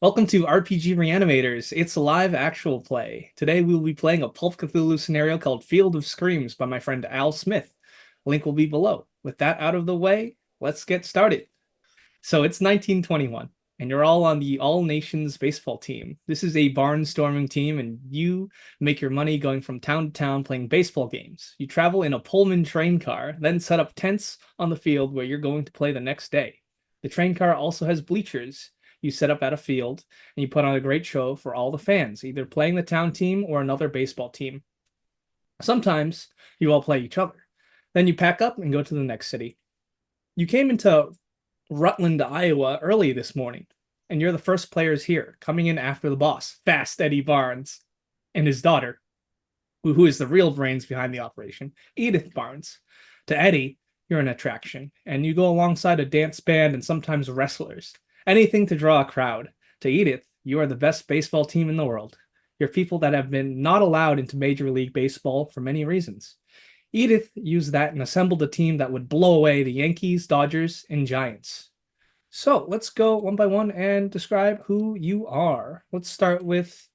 Welcome to RPG Reanimators. It's a live actual play. Today we will be playing a Pulp Cthulhu scenario called Field of Screams by my friend Al Smith. Link will be below. With that out of the way, let's get started. So it's 1921, and you're all on the All Nations baseball team. This is a barnstorming team, and you make your money going from town to town playing baseball games. You travel in a Pullman train car, then set up tents on the field where you're going to play the next day. The train car also has bleachers you set up at a field, and you put on a great show for all the fans, either playing the town team or another baseball team. Sometimes you all play each other. Then you pack up and go to the next city. You came into Rutland, Iowa early this morning, and you're the first players here, coming in after the boss, Fast Eddie Barnes, and his daughter, who is the real brains behind the operation, Edith Barnes. To Eddie, you're an attraction, and you go alongside a dance band and sometimes wrestlers. Anything to draw a crowd. To Edith, you are the best baseball team in the world. You're people that have been not allowed into Major League Baseball for many reasons. Edith used that and assembled a team that would blow away the Yankees, Dodgers, and Giants. So let's go one by one and describe who you are. Let's start with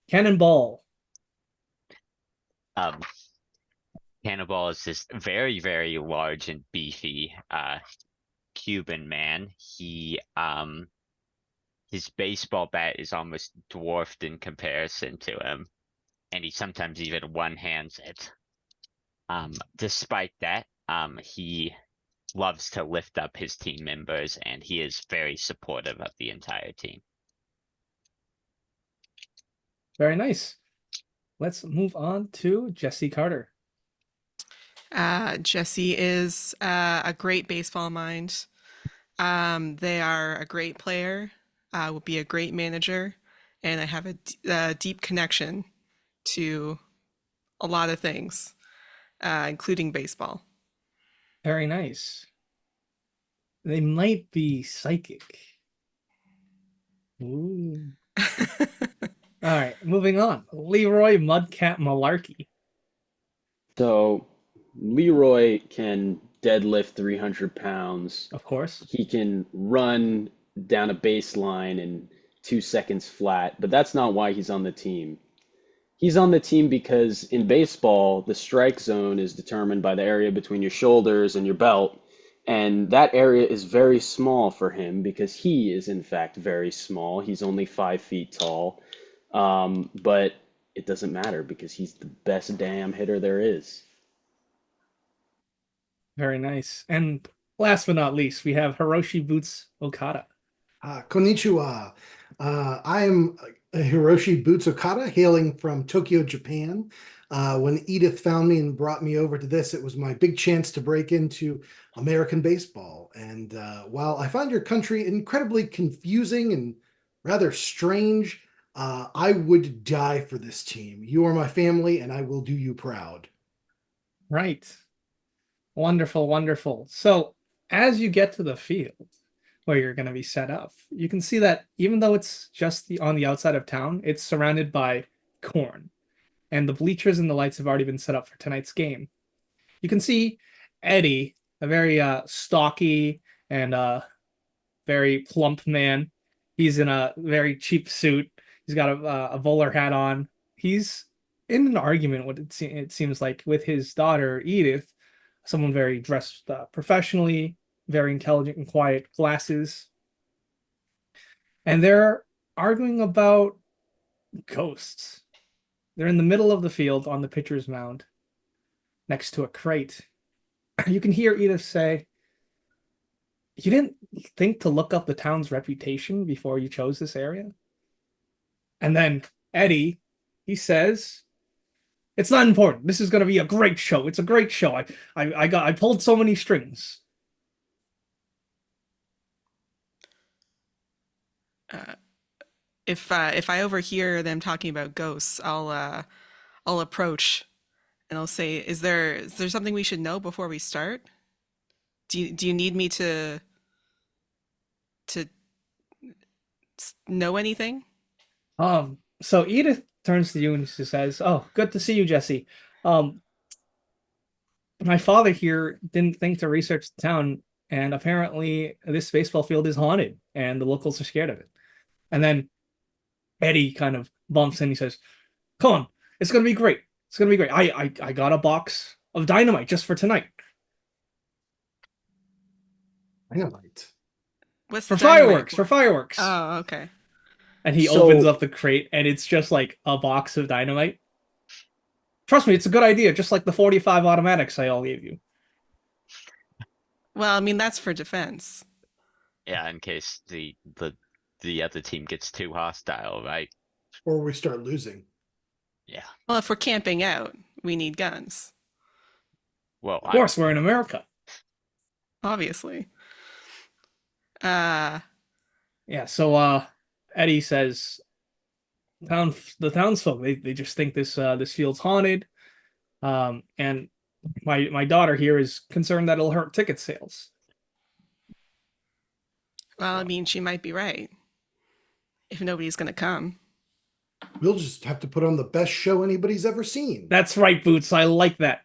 Cannonball. Um, Hannibal is this very, very large and beefy Cuban man. His baseball bat is almost dwarfed in comparison to him, and he sometimes even one-hands it. Despite that, he loves to lift up his team members, and he is very supportive of the entire team. Very nice. Let's move on to Jesse Carter. Jesse is a great baseball mind. They are a great player, would be a great manager, and I have a deep connection to a lot of things, including baseball. Very nice. They might be psychic. Ooh. All right, moving on. Leroy Mudcat Malarkey. So Leroy can deadlift 300 pounds. Of course. He can run down a baseline in 2 seconds flat, but that's not why he's on the team. He's on the team because in baseball, the strike zone is determined by the area between your shoulders and your belt. And that area is very small for him because he is, in fact, very small. He's only 5 feet tall. But it doesn't matter because he's the best damn hitter there is. Very nice. And last but not least, we have Hiroshi Boots Okada. Konnichiwa. I am Hiroshi Boots Okada, hailing from Tokyo, Japan. When Edith found me and brought me over to this, it was my big chance to break into American baseball. And while I find your country incredibly confusing and rather strange, I would die for this team. You are my family, and I will do you proud. Right. Wonderful, wonderful. So as you get to the field where you're going to be set up, you can see that even though it's just on the outside of town, it's surrounded by corn. And the bleachers and the lights have already been set up for tonight's game. You can see Eddie, a very stocky and very plump man. He's in a very cheap suit. He's got a bowler hat on. He's in an argument, what it seems like, with his daughter, Edith, someone very dressed professionally, very intelligent and quiet, glasses. And they're arguing about ghosts. They're in the middle of the field on the pitcher's mound, next to a crate. You can hear Edith say, "You didn't think to look up the town's reputation before you chose this area?" And then Eddie, he says, "It's not important. This is going to be a great show. It's a great show. I pulled so many strings." If I overhear them talking about ghosts, I'll approach and I'll say, "Is there something we should know before we start? Do you need me to know anything?" So Edith turns to you and she says, "Oh, good to see you, Jesse. Um, my father here didn't think to research the town, and apparently this baseball field is haunted, and the locals are scared of it." And then Eddie kind of bumps in. He says, "Come on, it's gonna be great. It's gonna be great. I got a box of dynamite just for tonight Dynamite. What's for dynamite fireworks. for? For fireworks." Oh, okay. And he opens So up the crate, and it's just like a box of dynamite. Trust me, it's a good idea, just like the 45 automatics I all gave you. Well, I mean, that's for defense. Yeah, in case the other team gets too hostile, right? Or we start losing. Yeah. Well, if we're camping out, we need guns, Well, Of course, we're in America. obviously. Uh, Yeah, so Eddie says the townsfolk they just think this field's haunted. And my daughter here is concerned that it'll hurt ticket sales. well, I mean, she might be right. If nobody's gonna come. We'll just have to put on the best show anybody's ever seen. That's right, Boots. I like that.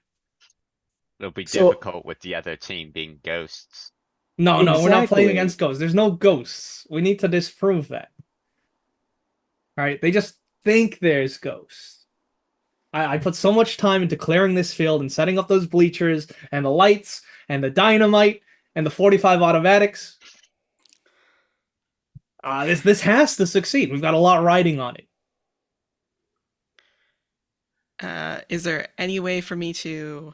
it'll be So- difficult with the other team being ghosts. No, no, we're not playing Exactly. against ghosts. There's no ghosts. We need to disprove that. All right, they just think there's ghosts. I put so much time into clearing this field and setting up those bleachers and the lights and the dynamite and the 45 automatics. This has to succeed. We've got a lot riding on it. Is there any way for me to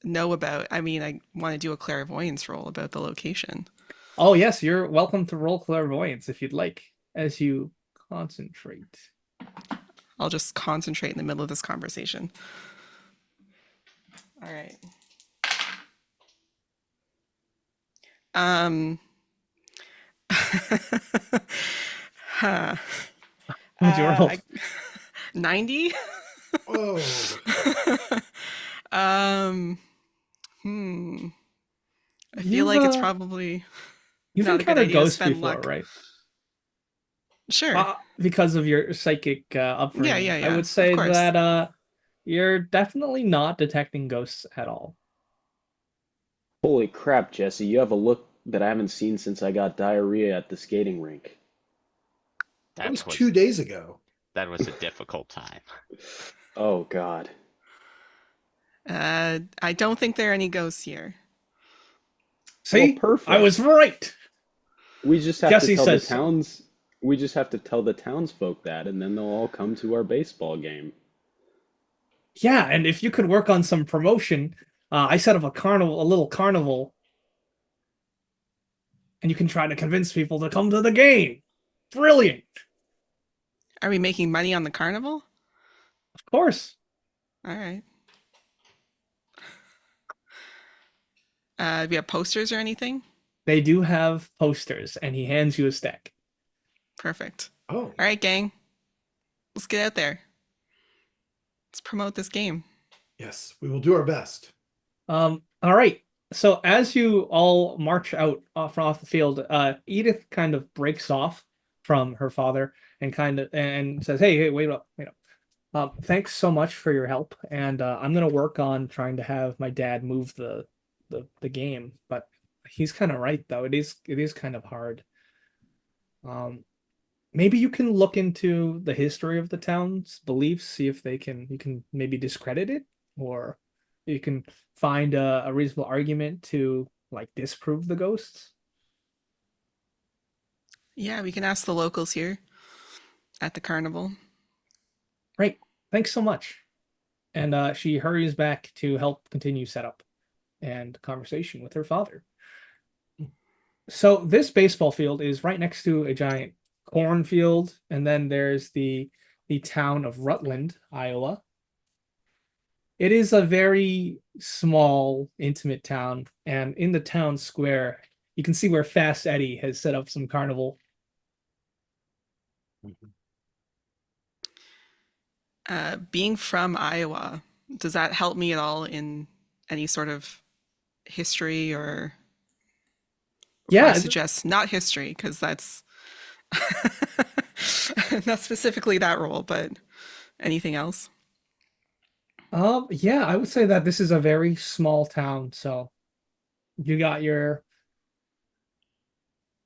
know about? I mean, I want to do a clairvoyance roll about the location. Oh yes, you're welcome to roll clairvoyance if you'd like, as you concentrate. I'll just concentrate in the middle of this conversation. All right. Huh. What'd you roll? 90? Oh, I feel like it's You've, probably You've not a good encountered idea to ghosts spend before, luck. right? Sure. Because of your psychic upbringing. Yeah, I would of say course. that you're definitely not detecting ghosts at all. holy crap, Jesse, you have a look that I haven't seen since I got diarrhea at the skating rink. that was That was 2 days ago. that was a difficult time. Oh God. I don't think there are any ghosts here. See, perfect. I was right. We just have Jesse to tell says the so. towns. We just have to tell the townsfolk that, and then they'll all come to our baseball game. Yeah, and if you could work on some promotion, I set up a little carnival, and you can try to convince people to come to the game. Brilliant. Are we making money on the carnival? Of course. All right. Do we have posters or anything? They do have posters, and he hands you a stack. Perfect. Oh, All right, gang. Let's get out there. Let's promote this game. yes, we will do our best. All right. So as you all march out off the field, Edith kind of breaks off from her father and and says, "Hey, wait up, wait up. Thanks so much for your help, and I'm gonna work on trying to have my dad move the game, but he's kind of right though. It is kind of hard. Maybe you can look into the history of the town's beliefs, see if you can maybe discredit it, or you can find a reasonable argument to like disprove the ghosts." Yeah, we can ask the locals here at the carnival. Right. Thanks so much. And she hurries back to help continue setup and conversation with her father. So this baseball field is right next to a giant cornfield, and then there's the town of Rutland, Iowa. It is a very small, intimate town, and in the town square, you can see where Fast Eddie has set up some carnival. Being from Iowa, does that help me at all in any sort of history or I Yeah, suggest not history because that's not specifically that role, but anything else? yeah, I would say that this is a very small town, so you got your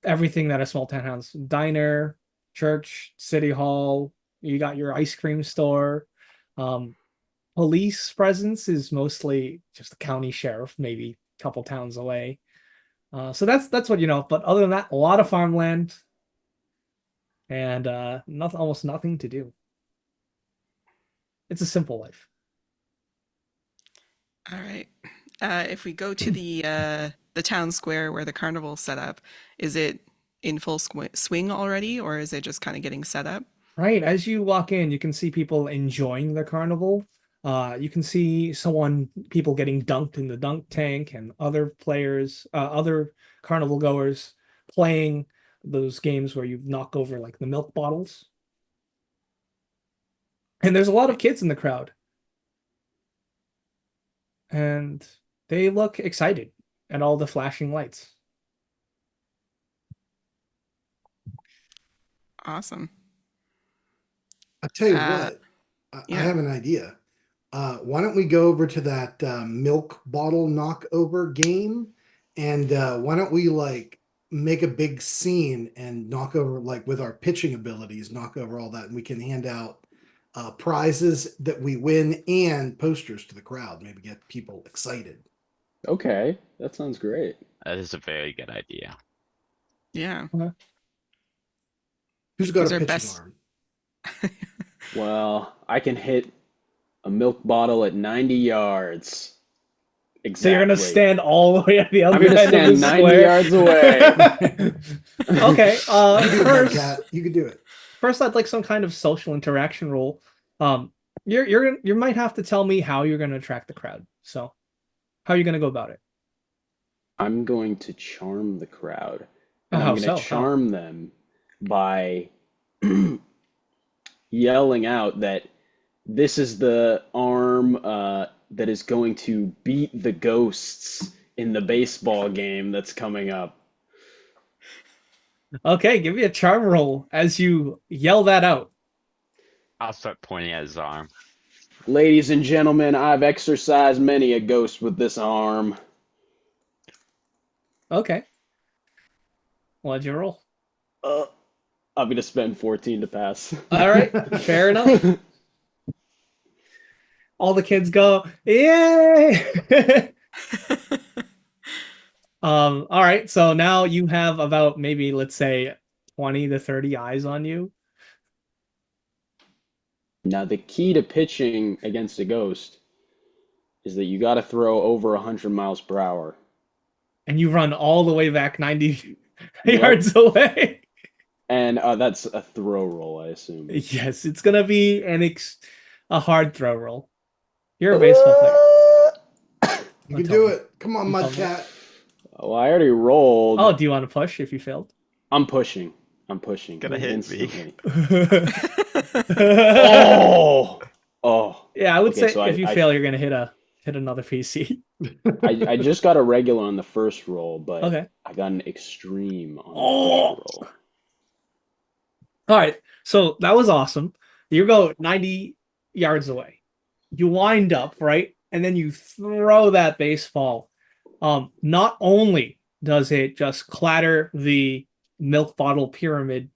everything that a small town has: diner, church, city hall. You got your ice cream store. Um, Police presence is mostly just the county sheriff, maybe a couple towns away. So that's what you know. But other than that, a lot of farmland and nothing, almost nothing to do. It's a simple life. All right. If we go to the town square where the carnival's set up, is it in full swing already, or is it just kind of getting set up? Right, as you walk in, you can see people enjoying the carnival. You can see people getting dunked in the dunk tank, and other players, other carnival goers playing those games where you knock over like the milk bottles. And there's a lot of kids in the crowd, and they look excited at all the flashing lights. Awesome. I'll tell you Uh, what, I yeah. have an idea. Why don't we go over to that milk bottle knockover game, and why don't we like make a big scene and knock over like with our pitching abilities, knock over all that, and we can hand out prizes that we win and posters to the crowd. Maybe get people excited. Okay, that sounds great. That is a very good idea. Yeah. Who's got Who's a our pitching best? arm? Well, I can hit a milk bottle at 90 yards. So you're gonna Exactly. stand all the way at the I'm other gonna end of the stand 90 square. yards away. Okay. You can do it, First, Cat. You can do it. first, I'd like some kind of social interaction role. You might have to tell me how you're gonna attract the crowd. So, how are you gonna go about it? I'm going to charm the crowd, Oh, and I'm how going to so? How? charm them by yelling out that this is the arm that is going to beat the ghosts in the baseball game that's coming up. Okay, give me a charm roll as you yell that out. I'll start pointing at his arm. Ladies and gentlemen, I've exorcised many a ghost with this arm. Okay. What'd you roll? Uh, I'm going to spend 14 to pass. All right, fair enough. All the kids go, yay! All right, so now you have about maybe let's say 20 to 30 eyes on you, Now, the key to pitching against a ghost is that you got to throw over 100 miles per hour. and you run all the way back 90 Yep. yards away. And that's a throw roll, I assume. Yes, it's gonna be a hard throw roll. You're a baseball player. You Don't can tell do me. it. Come on, You tell me. Mudcat. Well, I already rolled. Oh, do you want to push if you failed? I'm pushing. I'm pushing. Gonna hit me. Instantly. Yeah, Oh! Oh. I would Okay, say so if you fail, you're gonna hit another PC. I just got a regular on the first roll, but Okay. I got an extreme on the Oh! first roll. All right, so that was awesome. You go 90 yards away. You wind up, right? And then you throw that baseball. Not only does it just clatter the milk bottle pyramid,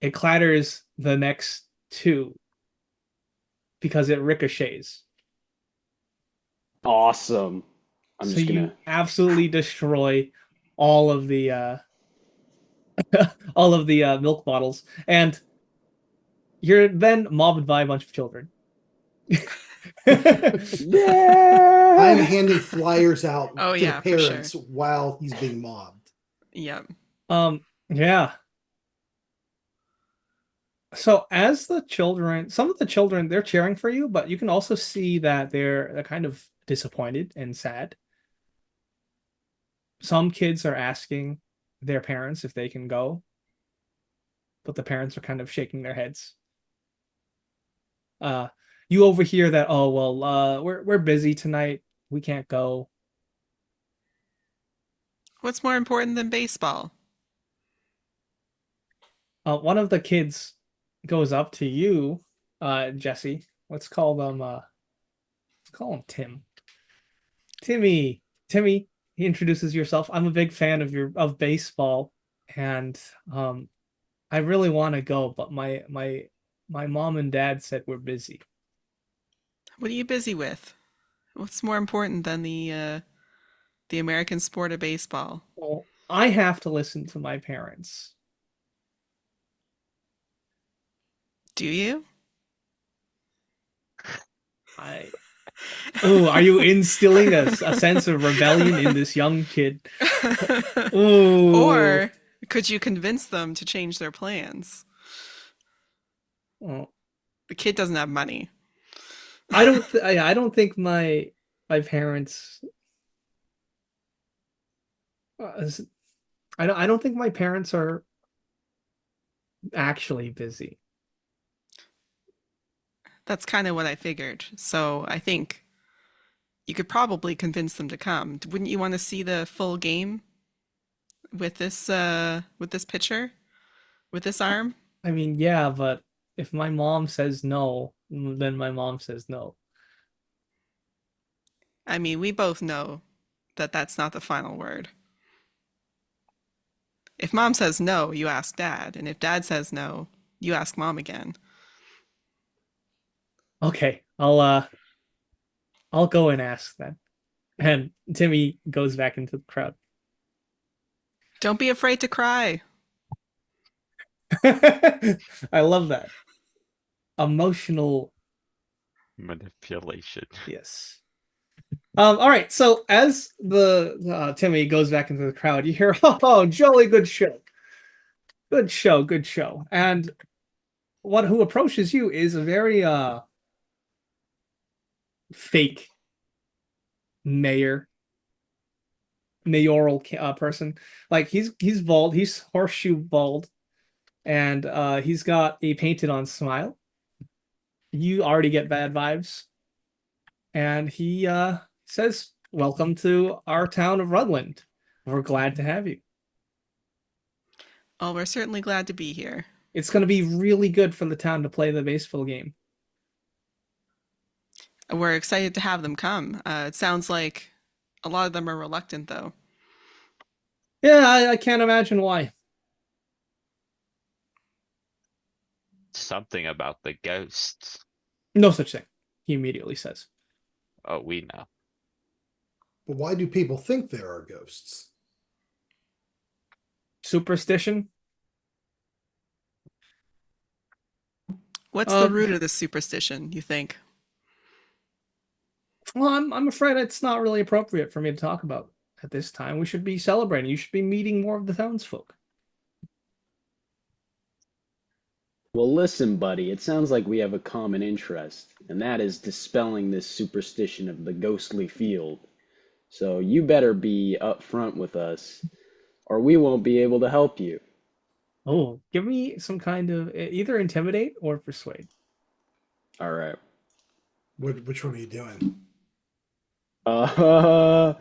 it clatters the next two because it ricochets. Awesome. I'm So just you gonna. absolutely destroy all of the all of the milk bottles, and you're then mobbed by a bunch of children. Yeah! I'm handing flyers out Oh, to yeah, the for parents sure. while he's being mobbed. Yep. Yeah. So as the children, some of the children, they're cheering for you, but you can also see that they're kind of disappointed and sad. Some kids are asking their parents if they can go, but the parents are kind of shaking their heads. Uh, you overhear that, oh well, we're busy tonight. We can't go. What's more important than baseball? One of the kids goes up to you, Jesse. Let's call him Tim. Timmy, he introduces yourself. I'm a big fan of baseball, and I really want to go, but my mom and dad said we're busy. What are you busy with? What's more important than the American sport of baseball? Well, I have to listen to my parents. Do you? I Oh, are you instilling a sense of rebellion in this young kid? Oh, Or could you convince them to change their plans? well, The kid doesn't have money. I don't think my parents is- I don't think my parents are actually busy. That's kind of what I figured. So I think you could probably convince them to come. Wouldn't you want to see the full game with this pitcher, with this arm? I mean, yeah, but if my mom says no, then my mom says no. I mean, we both know that that's not the final word. If mom says no, you ask dad, and if dad says no, you ask mom again. Okay, I'll go and ask then. And Timmy goes back into the crowd. Don't be afraid to cry. I love that. Emotional, Manipulation. yes. All right, so as the Timmy goes back into the crowd, you hear, "Oh, jolly good show. Good show, good show." And who approaches you is a very fake mayor mayoral person. Like he's bald, he's horseshoe bald, and he's got a painted on smile. You already get bad vibes, and he says, "Welcome to our town of Rutland. We're glad to have you. Oh, we're certainly glad to be here. It's going to be really good for the town to play the baseball game." We're excited to have them come. It sounds like a lot of them are reluctant, though. Yeah, I can't imagine why. Something about the ghosts. No such thing, he immediately says. Oh, we know. But why do people think there are ghosts? Superstition? What's the Um, root of this superstition, you think? well, I'm afraid it's not really appropriate for me to talk about at this time. We should be celebrating. You should be meeting more of the townsfolk. Well, listen, buddy, it sounds like we have a common interest, and that is dispelling this superstition of the ghostly field. So you better be upfront with us, or we won't be able to help you. Oh, give me some kind of either intimidate or persuade. All right. Which one are you doing? Uh,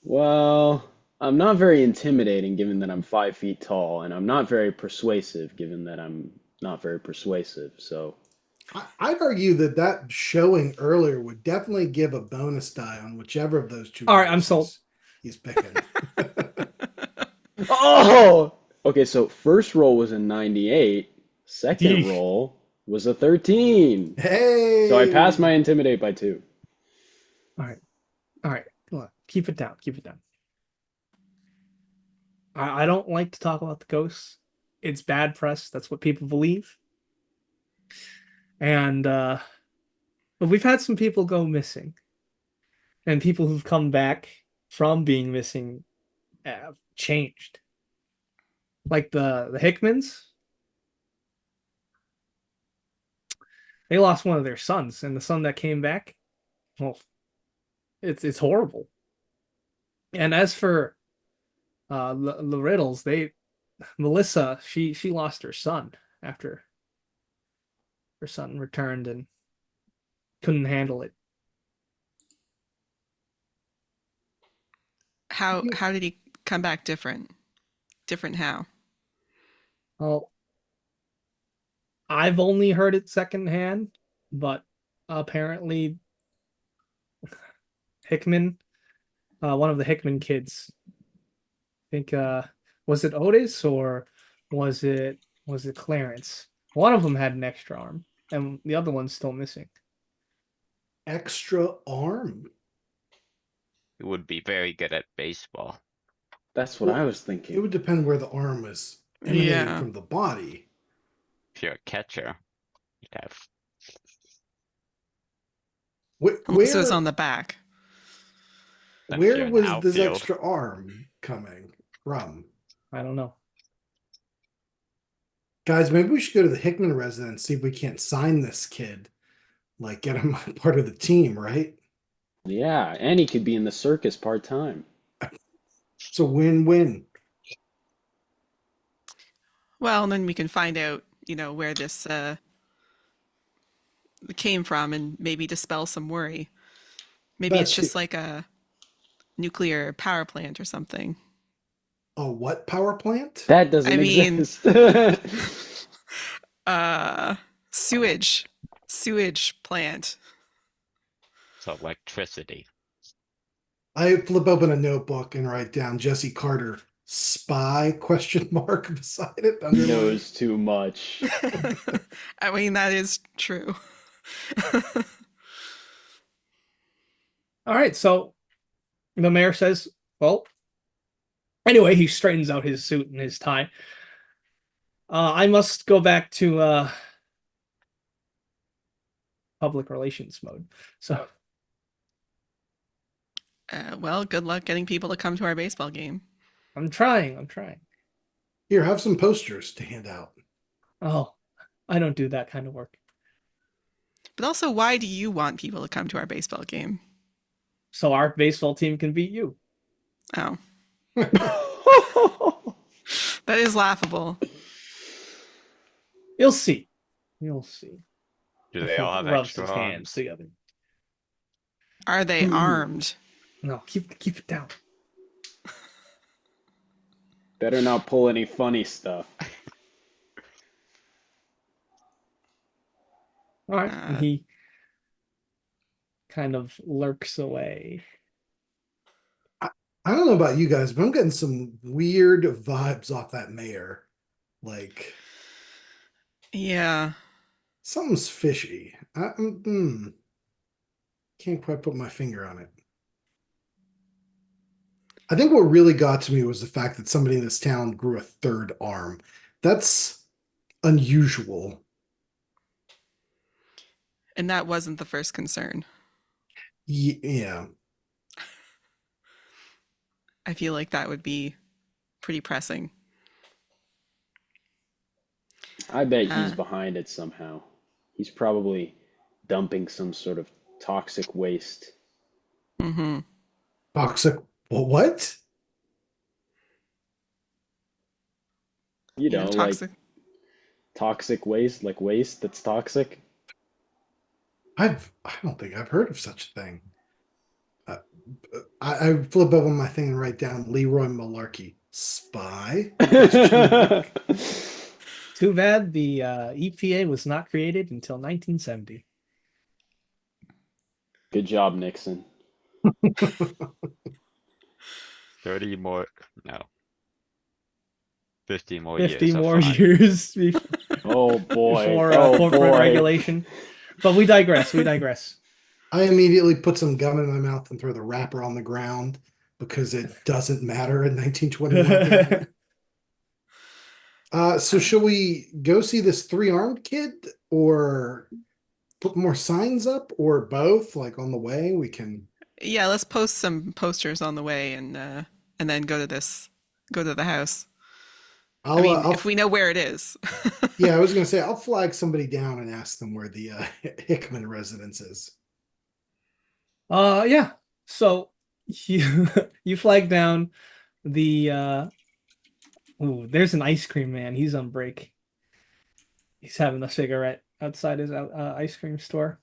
well, I'm not very intimidating given that I'm 5 feet tall, and I'm not very persuasive given that I'm not very persuasive. So, I'd argue that that showing earlier would definitely give a bonus die on whichever of those two All right, rolls I'm sold. he's picking. oh, okay. So first roll was a 98. Second Yeesh. roll was a 13. Hey! So I passed my intimidate by 2. All right. All right. Come on. Keep it down. Keep it down. I don't like to talk about the ghosts. It's bad press. That's what people believe. And but we've had some people go missing. And people who've come back from being missing have changed. Like the Hickmans, they lost one of their sons, and the son that came back, well, it's horrible. And as for the Riddles, Melissa, she lost her son after her son returned and couldn't handle it. How did he come back different? Different how? Well, I've only heard it secondhand, but apparently Hickman, one of the Hickman kids, I think was it Otis or Was it Clarence? One of them had an extra arm, and the other one's still missing. Extra arm. He would be very good at baseball. That's what Well, I was It thinking. would depend where the arm is emanating Yeah. from the body. If you're a catcher, you'd have. Unless it was Where on the back. Then if you're where an was this outfield, extra arm coming from? I don't know. Guys, maybe we should go to the Hickman residence, see if we can't sign this kid. Like get him part of the team, right? Yeah, and he could be in the circus part-time. It's a win-win. Well, and then we can find out, where this came from and maybe dispel some worry. Maybe it's That's just like a nuclear power plant or something. a what power plant? That doesn't I mean- exist. Sewage plant. it's electricity. I flip open a notebook and write down Jesse Carter spy question mark beside it. He underlined. knows too much. I mean, that is true. All right, so the mayor says, well, anyway, he straightens out his suit and his tie. I must go back to public relations mode. So, Well, good luck getting people to come to our baseball game. I'm trying. Here, have some posters to hand out. Oh, I don't do that kind of work. But also, why do you want people to come to our baseball game? So our baseball team can beat you. Oh, that is laughable. You'll see. You'll see. Do they all have Rubs extra his arms? hands together. Are they armed? No, keep it down. Better not pull any funny stuff. All right, and he kind of lurks away. I don't know about you guys, but I'm getting some weird vibes off that mayor. Like Yeah. something's fishy. Can't quite put my finger on it. I think what really got to me was the fact that somebody in this town grew a third arm. That's unusual. And that wasn't the first concern. Yeah. I feel like that would be pretty pressing. I bet he's Uh. behind it somehow. He's probably dumping some sort of toxic waste. Mm-hmm. Toxic. Well, what? You know, like Toxic. toxic waste, like waste that's toxic. I don't think I've heard of such a thing. I flip open my thing and write down Leroy Malarkey. Spy? Question mark. Too bad the EPA was not created until 1970. Good job, Nixon. 30 more, no. 50 more 50 years. of more fun. years before, Oh boy. before corporate boy. regulation. But we digress. I immediately put some gum in my mouth and throw the wrapper on the ground because it doesn't matter in 1921. So shall we go see this three-armed kid or put more signs up or both? Like on the way, we can. Yeah, let's post some posters on the way and then go to the house. I mean, if we know where it is. Yeah, I was gonna say I'll flag somebody down and ask them where the Hickman residence is. Yeah. So you flag down the ooh, there's an ice cream man. He's on break. He's having a cigarette outside his ice cream store,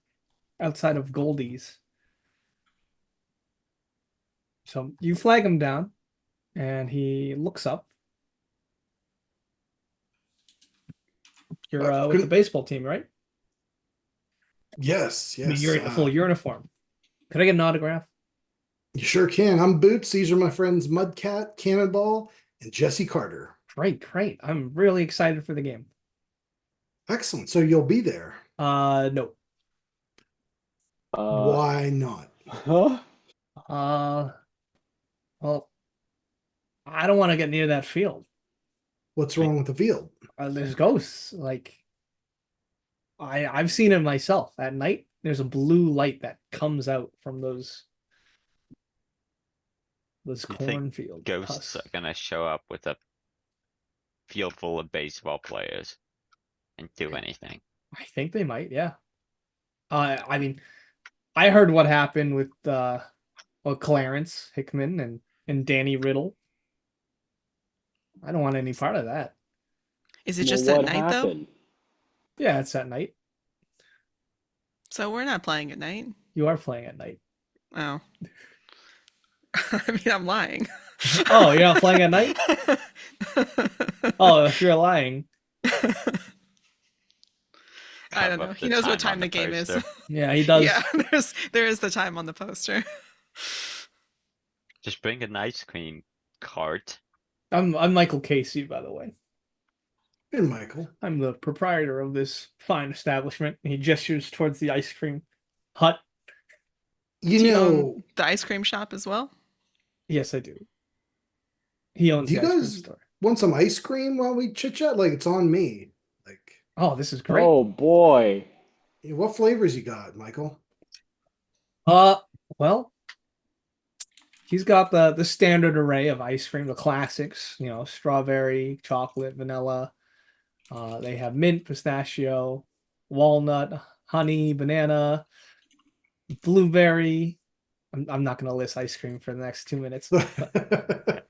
outside of Goldie's. So you flag him down, and he looks up. You're with the baseball team, right? Yes, I mean, yes. you're in a full uniform. Could I get an autograph? You sure can. I'm Boots. These are my friends Mudcat, Cannonball, and Jesse Carter. Great, great. I'm really excited for the game. Excellent. So you'll be there. No. Why not? Huh? Uh, well, I don't want to get near that field. What's wrong with the field? There's ghosts. Like I've seen it myself at night. There's a blue light that comes out from those You think cornfield ghosts are husks. gonna show up with a field full of baseball players and do anything? I think they might, yeah. I mean, I heard what happened with Clarence Hickman and Danny Riddle. I don't want any part of that. Is it Well, just at what night though? happened? Yeah, it's at night. So we're not playing at night. You are playing at night. Oh. I mean, I'm lying. Oh, you're not playing at night? Oh, if you're lying. I don't Cover know. up He the knows what on time the the game is. poster. Yeah, he does. Yeah, there is the time on the poster. Just bring an ice cream cart. I'm Michael Casey, by the way. And Michael. I'm the proprietor of this fine establishment. He gestures towards the ice cream hut. You Do you know, own the ice cream shop as well? Yes, I do. He owns do you the ice cream guys store. want some ice cream while we chit chat? Like it's on me. Like, Oh, this is great. Oh boy. what flavors you got, Michael? Well, he's got the standard array of ice cream, the classics, strawberry, chocolate, vanilla. They have mint, pistachio, walnut, honey, banana, blueberry. I'm not going to list ice cream for the next 2 minutes. But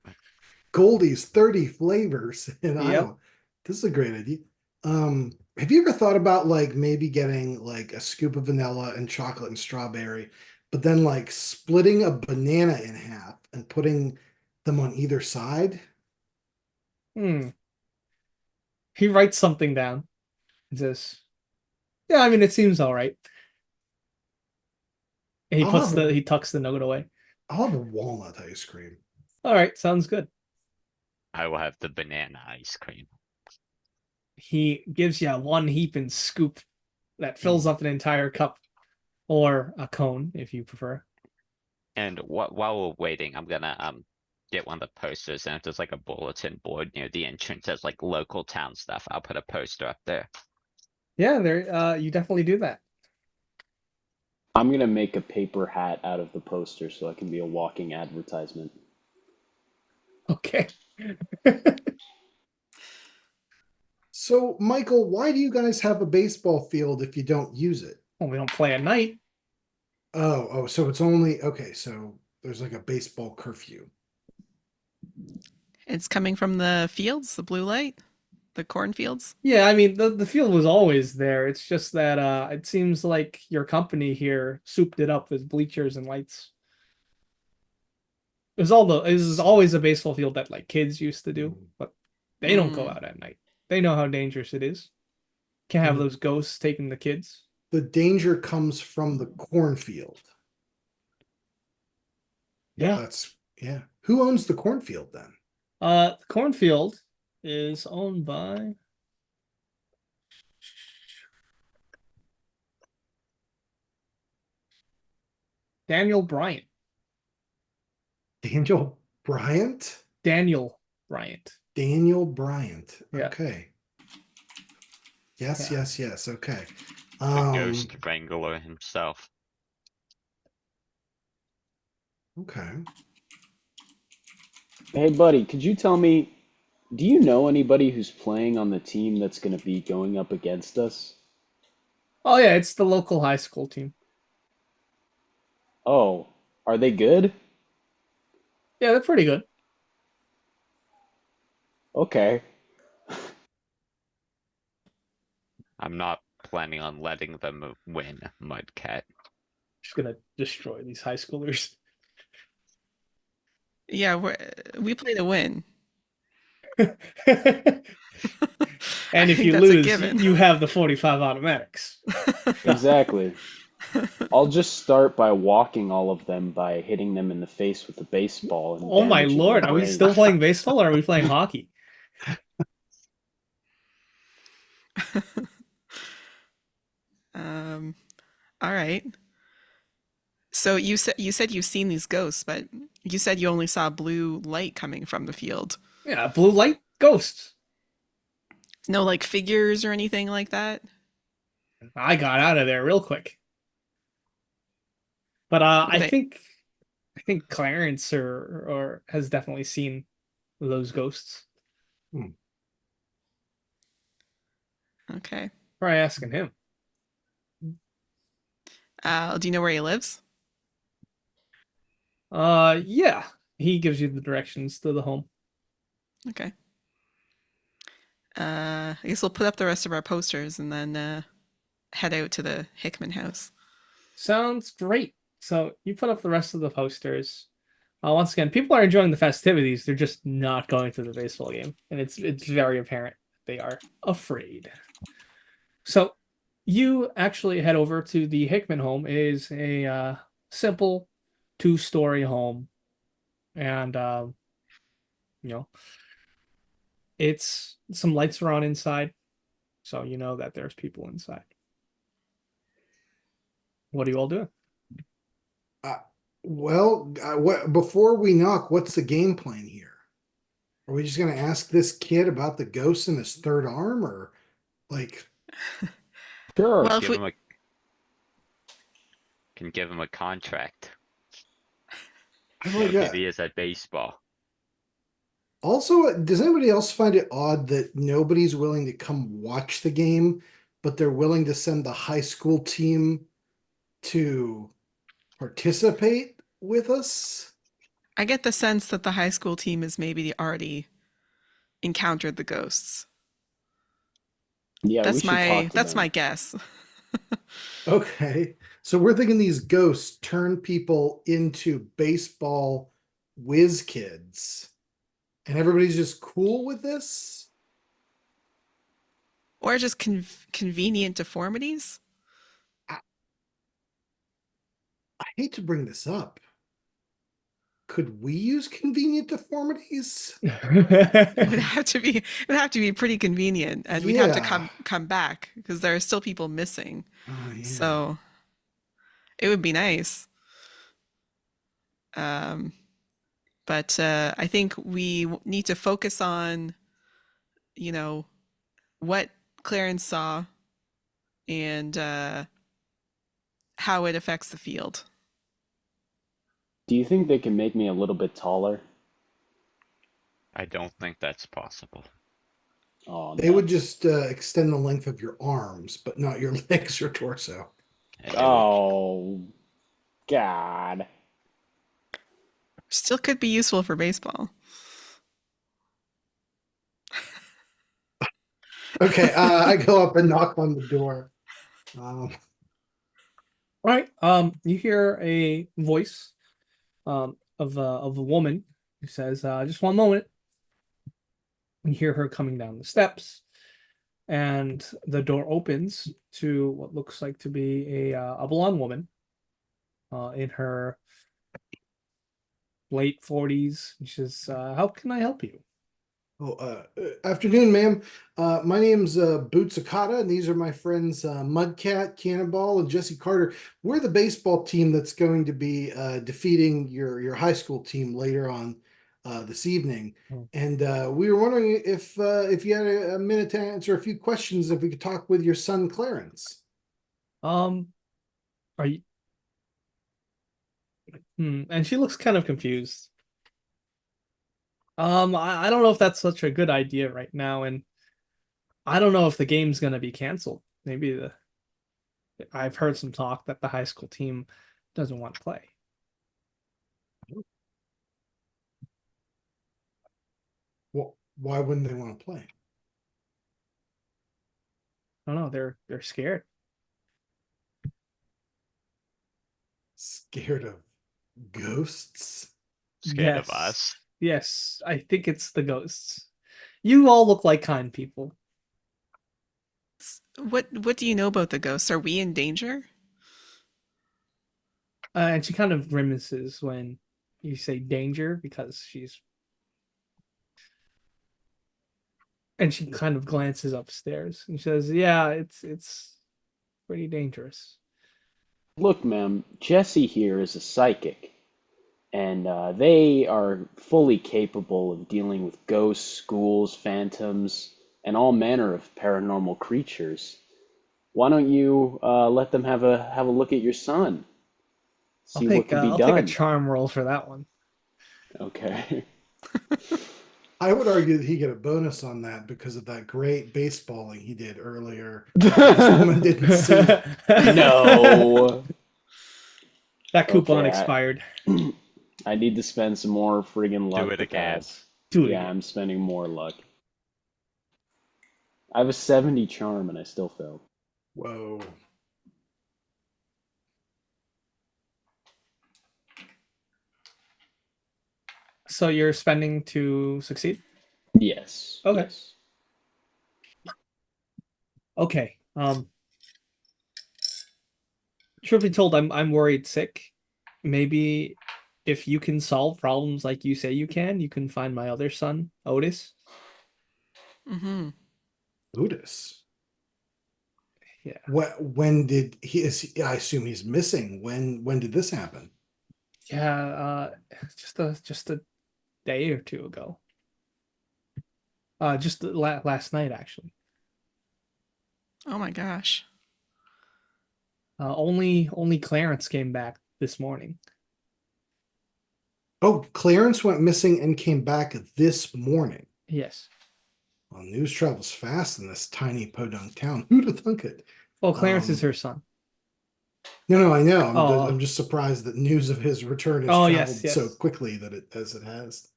Goldie's 30 flavors in Yep. Iowa. This is a great idea. Have you ever thought about like maybe getting like a scoop of vanilla and chocolate and strawberry, but then like splitting a banana in half and putting them on either side? He writes something down. He says, "Yeah, I mean, it seems all right." And he tucks the note away. I'll have a walnut ice cream. All right, sounds good. I will have the banana ice cream. He gives you one heaping scoop that fills up an entire cup, or a cone if you prefer. And while we're waiting, I'm gonna get one of the posters, and if there's like a bulletin board near the entrance as like local town stuff, I'll put a poster up there. Yeah, there. You definitely do that. I'm gonna make a paper hat out of the poster so I can be a walking advertisement. Okay. So, Michael, why do you guys have a baseball field if you don't use it? Well, we don't play at night. Oh, so it's only okay. So there's like a baseball curfew. It's coming from the fields, the blue light, the cornfields. Yeah, I mean the field was always there. It's just that it seems like your company here souped it up with bleachers and lights. It was always a baseball field that like kids used to do, but they don't go out at night. They know how dangerous it is. Can't have those ghosts taking the kids. The danger comes from the cornfield. Yeah. Yeah. Who owns the cornfield then? The cornfield is owned by Daniel Bryant. Daniel Bryant? Daniel Bryant. Daniel Bryant. Yeah. Okay. Yes, Yeah. yes. Okay. The ghost wrangler himself. Okay. Hey, buddy, could you tell me, do you know anybody who's playing on the team that's going to be going up against us? Oh yeah, it's the local high school team. Oh, are they good? Yeah, they're pretty good. Okay. I'm not planning on letting them win, Mudcat. Just gonna destroy these high schoolers. Yeah, we play to win. And I if think you that's a lose, given. you have the 45 automatics. Exactly. I'll just start by walking all of them by hitting them in the face with the baseball and Oh my damaging lord, their are we brains. still playing baseball or are we playing hockey? Um, all right. So you said you've seen these ghosts, but you said you only saw blue light coming from the field. Yeah, blue light ghosts. No like figures or anything like that. I got out of there real quick. But Were they I think Clarence or has definitely seen those ghosts. Hmm. okay? Try asking him. Do you know where he lives? Yeah. He gives you the directions to the home. Okay. I guess we'll put up the rest of our posters and then head out to the Hickman house. Sounds great. So you put up the rest of the posters. Once again, people are enjoying the festivities. They're just not going to the baseball game, and it's very apparent they are afraid. So you actually head over to the Hickman home. It is a simple two-story home, and you know it's some lights are on inside, so you know that there's people inside. What are you all doing? Uh, before we knock, what's the game plan here? Are we just going to ask this kid about the ghost in his third arm, or like? Sure. Well, if Give we him a can give him a contract. I See how like good that. he is at baseball. Also, does anybody else find it odd that nobody's willing to come watch the game, but they're willing to send the high school team to participate with us? I get the sense that the high school team has maybe already encountered the ghosts. Yeah, we should talk to That's them. my guess. Okay. So we're thinking these ghosts turn people into baseball whiz kids, and everybody's just cool with this? Or just convenient deformities. I, I hate to bring this up. Could we use convenient deformities? It would have to be pretty convenient, and we'd have to Yeah. come back because there are still people missing. Oh, yeah. So it would be nice. Um, but I think we need to focus on, you know, what Clarence saw and how it affects the field. Do you think they can make me a little bit taller? I don't think that's possible. Oh, They would nuts. just extend the length of your arms, but not your legs or torso. And it would Oh, God. Still could be useful for baseball. Okay, I go up and knock on the door. Um, All right. You hear a voice of a woman who says, "Just one moment." You hear her coming down the steps, and the door opens to what looks like to be a blonde woman in her late 40s. She says, "How can I help you?" Afternoon, ma'am. My name's Boots Okada, and these are my friends Mudcat, Cannonball, and Jesse Carter. We're the baseball team that's going to be defeating your high school team later on this evening. Hmm. And we were wondering if you had a minute to answer a few questions, if we could talk with your son Clarence. Um, are you? And she looks kind of confused. I don't know if that's such a good idea right now, and I don't know if the game's gonna be canceled. Maybe the I've heard some talk that the high school team doesn't want to play. Well, why wouldn't they want to play? I don't know. They're scared. Scared of ghosts? scared of Yes. us. Yes, I think it's the ghosts. You all look like kind people. What do you know about the ghosts? Are we in danger? And she kind of grimaces when you say danger because she's And she kind of glances upstairs and says, "Yeah, it's pretty dangerous." Look, ma'am, Jesse here is a psychic, and they are fully capable of dealing with ghosts, ghouls, phantoms, and all manner of paranormal creatures. Why don't you let them have a look at your son? See what can be I'll take a done. charm roll for that one. Okay. I would argue that he get a bonus on that because of that great baseballing he did earlier. This woman didn't see. No. That coupon Okay, expired. I need to spend some more friggin' Do luck it to again. pass. Do it Yeah, again. I'm spending more luck. I have a 70 charm and I still failed. Whoa. So you're spending to succeed? Yes. Okay. Yes. Okay. Truth be told, I'm worried sick. Maybe if you can solve problems like you say you can find my other son, Otis. Mm-hmm. Otis. Yeah. When did he is I assume he's missing. When did this happen? Yeah, just a day or two ago. Just last night actually. Oh my gosh. Only Clarence came back this morning. Oh, Clarence went missing and came back this morning. Yes. Well, news travels fast in this tiny podunk town. Who'd have thunk it? Well, Clarence is her son. No, I know. Oh. I'm just surprised that news of his return has Oh, yes, traveled so yes. quickly that it as it has.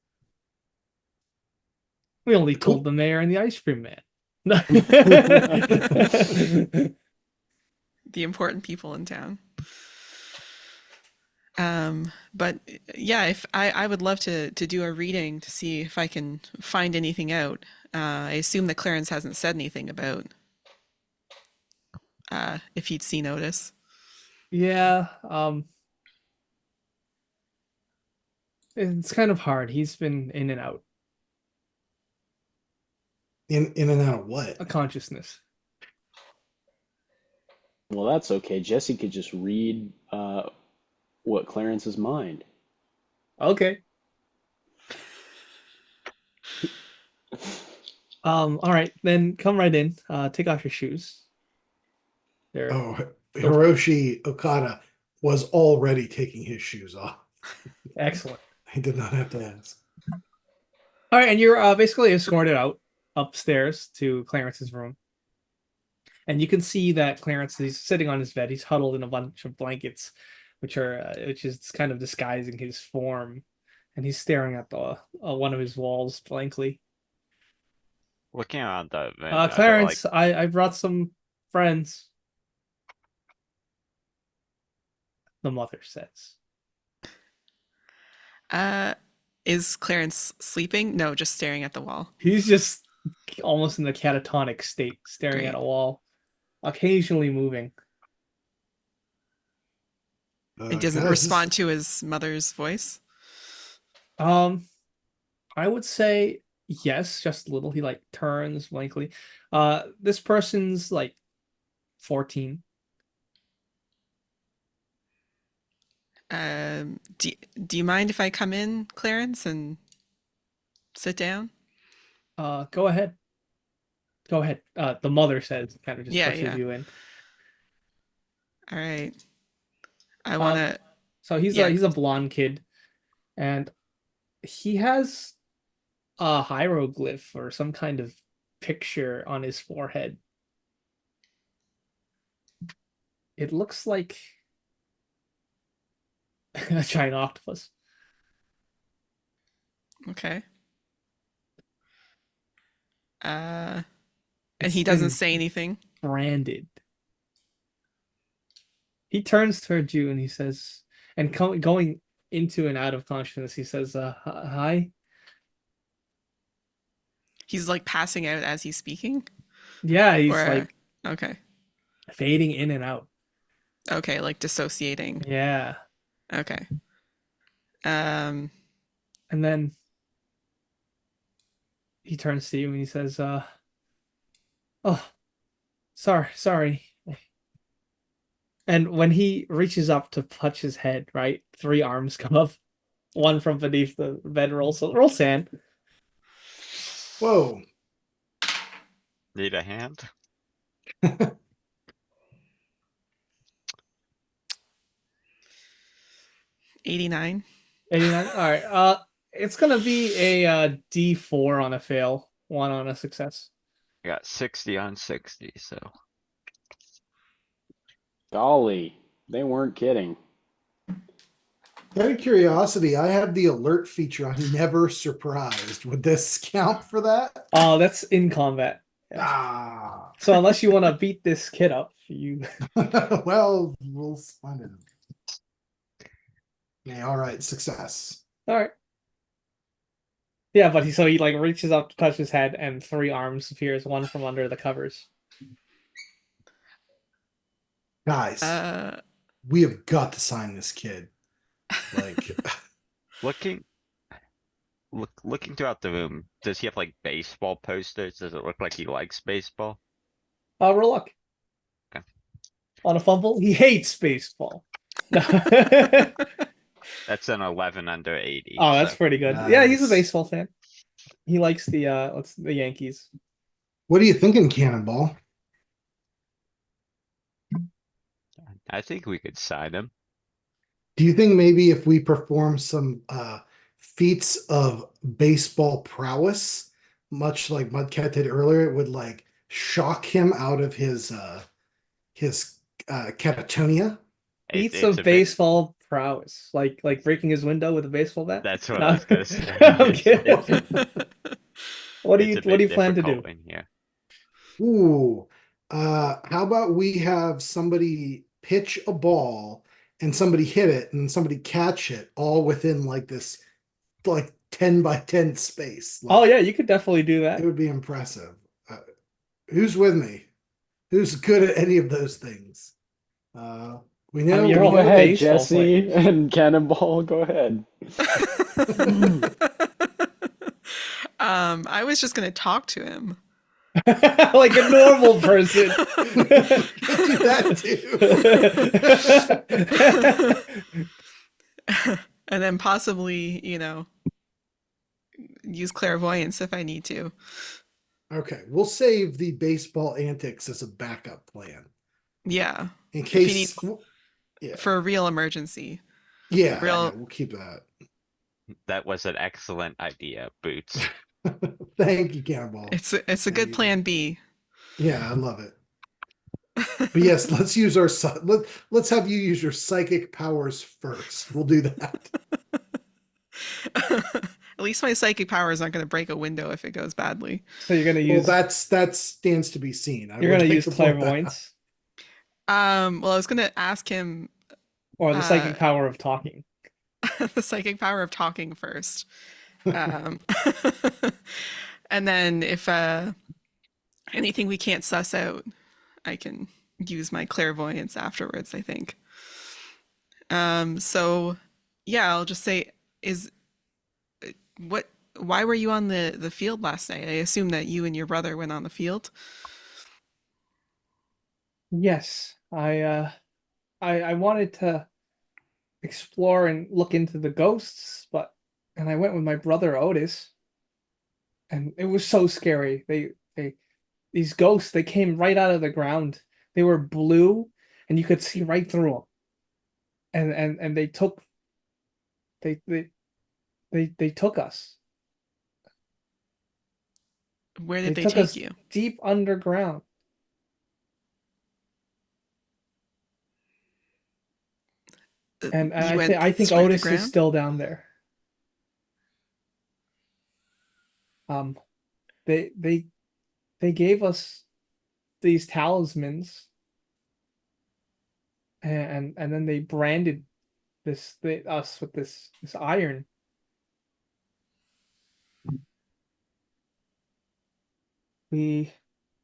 We only told Cool. the mayor and the ice cream man. The important people in town. But yeah, if I would love to do a reading to see if I can find anything out. I assume that Clarence hasn't said anything about if he'd seen Otis. Yeah, it's kind of hard. He's been in and out In and out of what? of consciousness. Well, that's okay. Jesse could just read what Clarence's mind. Okay. All right, then come right in. Take off your shoes. There. Oh, Hiroshi Okada was already taking his shoes off. Excellent. He did not have to ask. All right, and you're basically escorted out upstairs to Clarence's room. And you can see that Clarence is sitting on his bed. He's huddled in a bunch of blankets, which is kind of disguising his form. And he's staring at the one of his walls blankly. Looking around the room, I feel like Clarence, I brought some friends, the mother says. Is Clarence sleeping? No, just staring at the wall. He's just almost in the catatonic state, staring Great. at a wall, occasionally moving. He doesn't Guys, respond to his mother's voice. I would say yes, just a little. He like turns blankly. This person's like 14. Do you mind if I come in, Clarence, and sit down? Go ahead. Go ahead. The mother says, kind of just Yeah, pushes yeah. you in. All right. I want to. So he's Yeah. he's a blonde kid, and he has a hieroglyph or some kind of picture on his forehead. It looks like a giant octopus. Okay. And It's he doesn't been say anything. branded. He turns towards you and he says, and going into and out of consciousness, he says, "Hi." He's like passing out as he's speaking, Yeah, he's or like okay, fading in and out. okay, like dissociating. Yeah, Okay. and then he turns to you and he says, Oh, sorry. And when he reaches up to touch his head, right, three arms come up, one from beneath the bedroll. So roll sand. Whoa. Need a hand? 89. 89. All right. It's gonna be a D4 on a fail, one on a success. I got 60 on 60, so Golly, they weren't kidding. Out of curiosity, I have the alert feature on never surprised. Would this count for that? Oh, that's in combat. Yeah. Ah. So unless you want to beat this kid up, you Well, we'll find it. Yeah, all right, success. all right. Yeah, but he like reaches up to touch his head, and three arms appears, one from under the covers. Guys, Uh, we have got to sign this kid. Like, looking looking throughout the room, does he have like baseball posters? Does it look like he likes baseball? Roll luck. Okay. On a fumble, he hates baseball. That's an 11 under 80. Oh, that's so pretty good. Yeah, he's a Nice. baseball fan. He likes the Yankees. what are you thinking, Cannonball? I think we could sign him. Do you think maybe if we perform some feats of baseball prowess, much like Mudcat did earlier, it would like shock him out of his catatonia? Feats It's of a bit. baseball prowess, like breaking his window with a baseball bat. That's what No. I was gonna say. I'm It's, kidding. it's, What do it's you a what do bit you plan to do? difficult in here. Ooh, how about we have somebody pitch a ball and somebody hit it and somebody catch it all within like this like 10 by 10 space. Oh Like yeah, you could definitely do it that. would be impressive. Who's with me? Who's good at any of those things? We know you're we all Go know ahead, baseball Jesse and Cannonball. Go ahead. I was just gonna talk to him. like a normal person. do that too. And then possibly, use clairvoyance if I need to. Okay, we'll save the baseball antics as a backup plan Yeah. in If he needs case. Yeah, for a real emergency. yeah, Real we'll keep that. That was an excellent idea, Boots. Thank you, Cannonball. it's a good plan B. Yeah, I love it. But yes, let's use our let's have you use your psychic powers first. We'll do that. At least my psychic power is not going to break a window if it goes badly. So you're gonna Well, use that stands to be seen. I you're would gonna like use to point that out. clairvoyance Well, I was going to ask him or the psychic power of talking. the psychic power of talking first. Um, and then if anything we can't suss out, I can use my clairvoyance afterwards, I think. So yeah, I'll just say is why were you on the field last night? I assume that you and your brother went on the field. Yes, I wanted to explore and look into the ghosts, and I went with my brother Otis, and it was so scary. These ghosts, they came right out of the ground. They were blue, and you could see right through them. And they took us. Where They did they took take us you? deep underground. And You went I think through the Otis is ground? still down there. Um, they they they gave us these talismans, and then they branded us with this iron. We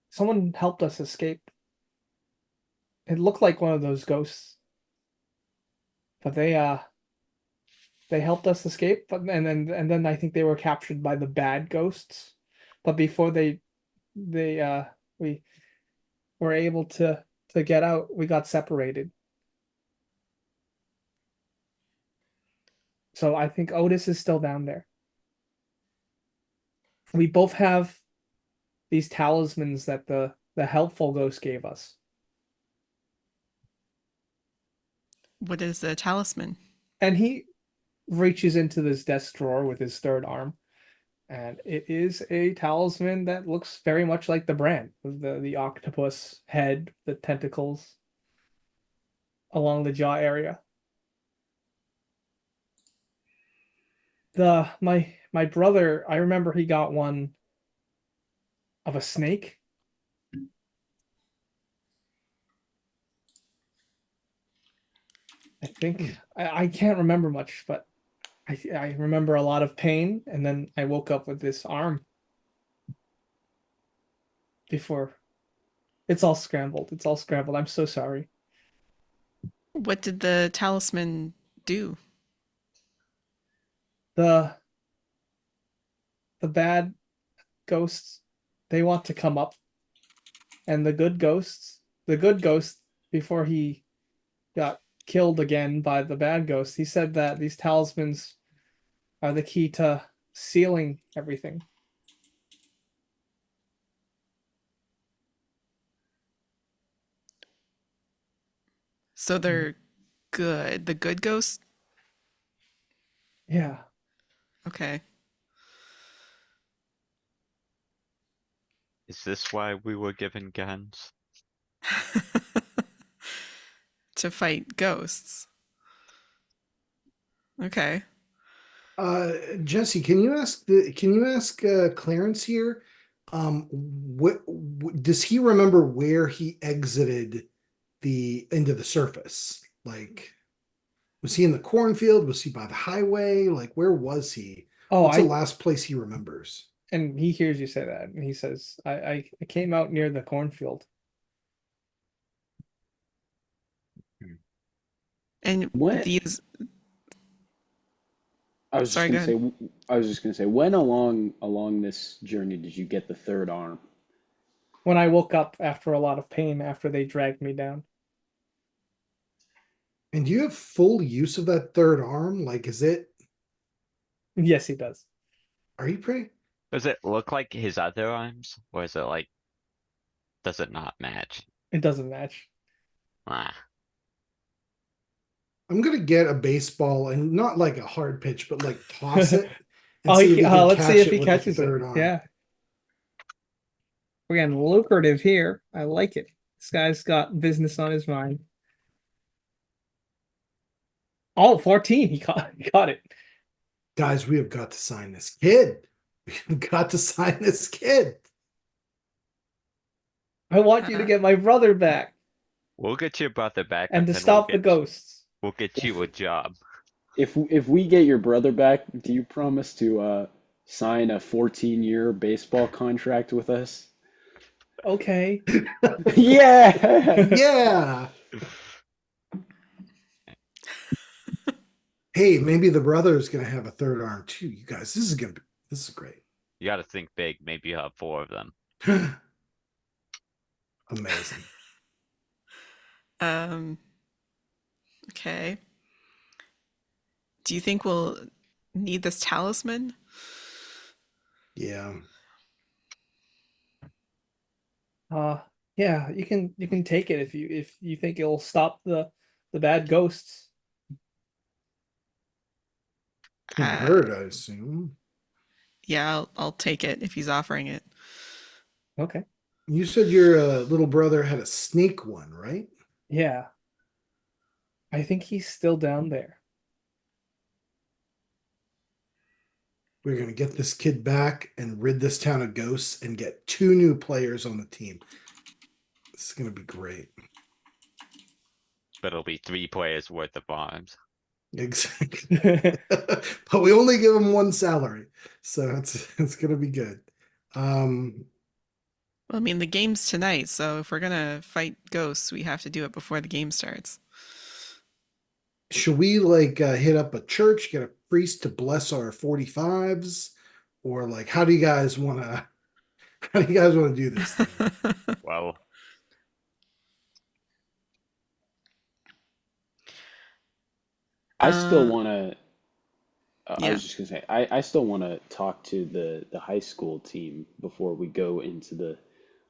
Someone helped us escape. It looked like one of those ghosts, but they helped us escape. But and then I think they were captured by the bad ghosts. But before they we were able to get out. We got separated. So I think Otis is still down there. We both have these talismans that the helpful ghost gave us. What is the talisman? And he reaches into this desk drawer with his third arm, and it is a talisman that looks very much like the brand, with the octopus head, the tentacles along the jaw area. My brother, I remember he got one of a snake. I think I can't remember much, but I remember a lot of pain, and then I woke up with this arm before. It's all scrambled. It's all scrambled. I'm so sorry. What did the talisman do? The the bad ghosts, they want to come up, and the good ghost, before he got killed again by the bad ghost, he said that these talismans are the key to sealing everything. So they're good. The good ghost? Yeah. Okay. Is this why we were given guns? To fight ghosts. Okay. Jesse, can you ask Clarence here? What does he remember where he exited the into the surface? Like, was he in the cornfield? Was he by the highway? Like, where was he? Oh, What's the last place he remembers? and he hears you say that, and he says, I came out near the cornfield. And What? these. I was just Sorry, go gonna ahead. say, I was just gonna say, when along this journey did you get the third arm? When I woke up after a lot of pain after they dragged me down. And do you have full use of that third arm? Like, is it? Yes, he does. Are you pretty? Does it look like his other arms? Or is it like, does it not match? It doesn't match. Ah, I'm gonna get a baseball and not like a hard pitch, but like toss it and Oh, see if he can let's see catch if it he with the catches it. third arm. Yeah. We're getting lucrative here. I like it. This guy's got business on his mind. Oh, 14. He caught it. Guys, we have got to sign this kid. We've got to sign this kid. I want you to get my brother back we'll get your brother back and and to then we'll stop the get ghosts. we'll get you a job. If we get your brother back, do you promise to sign a 14-year baseball contract with us? Okay. Yeah. Yeah. Hey, maybe the brother is gonna have a third arm too. You guys, this is great. You gotta think big. Maybe you have 4 of them. Amazing. Um, okay. Do you think we'll need this talisman? Yeah. Yeah, you can take it if you think it'll stop the bad ghosts. Can't Uh, hurt, I assume. yeah, I'll take it if he's offering it. Okay. You said your little brother had a snake one, right? Yeah. I think he's still down there. We're gonna get this kid back and rid this town of ghosts and get 2 new players on the team. This is gonna be great. But it'll be 3 players worth of arms. Exactly. But we only give them 1 salary, so it's gonna be good. Well, I mean, the game's tonight, so if we're gonna fight ghosts, we have to do it before the game starts. Should we like hit up a church, get a priest to bless our 45s, or like how do you guys want to How do you guys want to do this thing? Well, I still uh, want to. I yeah, was just gonna say, I still want to talk to the high school team before we go into the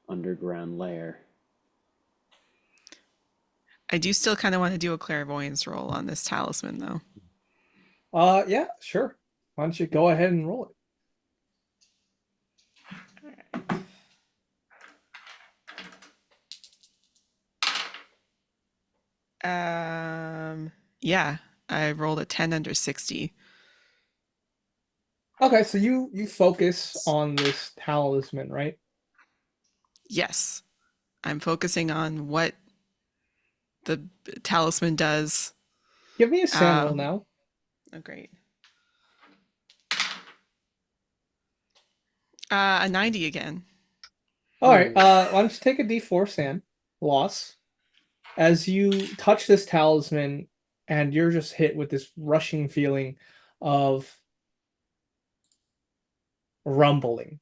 underground lair. I do still kind of want to do a clairvoyance roll on this talisman, though. Yeah, sure. Why don't you go ahead and roll it? Yeah, I rolled a 10 under 60. Okay, so you focus on this talisman, right? Yes, I'm focusing on what the talisman does. Give me a sand roll Um, now. oh, great. A 90 again. All right, Ooh. why don't you take a D4 sand loss as you touch this talisman, and you're just hit with this rushing feeling of rumbling,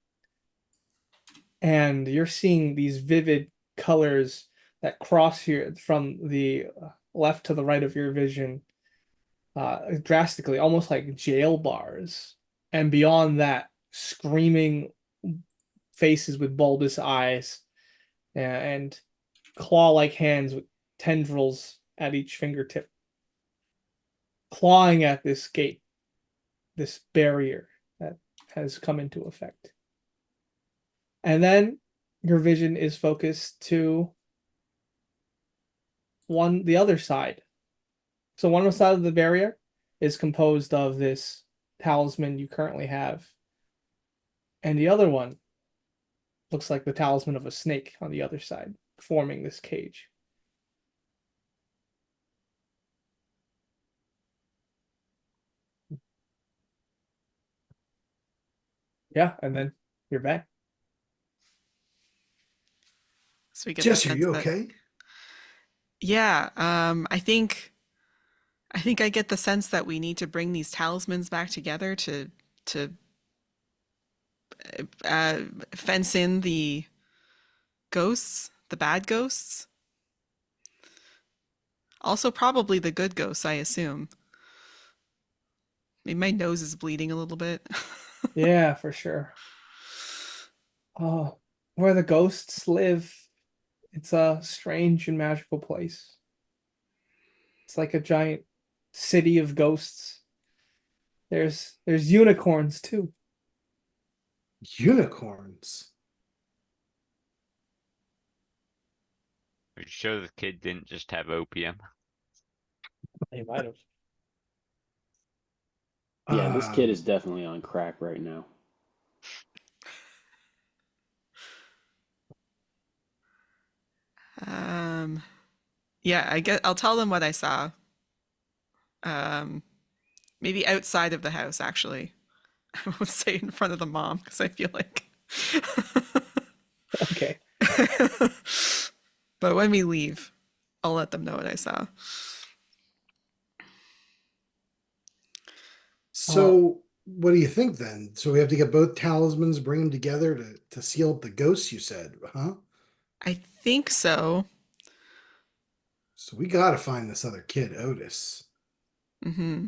and you're seeing these vivid colors that cross here from the left to the right of your vision, drastically, almost like jail bars, and beyond that, screaming faces with bulbous eyes and claw-like hands with tendrils at each fingertip, clawing at this gate, this barrier that has come into effect. And then your vision is focused to the other side. So one side of the barrier is composed of this talisman you currently have, and the other one looks like the talisman of a snake on the other side, forming this cage. Yeah, and then you're back. So we get the Jesse, are sense you that, okay? yeah, I think I get the sense that we need to bring these talismans back together to uh, fence in the ghosts, the bad ghosts. Also, probably the good ghosts, I assume. Maybe my nose is bleeding a little bit. Yeah, for sure. Oh, where the ghosts live, it's a strange and magical place. It's like a giant city of ghosts. There's unicorns too. Unicorns. are you sure the kid didn't just have opium? They might have. Yeah, this kid Um, is definitely on crack right now. um, yeah, I'll tell them what I saw. Um, maybe outside of the house, actually. I won't say in front of the mom because I feel like. Okay. But when we leave, I'll let them know what I saw. Uh, so what do you think then? So we have to get both talismans, bring them together to seal up the ghosts, you said, huh? I think so. So we got to find this other kid, Otis. Mm-hmm.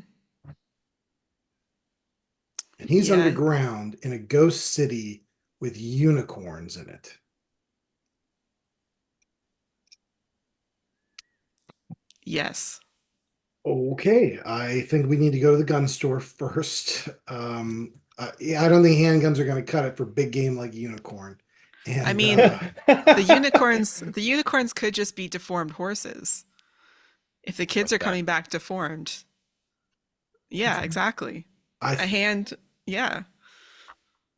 And he's Yeah. underground in a ghost city with unicorns in it. Yes. Okay, I think we need to go to the gun store first. Yeah, I don't think handguns are going to cut it for big game like unicorn. I And mean, the unicorns could just be deformed horses. If the kids What's are that? coming back deformed. Yeah, exactly. I A hand, yeah.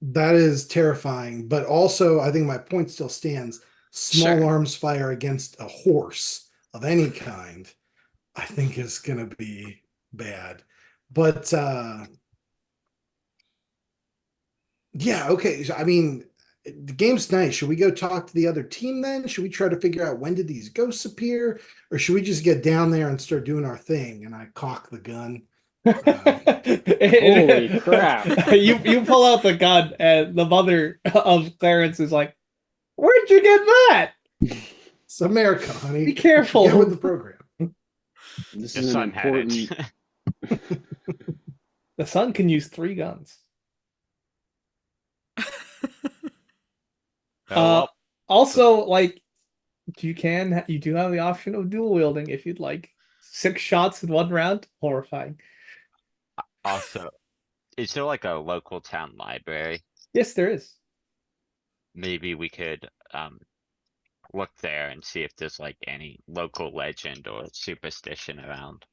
that is terrifying, but also I think my point still stands. Small Sure. arms fire against a horse of any kind, I think is going to be bad. But yeah, okay. So, I mean, the game's nice. Should we go talk to the other team then? Should we try to figure out when did these ghosts appear, or should we just get down there and start doing our thing? And I cock the gun. Holy crap. You pull out the gun, and the mother of Clarence is like, "Where'd you get that? It's America, honey. Be careful." Get with the program. This Your is an son had important. it. The son can use 3 guns. Oh, Uh, well, also, like, you do have the option of dual wielding if you'd like. 6 shots in 1 round, horrifying. also, is there like a local town library? Yes, there is. Maybe we could look there and see if there's like any local legend or superstition around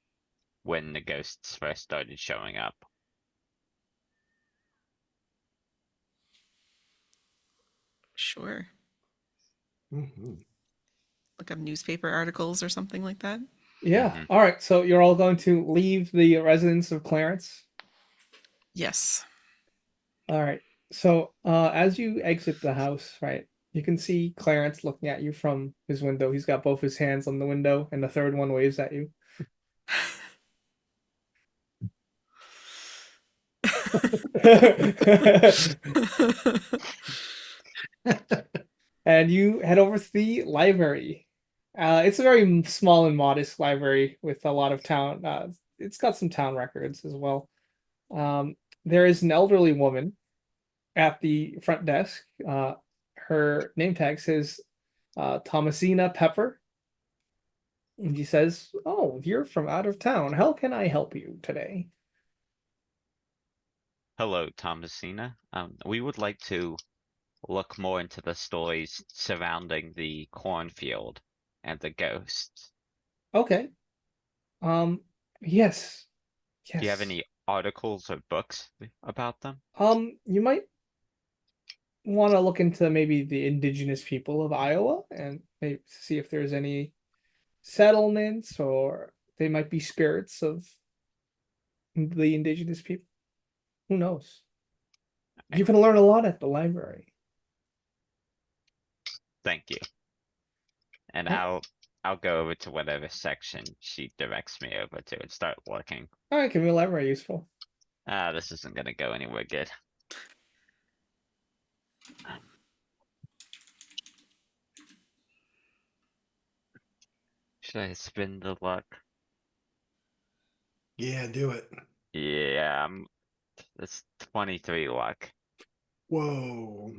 when the ghosts first started showing up. Sure. Mhm. Look up newspaper articles or something like that. Yeah. Mhm. All right. So you're all going to leave the residence of Clarence. Yes. All right. So as you exit the house, right, you can see Clarence looking at you from his window. He's got both his hands on the window, and the third one waves at you. And you head over to the library. It's a very small and modest library with a lot of town. It's got some town records as well. There is an elderly woman at the front desk. Her name tag says Thomasina Pepper. And she says, "Oh, you're from out of town. How can I help you today?" Hello, Thomasina. We would like to look more into the stories surrounding the cornfield and the ghosts. Okay. Um, yes. Do you have Yes. any articles or books about them? You might want to look into maybe the indigenous people of Iowa and maybe see if there's any settlements or they might be spirits of the indigenous people. Who knows? You can learn a lot at the library. Thank you. And All right. I'll go over to whatever section she directs me over to and start looking. All right, can be library useful. This isn't gonna go anywhere good. Should I spin the luck? Yeah, do it. Yeah, it's 23 luck. Whoa.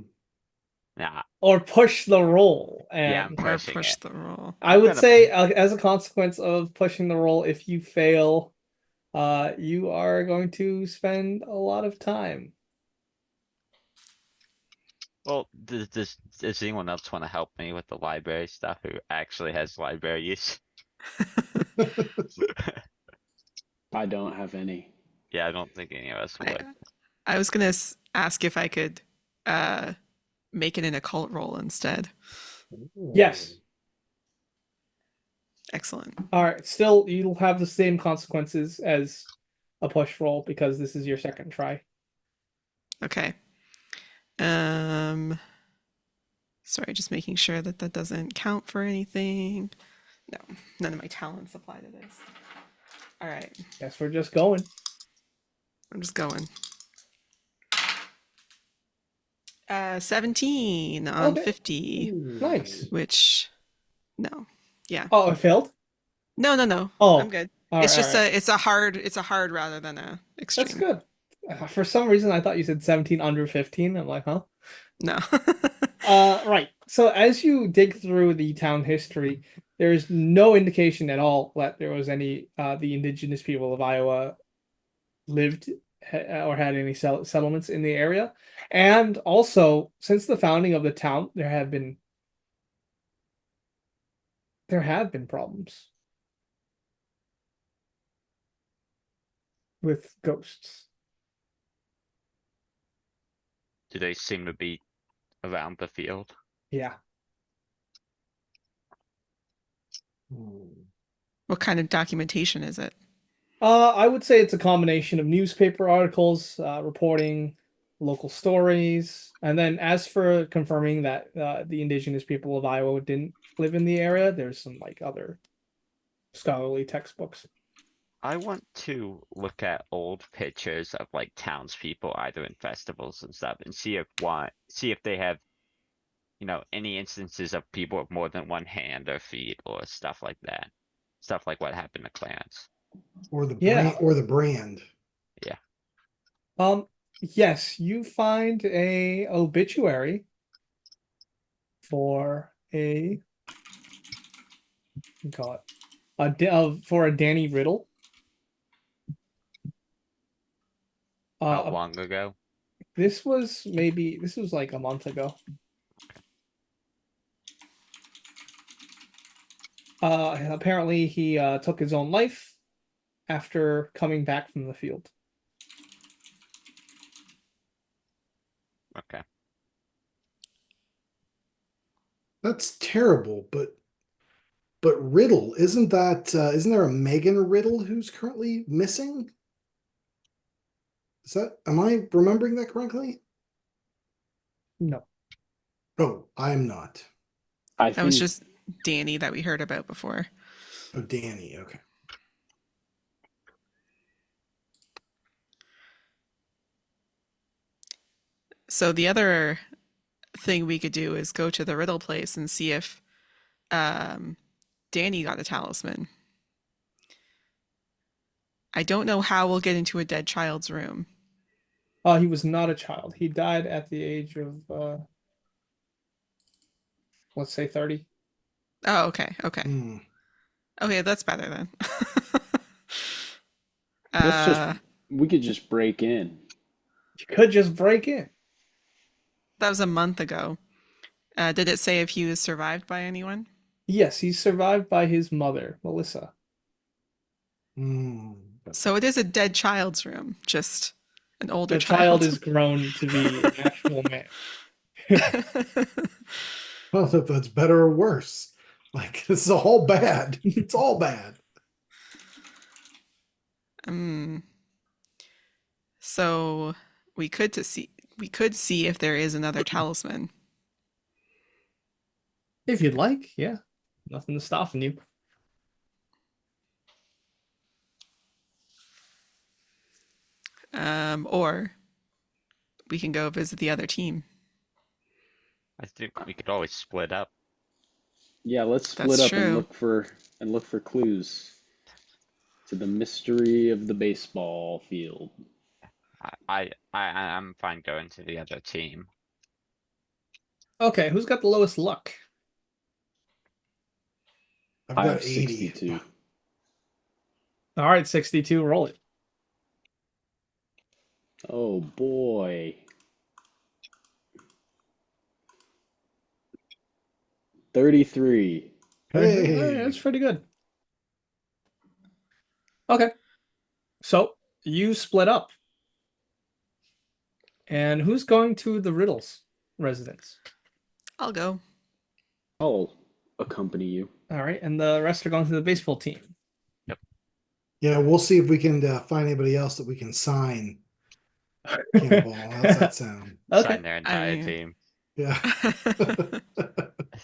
Nah, Or push the roll. yeah, I'm And Or pushing push it. the roll. I I'm would gonna say, as a consequence of pushing the roll, if you fail, you are going to spend a lot of time. Well, does anyone else want to help me with the library stuff who actually has library use? I don't have any. Yeah, I don't think any of us would. I was gonna ask if I could uh, make it an occult roll instead. Yes. Excellent. All right. Still, you'll have the same consequences as a push roll because this is your second try. Okay. Sorry, just making sure that that doesn't count for anything. No, none of my talents apply to this. All right, Guess we're just going. I'm just going. 17 on Okay. 50, Nice. which, no, yeah. Oh, it failed? No. Oh, I'm good. all It's right, just all right. it's a hard rather than a extreme. That's good. For some reason, I thought you said 17 under 15. I'm like, huh? No. Right. So as you dig through the town history, there's no indication at all that there was any the indigenous people of Iowa lived or had any settlements in the area. And also, since the founding of the town, there have been problems with ghosts. Do they seem to be around the field? Yeah. What kind of documentation is it? I would say it's a combination of newspaper articles, reporting local stories, and then as for confirming that the indigenous people of Iowa didn't live in the area, there's some like other scholarly textbooks. I want to look at old pictures of like townspeople, either in festivals and stuff, and see if they have, any instances of people with more than one hand or feet or stuff like that. Stuff like what happened to Clarence. Or the Yeah. brand. Yeah. Yes, you find a obituary for a call it for a Danny Riddle. How Uh, long ago? this was like a month ago. Apparently he took his own life after coming back from the field. Okay. That's terrible, but Riddle, isn't there a Megan Riddle who's currently missing? Am I remembering that correctly? No. Oh, I'm not. I That was think just Danny that we heard about before. Oh, Danny, okay. So the other thing we could do is go to the Riddle place and see if Danny got a talisman. I don't know how we'll get into a dead child's room. He was not a child. He died at the age of let's say 30. Oh, okay, okay. Hmm. Okay, that's better then. let's just uh, we could just break in. You could just break in. that was a month ago. Did it say if he was survived by anyone? Yes, he's survived by his mother, Melissa. Hmm. So it is a dead child's room, just an older The child child. is grown to be an actual man. I don't know if that's better or worse. Like, this is all bad. It's all bad. um, so we could see if there is another talisman. If you'd like, yeah. Nothing stopping you. Or we can go visit the other team. I think we could always split up. Yeah, let's split That's up and true. look for clues to the mystery of the baseball field. I'm fine going to the other team. Okay, who's got the lowest luck? I've I got have 80. 62. All right, 62, roll it. Oh boy. 33. Hey, that's Hey. pretty good. Okay, so you split up. And who's going to the Riddles residence? I'll go. I'll accompany you. All right, and the rest are going to the baseball team. Yep. Yeah, we'll see if we can find anybody else that we can sign Cannonball. How's that sound? Okay. Sign their I entire mean- team. Yeah.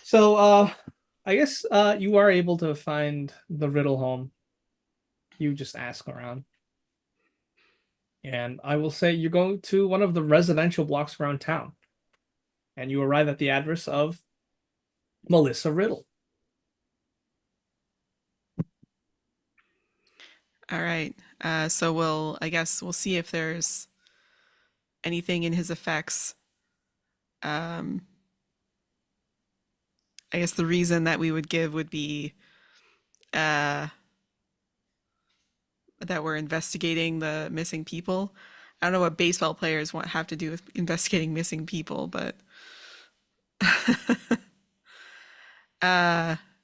So, I guess you are able to find the Riddle home. You just ask around. And I will say you're going to one of the residential blocks around town. And you arrive at the address of Melissa Riddle. All right. So I guess we'll see if there's anything in his effects. Um, I guess the reason that we would give would be that we're investigating the missing people. I don't know what baseball players have to do with investigating missing people, but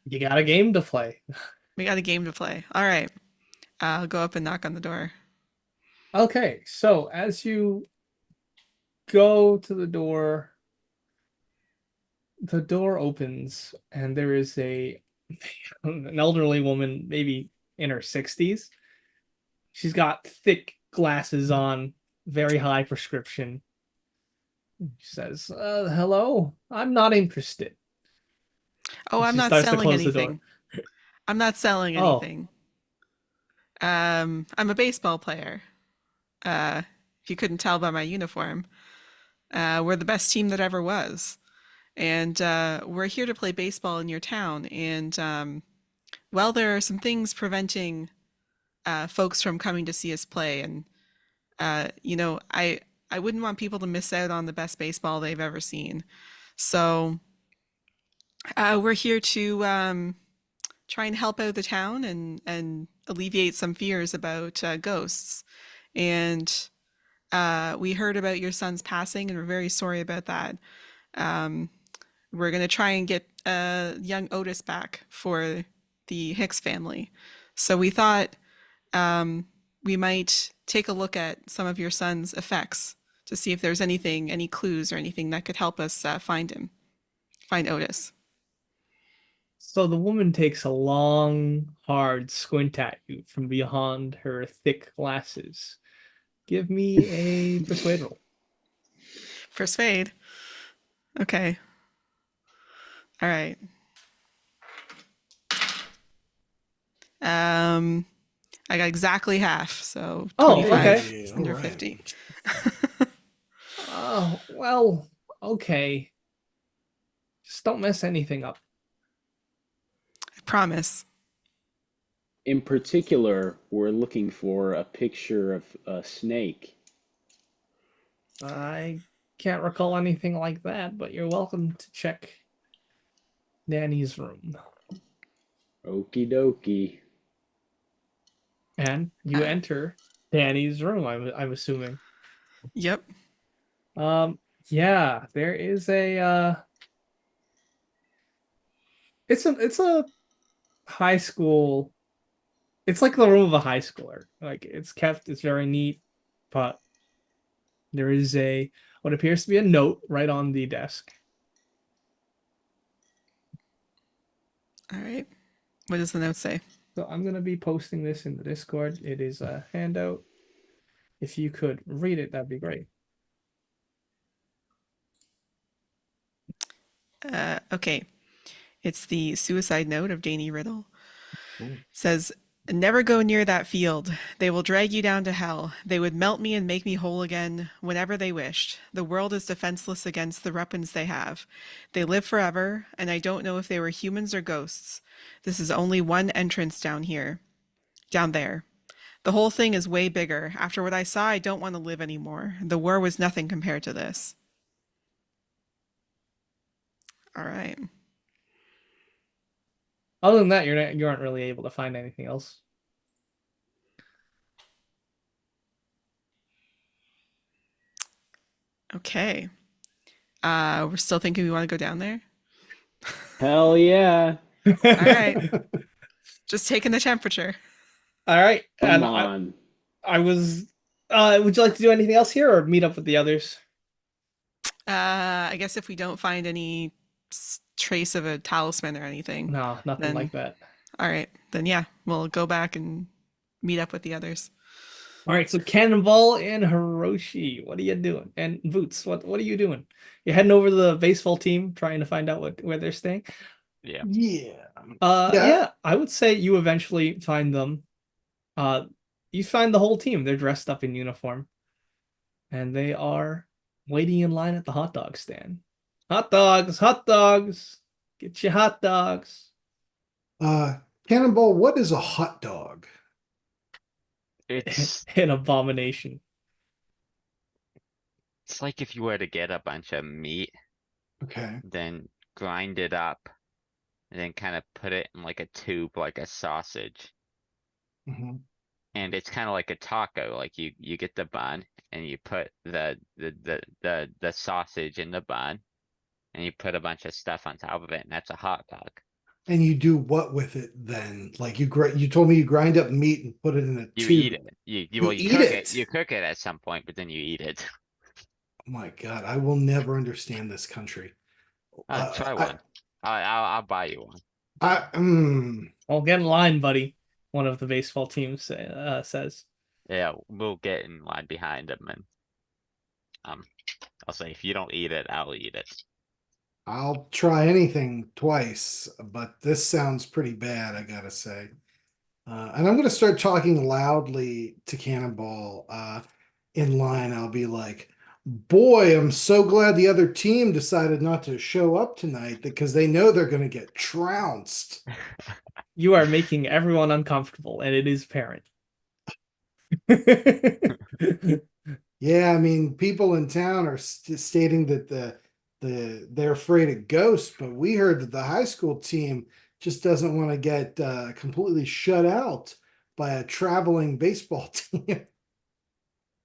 You got a game to play. we got a game to play. All right. I'll go up and knock on the door. Okay, so as you go to the door opens and there is an elderly woman, maybe in her 60s. She's got thick glasses on, very high prescription. She says, hello, I'm not interested. Oh, And I'm she not starts to selling close the door. anything. I'm not selling Oh, anything. I'm a baseball player. If you couldn't tell by my uniform, we're the best team that ever was. And we're here to play baseball in your town. And well, there are some things preventing folks from coming to see us play. And I wouldn't want people to miss out on the best baseball they've ever seen. So we're here to try and help out the town and alleviate some fears about ghosts. And we heard about your son's passing, and we're very sorry about that. Um, we're going to try and get young Otis back for the Hicks family. So we thought we might take a look at some of your son's effects to see if there's any clues or anything that could help us find Otis. So the woman takes a long, hard squint at you from behind her thick glasses. Give me a persuade roll. Persuade. Okay. All right. I got exactly half, so Oh, 25 okay. under All right. 50. Oh, well, okay. Just don't mess anything up. I promise. In particular, we're looking for a picture of a snake. I can't recall anything like that, but you're welcome to check Danny's room. Okie dokie. And you Uh, enter Danny's room, I'm assuming. Yep. Yeah, there is a it's a high school. It's like the room of a high schooler. Like it's very neat, but there is what appears to be a note right on the desk. All right. What does the note say? So I'm gonna be posting this in the Discord. It is a handout. If you could read it, that'd be great. Okay. It's the suicide note of Danny Riddle. Ooh. It says, "Never go near that field. They will drag you down to hell. They would melt me and make me whole again whenever they wished. The world is defenseless against the weapons they have. They live forever, and I don't know if they were humans or ghosts. This is only one entrance down here. Down there. The whole thing is way bigger. After what I saw, I don't want to live anymore. The war was nothing compared to this." All right. Other than that, you aren't really able to find anything else. Okay. We're still thinking we want to go down there. Hell yeah. All right. Just taking the temperature. All right. Come And on. I was. Would you like to do anything else here, or meet up with the others? I guess if we don't find any trace of a talisman or anything, No, nothing then like that. all right. Then yeah, we'll go back and meet up with the others. All right. So Cannonball and Hiroshi, what are you doing? And Boots, what are you doing? You're heading over to the baseball team, trying to find out where they're staying. Yeah. Yeah. Yeah, I would say you eventually find them. You find the whole team. They're dressed up in uniform, and they are waiting in line at the hot dog stand. Hot dogs, hot dogs. Get your hot dogs. Cannonball, what is a hot dog? It's An abomination. it's like if you were to get a bunch of meat, Okay. then grind it up, and then kind of put it in like a tube, like a sausage. Mhm. And it's kind of like a taco. Like you get the bun and you put the sausage in the bun, and you put a bunch of stuff on top of it, and that's a hot dog. And you do what with it then? Like you told me you grind up meat and put it in a You tube. eat it. You You well, eat cook it? You cook it at some point, but then you eat it. Oh my God, I will never understand this country. Try one. I'll buy you one. Well, get in line, buddy. One of the baseball teams says. Yeah, we'll get in line behind him, and I'll say if you don't eat it, I'll eat it. I'll try anything twice, but this sounds pretty bad, I gotta say. And I'm going to start talking loudly to Cannonball in line. I'll be like, boy, I'm so glad the other team decided not to show up tonight because they know they're going to get trounced. You are making everyone uncomfortable, and it is apparent. Yeah, I mean, people in town are stating that they're afraid of ghosts, but we heard that the high school team just doesn't want to get completely shut out by a traveling baseball team.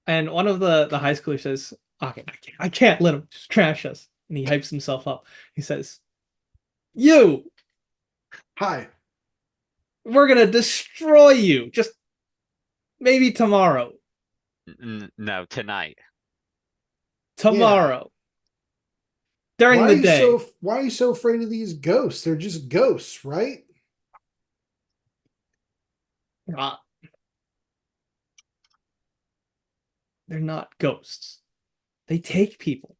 And one of the high schoolers says, "Okay, I can't let him just trash us." And he hypes himself up. He says, "You, Hi. we're gonna destroy you. Just maybe tomorrow. No, tonight. Yeah. Tomorrow, during the day." Why are you so afraid of these ghosts? They're just ghosts, right? Uh, they're not ghosts. They take people.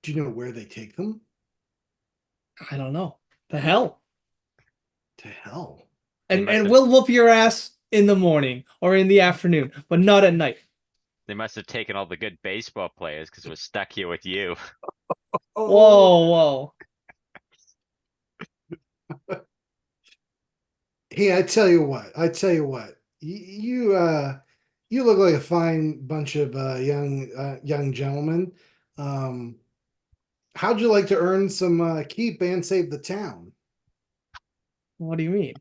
Do you know where they take them? I don't know. The hell. To hell. They And must and have we'll whoop your ass in the morning or in the afternoon, but not at night. they must have taken all the good baseball players because we're stuck here with you. Oh, Whoa, whoa. hey, I tell you what, you look like a fine bunch of young gentlemen. Um, how'd you like to earn some keep and save the town? What do you mean?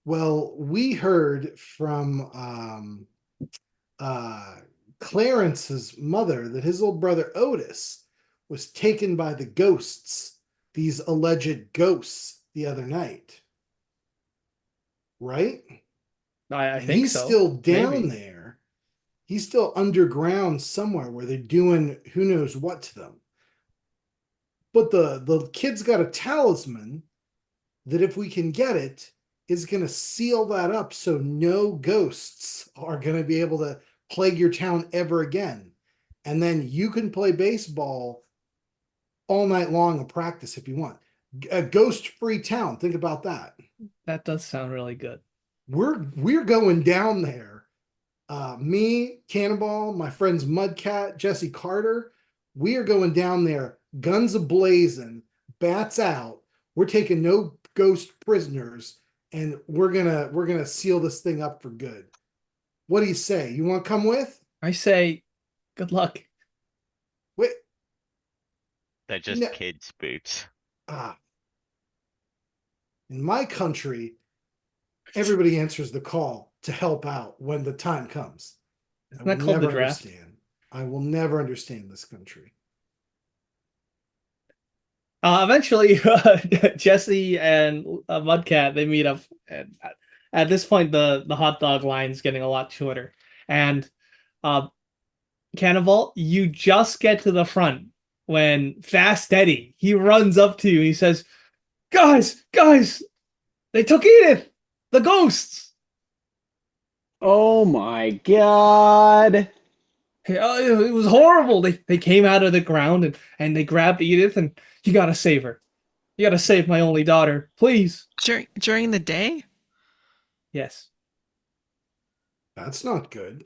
Well, we heard from uh, Clarence's mother that his little brother Otis was taken by the ghosts, these alleged ghosts, the other night, right? I And think he's so. still down Maybe. there. He's still underground somewhere where they're doing who knows what to them. But the kid's got a talisman that if we can get it is going to seal that up so no ghosts are going to be able to plague your town ever again. And then you can play baseball all night long and practice if you want. A ghost-free town. Think about that. That does sound really good. We're going down there. Me, Cannonball, my friends Mudcat, Jesse Carter, we are going down there, guns ablazing, bats out. We're taking no ghost prisoners, and we're gonna seal this thing up for good. What do you say? You want to come with? I say, good luck. Wait, They're just no, kids' boots. ah, in my country, everybody answers the call to help out when the time comes. I Isn't will that called the never draft? understand. I will never understand this country. Eventually, Jesse and Mudcat they meet up. And at this point, the hot dog line's getting a lot shorter. And uh, Cannonball, you just get to the front when Fast Eddie he runs up to you and he says, guys, they took Edith, the ghosts." Oh my God. It was horrible. They came out of the ground and they grabbed Edith and you gotta save her. You gotta save my only daughter, please. During the day? Yes. That's not good.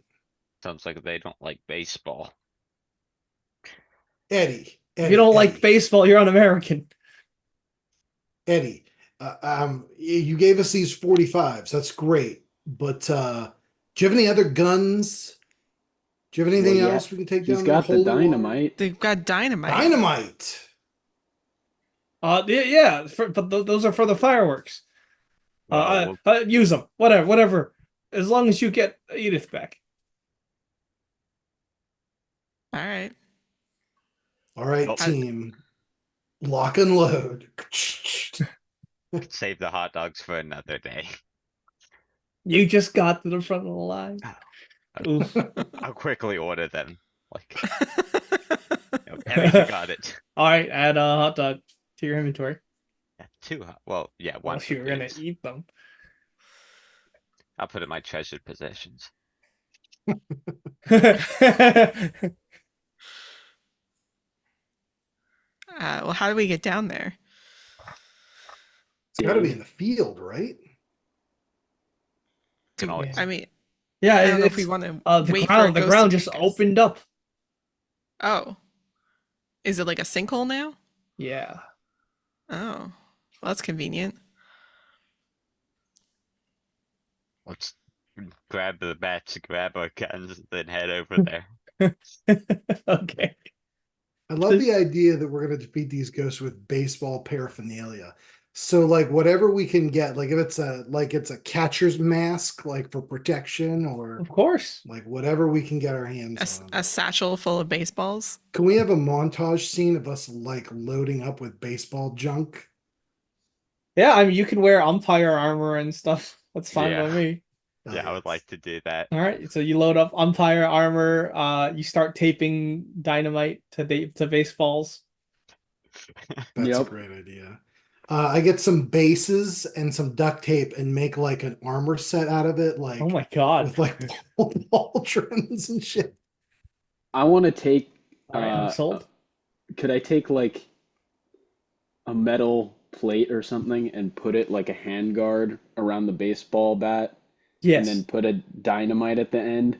Sounds like they don't like baseball. Eddie, If you don't like Eddie, baseball, you're un-American. Eddie. You gave us these 45s. That's great. But do you have any other guns? Do you have Well, anything yeah, else we can take he's down there? got the Holy water? dynamite. They've got dynamite. Dynamite. Yeah, but those are for the fireworks. Well, Use them. Whatever. As long as you get Edith back. All right. All right, Oh. team. Lock and load. save the hot dogs for another day. You just got to the front of the line. Oof. I'll quickly order them. Like, everything got it. All right, add a hot dog to your inventory. Yeah, two hot. Well, yeah, one Unless for you're gonna boots. eat them. I'll put in my treasured possessions. Well, how do we get down there? It's got to be Dig. in the field, right? Can Do always. I mean Yeah, I don't know if we it's want to the wait for a ground. The ghost to ground just take us. opened up. Oh, is it like a sinkhole now? Yeah. Oh, well, that's convenient. Let's grab the bats, grab our guns, then head over there. Okay. I love the idea that we're going to defeat these ghosts with baseball paraphernalia. So like whatever we can get, like if it's a catcher's mask, like for protection, or Of course. like whatever we can get our hands on. A satchel full of baseballs. Can we have a montage scene of us like loading up with baseball junk? Yeah, I mean you can wear umpire armor and stuff. That's fine by Yeah. me. Oh, Yeah, I would yes. like to do that. All right, so you load up umpire armor. You start taping dynamite to baseballs. That's a Yep. great idea. I get some bases and some duct tape and make like an armor set out of it, Oh like my God. with like pauldrons and shit. I want to take. All right, I'm Uh, sold. could I take like a metal plate or something and put it like a handguard around the baseball bat, and then Yes. put a dynamite at the end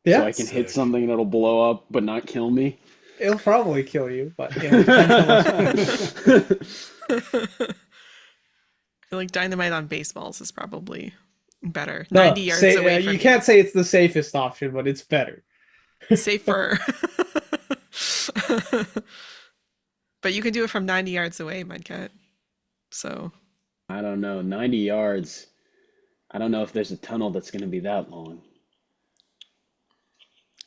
so I Yeah, can hit Sick. something and it'll blow up but not kill me? it'll probably kill you, but it depends how much. I feel like dynamite on baseballs is probably better. No, 90 yards say away you from can't say it's the safest option, but it's better. you. Safer. But you can do it from 90 yards away, Mudcat. So, I don't know. 90 yards. I don't know if there's a tunnel that's going to be that long.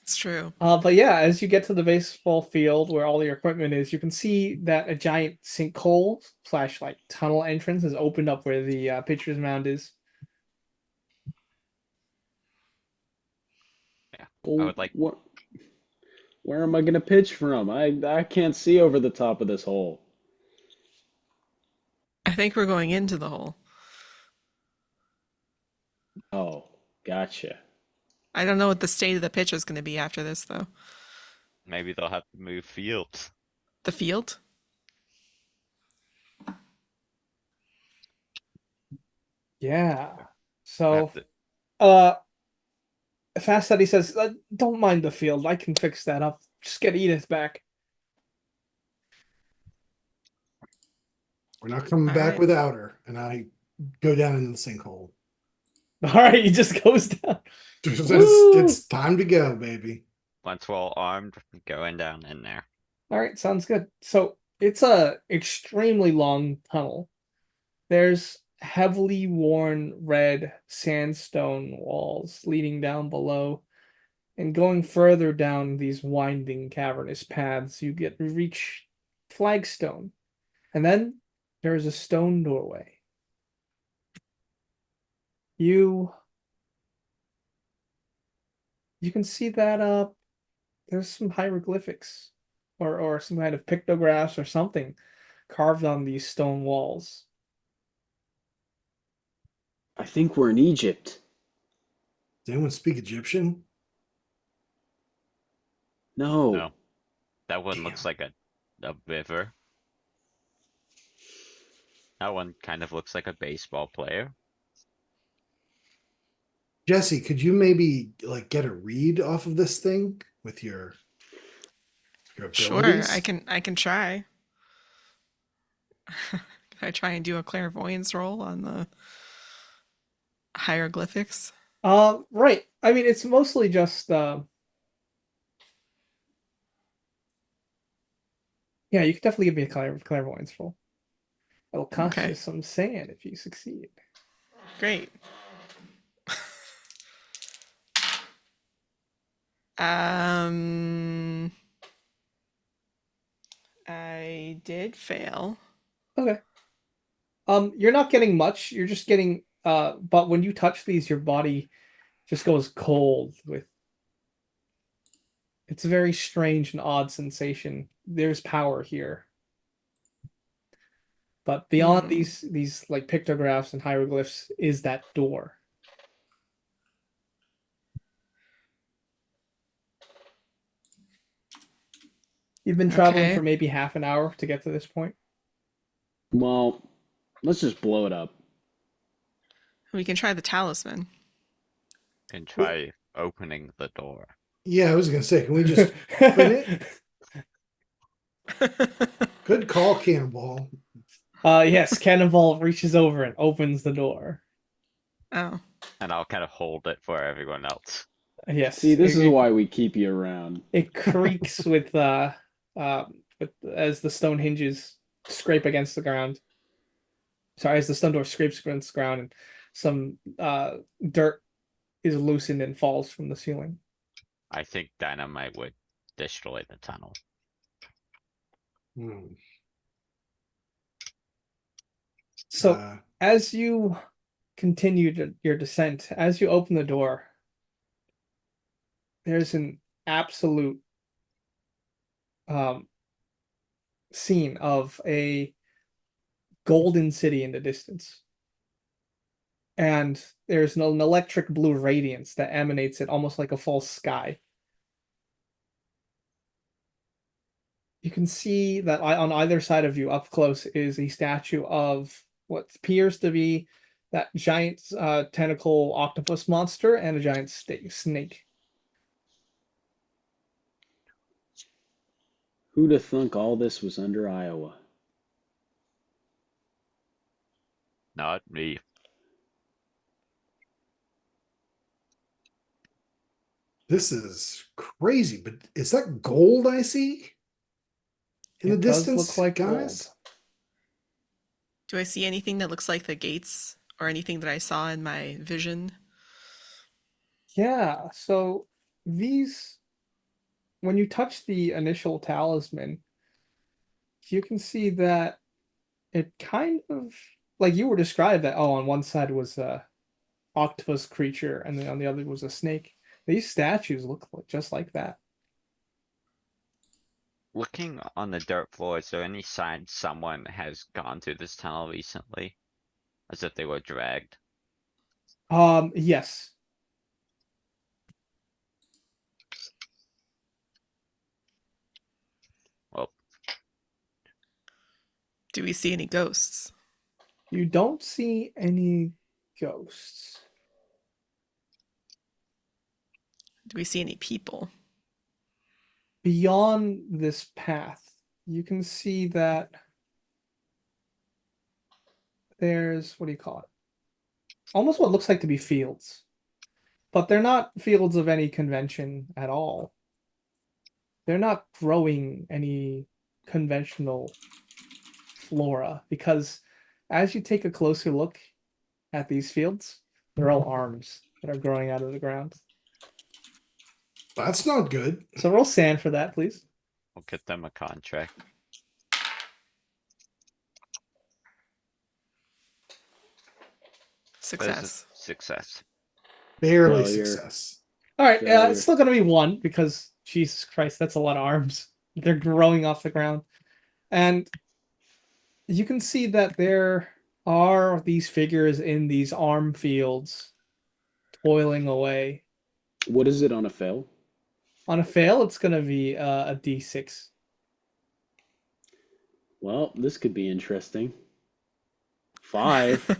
it's true. But yeah, as you get to the baseball field where all your equipment is, you can see that a giant sinkhole slash like tunnel entrance has opened up where the pitcher's mound is. Yeah. I Well, would like where am I going to pitch from? I can't see over the top of this hole. I think we're going into the hole. Oh, gotcha. I don't know what the state of the pitch is going to be after this, though. maybe they'll have to move fields. The field? Yeah. Have So, to, uh, Fast Study says, "Don't mind the field. I can fix that up. Just get Edith back." We're not coming All back right. without her. And I go down in the sinkhole. All right, he just goes down. It's, Woo! it's time to go, baby. once we're all armed, going down in there. All right, sounds good. So it's a extremely long tunnel. There's heavily worn red sandstone walls leading down below, and going further down these winding cavernous paths, you reach flagstone, and then there's a stone doorway. You can see that there's some hieroglyphics or some kind of pictographs or something carved on these stone walls. I think we're in Egypt. Does anyone speak Egyptian? No, No. that one Damn. looks like a river. That one kind of looks like a baseball player. Jesse, could you maybe like get a read off of this thing with your Sure, abilities? I can try. Can I try and do a clairvoyance roll on the hieroglyphics? Right. I mean, it's mostly just yeah, you could definitely give me a clairvoyance roll. It'll cost you Okay, some sand if you succeed. great. Um, I did fail. Okay. You're not getting much. You're just getting but when you touch these, your body just goes cold with it's a very strange and odd sensation. There's power here. But beyond Hmm. these like pictographs and hieroglyphs is that door. You've been traveling Okay. for maybe half an hour to get to this point. Well, let's just blow it up. We can try the talisman. Can try opening the door. Yeah, I was gonna say, can we just open it? Good call, Cannonball. Yes, Cannonball reaches over and opens the door. Oh. And I'll kind of hold it for everyone else. Yes, See, this is why we keep you around. it creaks with as the stone hinges scrape against the ground. Sorry, as the stone door scrapes against the ground and some dirt is loosened and falls from the ceiling. I think dynamite would destroy the tunnel. Hmm. So Uh, as you continue your descent, as you open the door, there's an absolute um, scene of a golden city in the distance. And there's an electric blue radiance that emanates it almost like a false sky. You can see that on either side of you, up close, is a statue of what appears to be that giant tentacle octopus monster and a giant snake. Who'd have thunk all this was under Iowa? Not me. this is crazy, but is that gold I see in the It does look distance, like guys? gold. Do I see anything that looks like the gates or anything that I saw in my vision? Yeah, so these, when you touch the initial talisman, you can see that it kind of, like you were described that, oh, on one side was a octopus creature and then on the other was a snake. These statues look just like that. Looking on the dirt floor, is there any sign someone has gone through this tunnel recently? As if they were dragged? Yes. Well, Do we see any ghosts? You don't see any ghosts. Do we see any people? Beyond this path, you can see that there's, what do you call it? Almost what looks like to be fields. But they're not fields of any convention at all. They're not growing any conventional flora because as you take a closer look at these fields, they're all arms that are growing out of the ground. That's not good. So roll sand for that, please. we'll get them a contract. But it's a Success. success. Barely Failure. success. All right, Failure. it's still going to be one because Jesus Christ, that's a lot of arms. They're growing off the ground. And you can see that there are these figures in these arm fields toiling away. What is it on a fail? On a fail, it's going to be a D6. Well, this could be interesting. 5.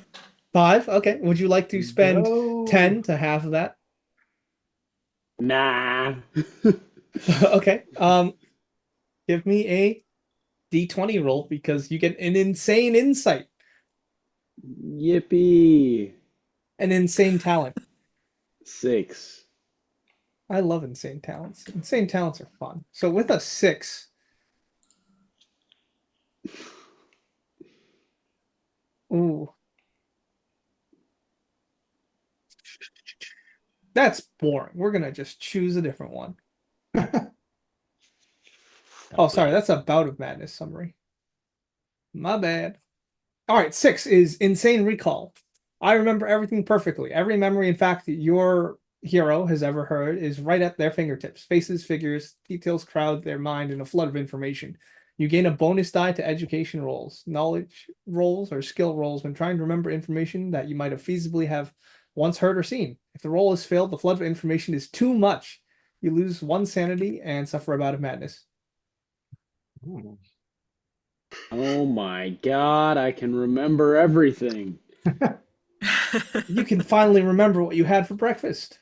5, okay. Would you like to spend No. 10 to half of that? Nah. Okay. Give me a D20 roll because you get an insane insight, Yippee. an insane talent. 6. I love insane talents. Insane talents are fun. So with a 6, ooh, that's boring. We're gonna just choose a different one. Oh, sorry, that's a Bout of Madness summary. My bad. All right, 6 is Insane Recall. I remember everything perfectly. Every memory, in fact, that your hero has ever heard is right at their fingertips. Faces, figures, details crowd their mind in a flood of information. You gain a bonus die to education rolls, knowledge rolls, or skill rolls when trying to remember information that you might have feasibly have once heard or seen. If the roll is failed, the flood of information is too much. You lose 1 sanity and suffer a bout of madness. Ooh. Oh my god, I can remember everything. You can finally remember what you had for breakfast.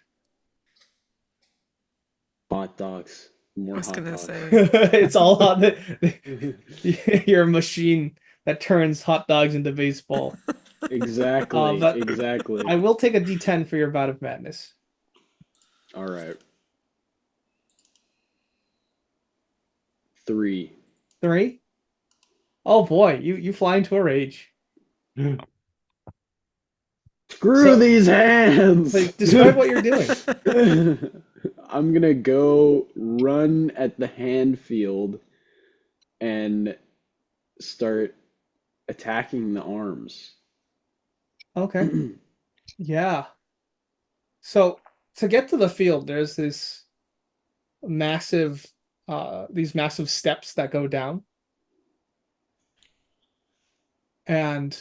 Hot dogs. I More was hot gonna dogs. say. It's all on you're a machine that turns hot dogs into baseball. Exactly. But Exactly. I will take a D10 for your bout of madness. All right. 3. 3. Oh boy, you fly into a rage. Screw So, these hands! like, describe what you're doing. I'm gonna go run at the hand field and start attacking the arms. Okay. Yeah. So to get to the field, there's this massive these massive steps that go down. And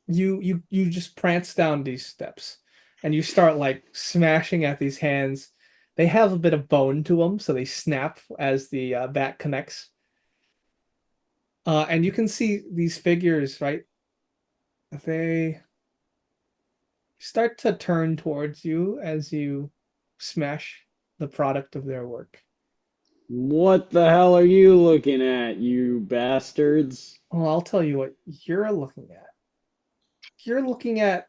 you just prance down these steps and you start like smashing at these hands. They have a bit of bone to them, so they snap as the bat connects. And you can see these figures, right? They start to turn towards you as you smash the product of their work. What the hell are you looking at, you bastards? Well, I'll tell you what you're looking at. You're looking at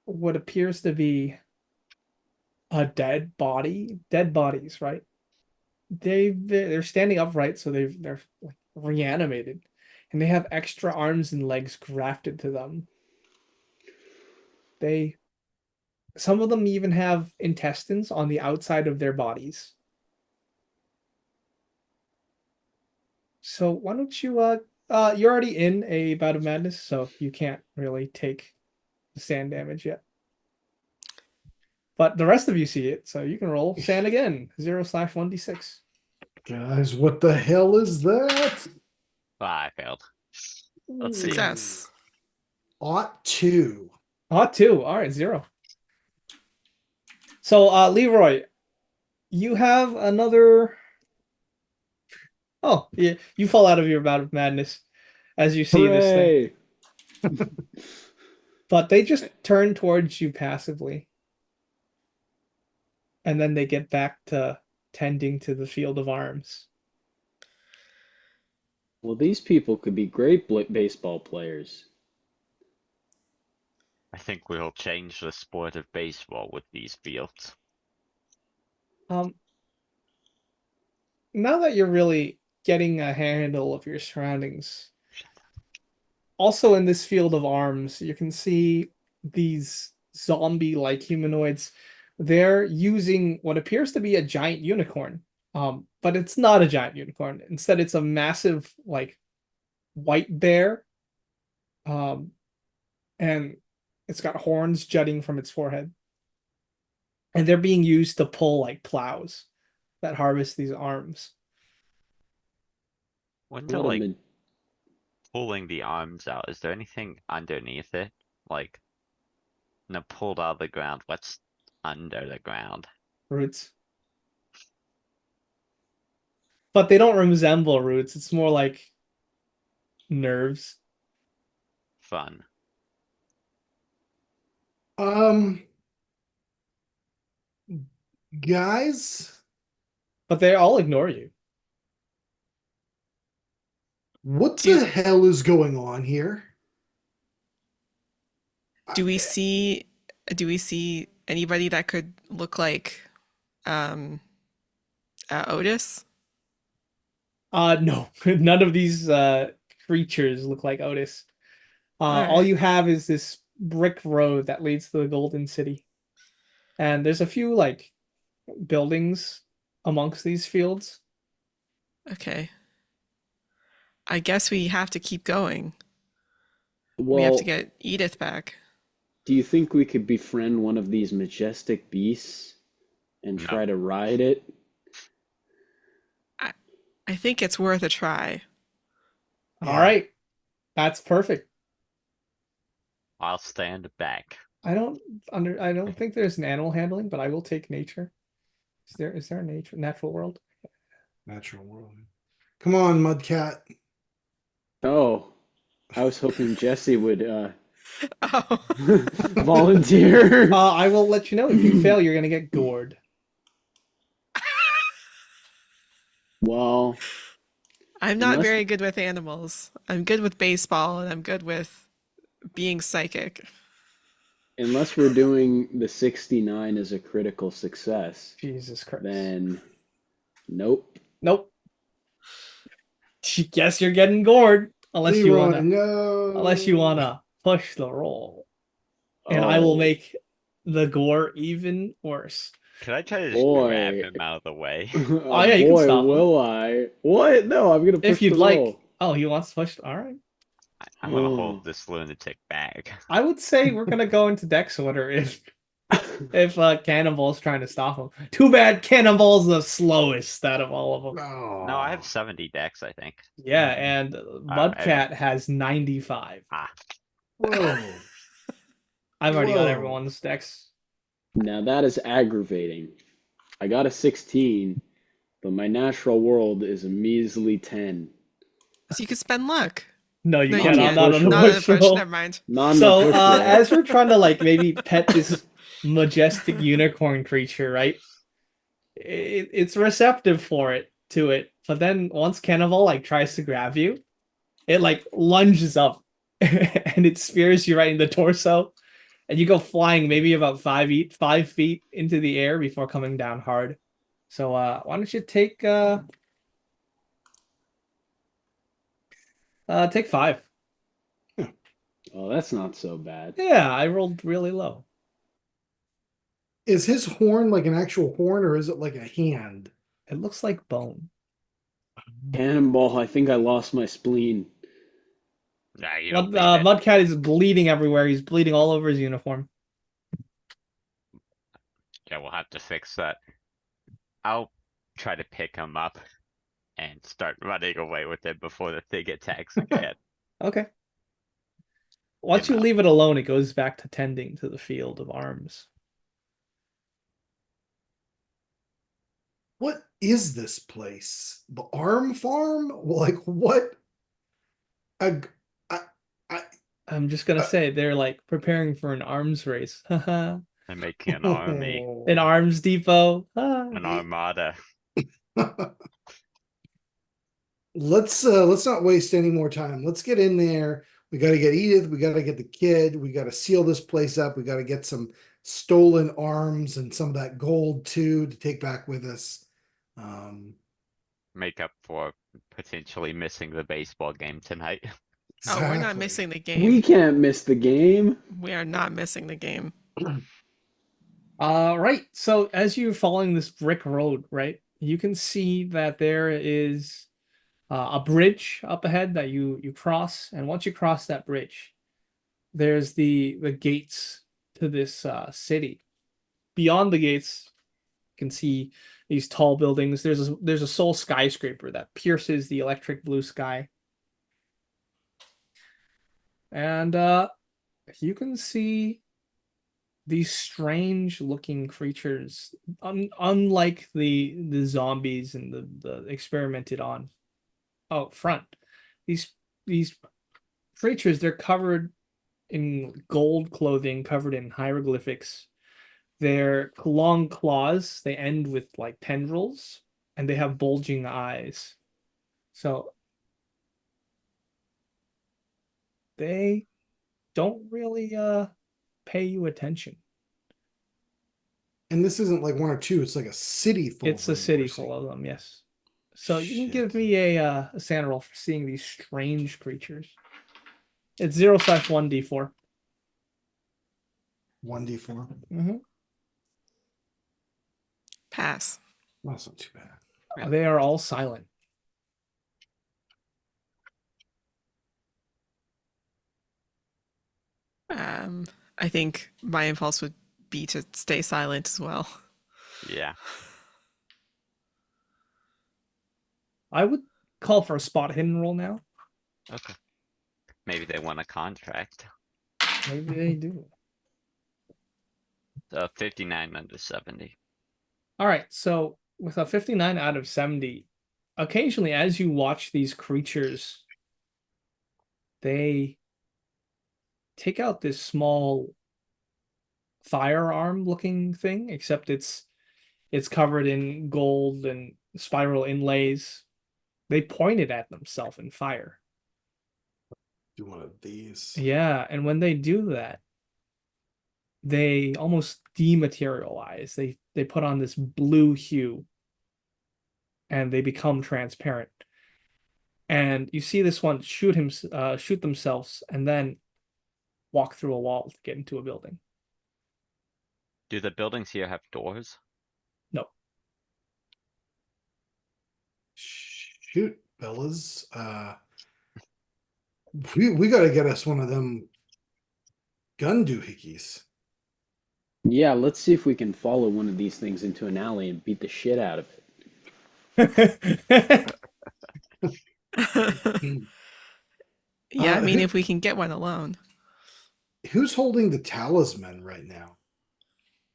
what appears to be a dead body, dead bodies, right? They're standing upright, so they're like reanimated, and they have extra arms and legs grafted to them. They Some of them even have intestines on the outside of their bodies. So why don't you you're already in a bout of madness, so you can't really take the sand damage yet. But the rest of you see it, so you can roll sand again. 0/1d6. Guys, what the hell is that? I failed. Let's see. Success. Ought to. Ah, 2. All right, 0. So Leroy, you have another. Oh, yeah, you fall out of your bout of madness as you see this thing. Hooray! But they just turn towards you passively. And then they get back to tending to the field of arms. Well, these people could be great baseball players. I think we'll change the sport of baseball with these fields. Um, Now that you're really getting a handle of your surroundings, also in this field of arms, you can see these zombie-like humanoids. They're using what appears to be a giant unicorn. But it's not a giant unicorn. Instead, it's a massive, like, white bear. Um, and it's got horns jutting from its forehead. And they're being used to pull like plows that harvest these arms. When they're What a like min- pulling the arms out, is there anything underneath it? Like, no, pulled out of the ground. What's under the ground? Roots. But they don't resemble roots. It's more like nerves. Fun. Um, guys, But they all ignore you. what Do the hell is going on here? do we see anybody that could look like um Otis? No, none of these creatures look like Otis. All Alright. you have is this brick road that leads to the Golden City. And there's a few like buildings amongst these fields. Okay. I guess we have to keep going. We have to Well, get Edith back. do you think we could befriend one of these majestic beasts and No. try to ride it? I think it's worth a try. All right. That's perfect. I'll stand back. I don't think there's an animal handling, but I will take nature. Is there a natural world? Natural world. Come on, Mudcat. Oh, I was hoping Jesse would Oh. Volunteer. I will let you know if you fail, you're gonna get gored. Well, I'm not unless very good with animals. I'm good with baseball and I'm good with being psychic. unless we're doing the 69 as a critical success, Jesus Christ. then nope. Nope. Guess you're getting gored unless you Leroy, wanna no. push the roll, and I will make the gore even worse. Could I try to just grab Boy. him out of the way? Oh yeah, you can Boy, stop him will I. What? No, I'm gonna if push you'd the like. roll. Oh, he wants to push. All right. I'm gonna Oh. hold this lunatic back. I would say we're gonna go into Dex order if Cannonball's trying to stop him. Too bad Cannonball's the slowest out of all of them. No, I have Oh. 70 decks, I think. Yeah, and I don't- Mudcat has 95. Ah, Whoa. I've already got Whoa. everyone's Dex. Now that is aggravating. I got a 16, but my natural world is a measly 10. So you could spend luck. No, you No, you can't. can't. Not on the Not on the push push. roll. Never mind. Not in the So, push roll. as we're trying to like maybe pet this majestic unicorn creature, right? It's receptive to it, but then once Cannibal like tries to grab you, it like lunges up and it spears you right in the torso, and you go flying maybe about 5 feet into the air before coming down hard. So, why don't you take 5? Oh, that's not so bad. Yeah, I rolled really low. Is his horn like an actual horn or is it like a hand? It looks like bone. Cannonball, I think I lost my spleen. nah, you don't leave it. Mudcat is bleeding everywhere. He's bleeding all over his uniform. Yeah, we'll have to fix that. I'll try to pick him up and start running away with him before the thing attacks again. Okay. Once Him you out. leave it alone, it goes back to tending to the field of arms. What is this place? The arm farm? Like what? I, I, I, I'm just gonna say they're like preparing for an arms race. An I'm making an army, arms depot. an armada. Let's not waste any more time. Let's get in there. We got to get Edith. We got to get the kid. We got to seal this place up. We got to get some stolen arms and some of that gold too to take back with us. Make up for potentially missing the baseball game tonight. Oh, we're not exactly. missing the We game. can't miss the game. We are not missing the game. Right. So as you're following this brick road, right, you can see that there is a bridge up ahead that you cross, and once you cross that bridge, there's the gates to this city. Beyond the gates, you can see these tall buildings. There's a sole skyscraper that pierces the electric blue sky, and you can see these strange looking creatures, unlike the zombies and the experimented on out front. These creatures, they're covered in gold clothing, covered in hieroglyphics. Their long claws, they end with like tendrils, and they have bulging eyes. So they don't really pay you attention. And this isn't like one or two. It's like a city full. It's a of them, city we're full saying. of them, yes. So you can give Shit. me a sand roll for seeing these strange creatures. It's 0/1d4. 1d4. Mm-hmm. Pass. That's not too bad. They are all silent. I think my impulse would be to stay silent as well. Yeah. I would call for a spot hidden roll now. Okay. Maybe they want a contract. Maybe they do. 59 under 70. All right, so with a 59 out of 70, occasionally as you watch these creatures, they take out this small firearm looking thing, except it's covered in gold and spiral inlays. They pointed at themselves and fire. Do one of these. Yeah, and when they do that, they almost dematerialize. They put on this blue hue and they become transparent. And you see this one shoot themselves and then walk through a wall to get into a building. Do the buildings here have doors? No. Shoot, fellas. We got to get us one of them gun doohickeys. Yeah, let's see if we can follow one of these things into an alley and beat the shit out of it. Yeah, I mean, who- if we can get one alone. Who's holding the talisman right now?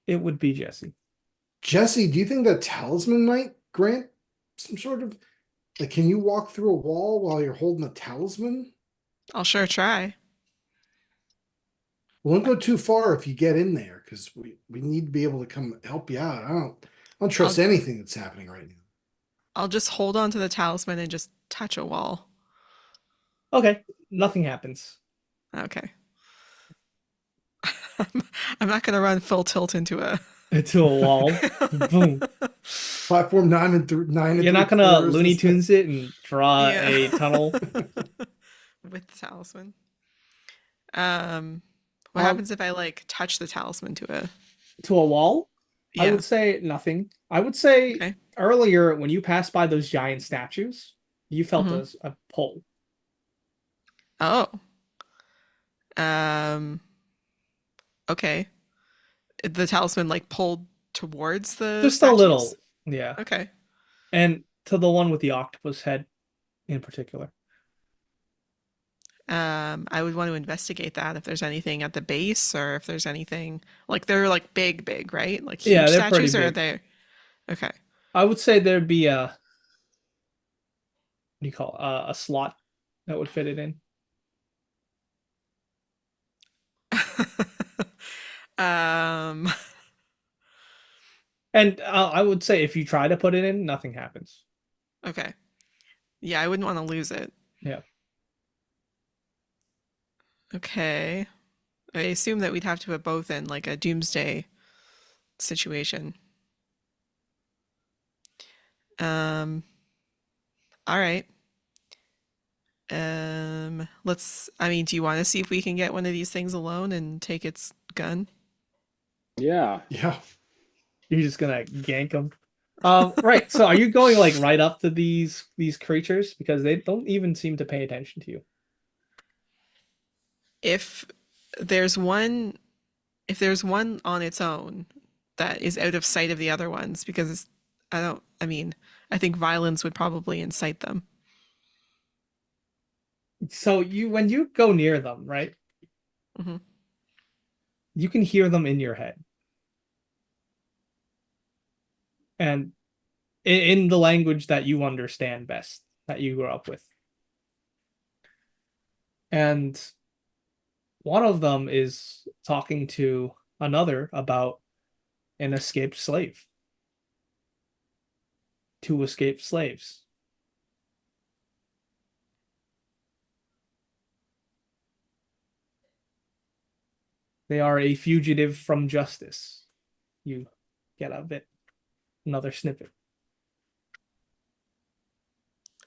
It would be Jesse. Jesse, do you think that talisman might grant some sort of like, can you walk through a wall while you're holding a talisman? I'll sure try. Well, don't go too far if you get in there, because we need to be able to come help you out. I don't trust anything that's happening right now. I'll just hold on to the talisman and just touch a wall. Okay, nothing happens. Okay. I'm not gonna run full tilt into a To a wall. Boom. Platform 9 and 9 and You're not 3/4 gonna is Looney this Tunes it and draw Yeah. a tunnel. with the talisman. What Um, happens if I like touch the talisman to a? to a wall? I Yeah. would say nothing. I would say Okay. earlier when you passed by those giant statues, you felt Mhm. a pull. Oh. Okay. The talisman like pulled towards the Just a statues? little. Yeah. Okay. And to the one with the octopus head in particular. I would want to investigate that if there's anything at the base or if there's anything like they're like big, right? Like huge Yeah, they're pretty statues or are big. they? Okay. I would say there'd be a what do you call a slot that would fit it in. um And I would say if you try to put it in, nothing happens. okay. Yeah, I wouldn't want to lose it. Yeah. Okay. I assume that we'd have to put both in like a doomsday situation. Um, all right. I mean, do you want to see if we can get one of these things alone and take its gun? Yeah. Yeah. You're just gonna gank them. Right. So are you going like right up to these creatures because they don't even seem to pay attention to you? If there's one, if there's one on its own that is out of sight of the other ones, because I mean, I think violence would probably incite them. So when you go near them, right? hmm You can hear them in your head. And in the language that you understand best, that you grew up with. And one of them is talking to another about an escaped slave. Two escaped slaves. They are a fugitive from justice. You get another snippet.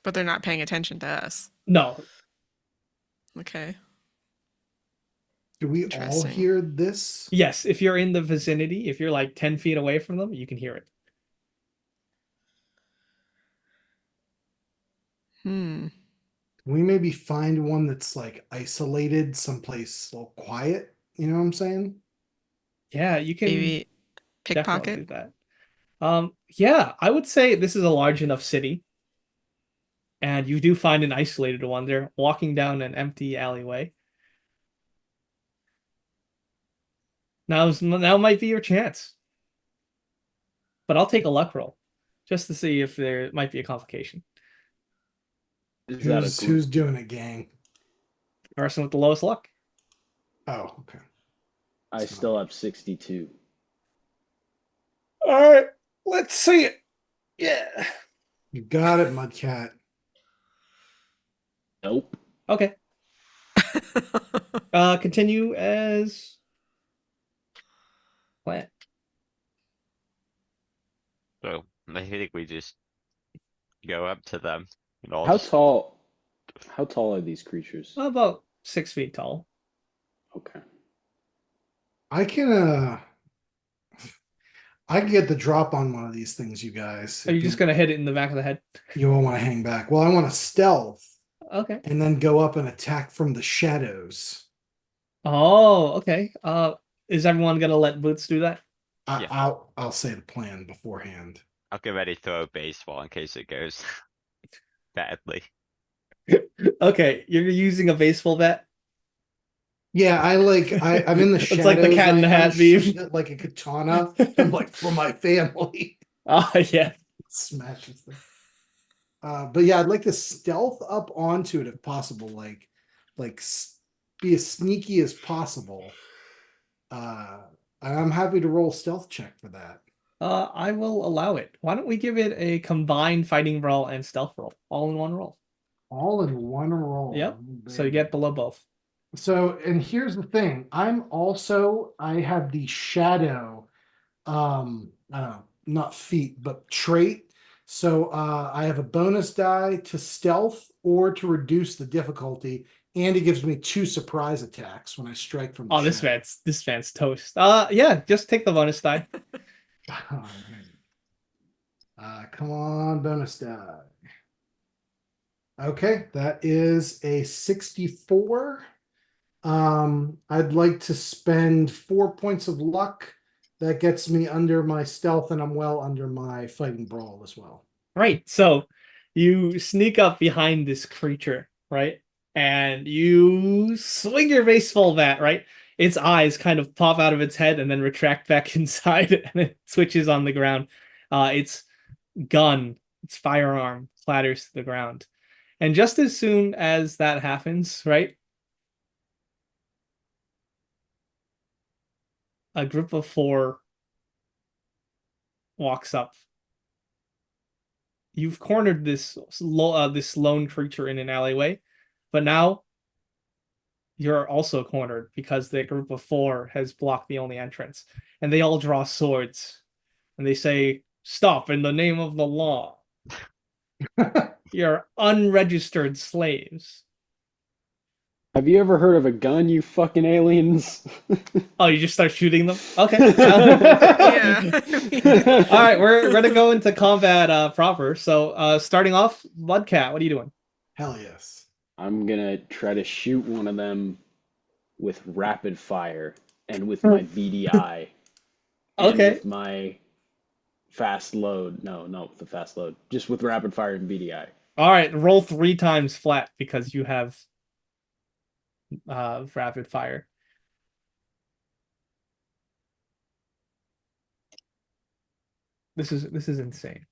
But they're not paying attention to us. No, Okay. Do we all Interesting. hear this? yes, if you're in the vicinity, if you're like 10 feet away from them, you can hear it. Hmm. Can we maybe find one that's like isolated someplace a little quiet? You know what I'm saying? Yeah, you can Maybe definitely do pickpocket. that. Yeah, I would say this is a large enough city, and you do find an isolated one. They're walking down an empty alleyway. Now might be your chance, but I'll take a luck roll just to see if there might be a complication. Is that a Who's doing it, gang? Person with the lowest luck. Oh, okay. I still have 62. All right, let's see it. Yeah. You got it, Mudcat. Nope. Okay. Continue as planned. So I think we just go up to them and all How just tall? How tall are these creatures? About 6 feet tall. Okay. I can I can get the drop on one of these things, you guys. Are you If just gonna hit it in the back of the head? you won't want to hang back. Well, I want to stealth Okay. and then go up and attack from the shadows. Oh, okay. Is everyone gonna let Boots do that? I, yeah. I'll say the plan beforehand. I'll get ready to throw a baseball in case it goes badly. Okay, you're using a baseball bat. Yeah, I'm in the It's like the shadows. cat in the I'm hat meme. shooting it like a katana. I'm like for my family. Oh yeah. Smashes them. But yeah, I'd like to stealth up onto it if possible, be as sneaky as possible. And I'm happy to roll stealth check for that. I will allow it. Why don't we give it a combined fighting roll and stealth roll, all in one roll? All in one roll. Yep. Oh, So you baby. get below both. So, and here's the thing. I have the shadow, I don't know, not feat, but trait. So, I have a bonus die to stealth or to reduce the difficulty, and it gives me 2 surprise attacks when I strike from the Oh, this shadow. man's toast. Yeah, just take the bonus die. All right. Come on, bonus die. Okay, that is a 64. I'd like to spend 4 points of luck. That gets me under my stealth, and I'm well under my fighting brawl as well. Right. So you sneak up behind this creature, right? And you swing your baseball bat, right? Its eyes kind of pop out of its head and then retract back inside, and it switches on the ground. Its gun, its firearm clatters to the ground. And just as soon as that happens, right? A group of 4 walks up. You've cornered this lone creature in an alleyway, but now you're also cornered because the group of 4 has blocked the only entrance, and they all draw swords, and they say, "Stop in the name of the law. You're unregistered slaves." Have you ever heard of a gun, you fucking aliens? Oh, you just start shooting them? Okay. Yeah. All right, we're gonna go into combat proper. So, starting off, Mudcat, what are you doing? Hell yes. I'm gonna try to shoot one of them with rapid fire and with my VDI and Okay. with my fast load. No, not with the fast load. Just with rapid fire and VDI. All right, roll 3 times flat because you have rapid fire. This is insane.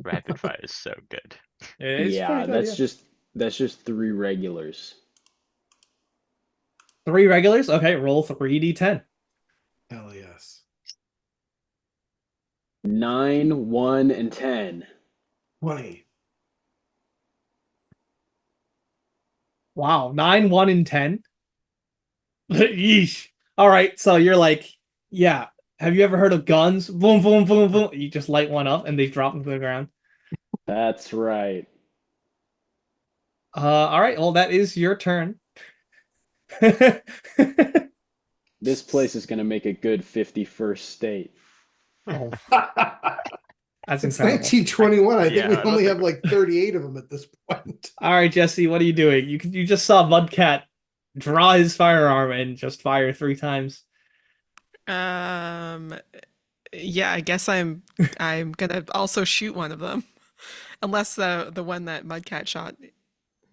Rapid fire is so good. It's Yeah, pretty good, yeah. that's just 3 regulars. 3 regulars? Okay, roll 3d10. Hell yes. 9, 1, and 10. 20. Wow, 9, 1, and 10. Yeesh. All right, so you're like, yeah. Have you ever heard of guns? Boom, boom, boom, boom. You just light one up and they drop into the ground. That's right. All right, well, that is your turn. This place is gonna make a good 51st state. Oh, that's It's incredible. 1921. I think Yeah, we I don't only think- have like 38 of them at this point. All right, Jesse, what are you doing? You just saw Mudcat draw his firearm and just fire 3 times. Yeah, I guess I'm gonna also shoot one of them. Unless the one that Mudcat shot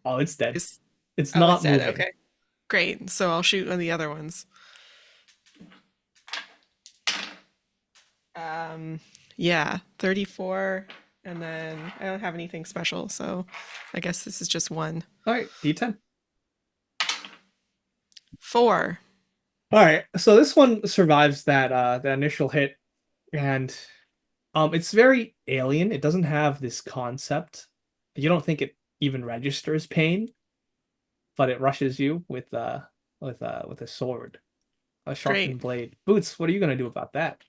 Oh, it's dead. is It's oh, not it's dead. moving. Okay. Great. So I'll shoot one of the other ones. Yeah, 34, and then I don't have anything special, so I guess this is just one. All right, D10. 4. All right, so this one survives that initial hit, and it's very alien. It doesn't have this concept. You don't think it even registers pain, but it rushes you with a sword, a Great. sharpened blade. Boots, what are you gonna do about that?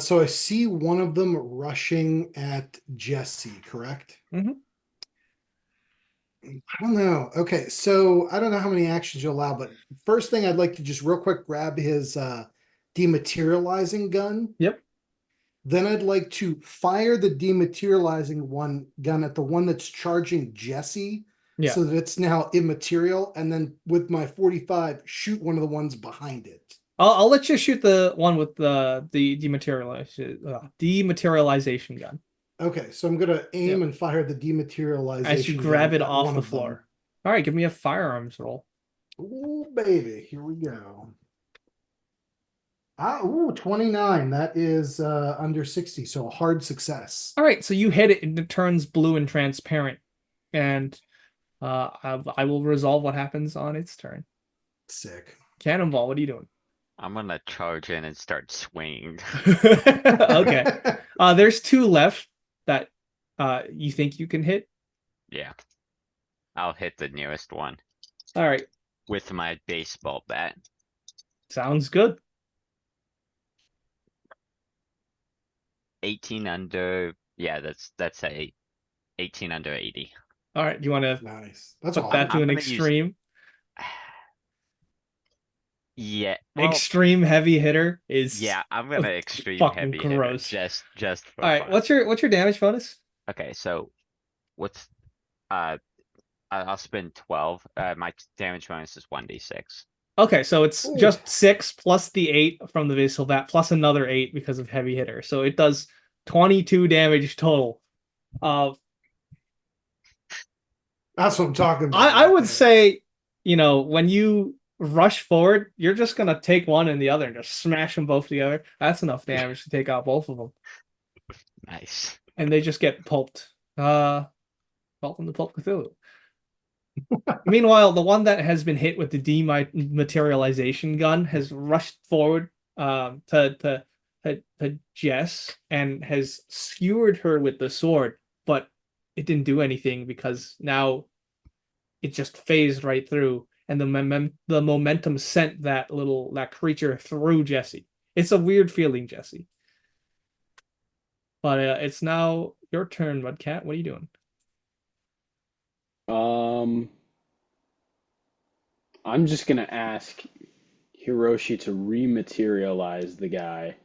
So I see one of them rushing at Jesse, correct? Hmm. I don't know. Okay, so I don't know how many actions you allow, but first thing I'd like to just real quick grab his dematerializing gun. Yep. Then I'd like to fire the dematerializing one gun at the one that's charging Jesse Yeah. so that it's now immaterial. And then with my 45, shoot one of the ones behind it. I'll let you shoot the one with the dematerialization gun. Okay, so I'm gonna aim Yep. and fire the As you dematerialization grab gun it at off one the of them. floor. All right, give me a firearms roll. Ooh, baby, here we go. 29. That is under 60, so a hard success. All right, so you hit it and it turns blue and transparent, and I will resolve what happens on its turn. Sick. Cannonball, what are you doing? I'm gonna charge in and start swinging. Okay. There's two left that you think you can hit. Yeah. I'll hit the nearest one All right, with my baseball bat. sounds good. 18 under. Yeah, that's a 18 under 80. All right, do you want to Nice. That's put that awesome. to I'm an gonna use. extreme? Yeah. Well, Extreme heavy hitter is yeah, I'm gonna extreme fucking heavy hitter gross. just for All right, fun. what's your damage bonus? Okay, so what's I'll spend 12. My damage bonus is 1d6. Okay, so it's Ooh. just 6 plus the 8 from the Vessel Bat plus another 8 because of heavy hitter. So it does 22 damage total. Uh, That's what I'm talking about. I right would there. say, when you rush forward, you're just gonna take one and the other and just smash them both together. That's enough damage to take out both of them, Nice. and they just get pulped. Welcome to Pulp Cthulhu. Meanwhile, the one that has been hit with the dematerialization gun has rushed forward to Jess and has skewered her with the sword, but it didn't do anything because now it just phased right through, and the momentum sent that creature through Jesse. It's a weird feeling, Jesse. But it's now your turn, Mudcat. What are you doing? Um, I'm just gonna ask Hiroshi to rematerialize the guy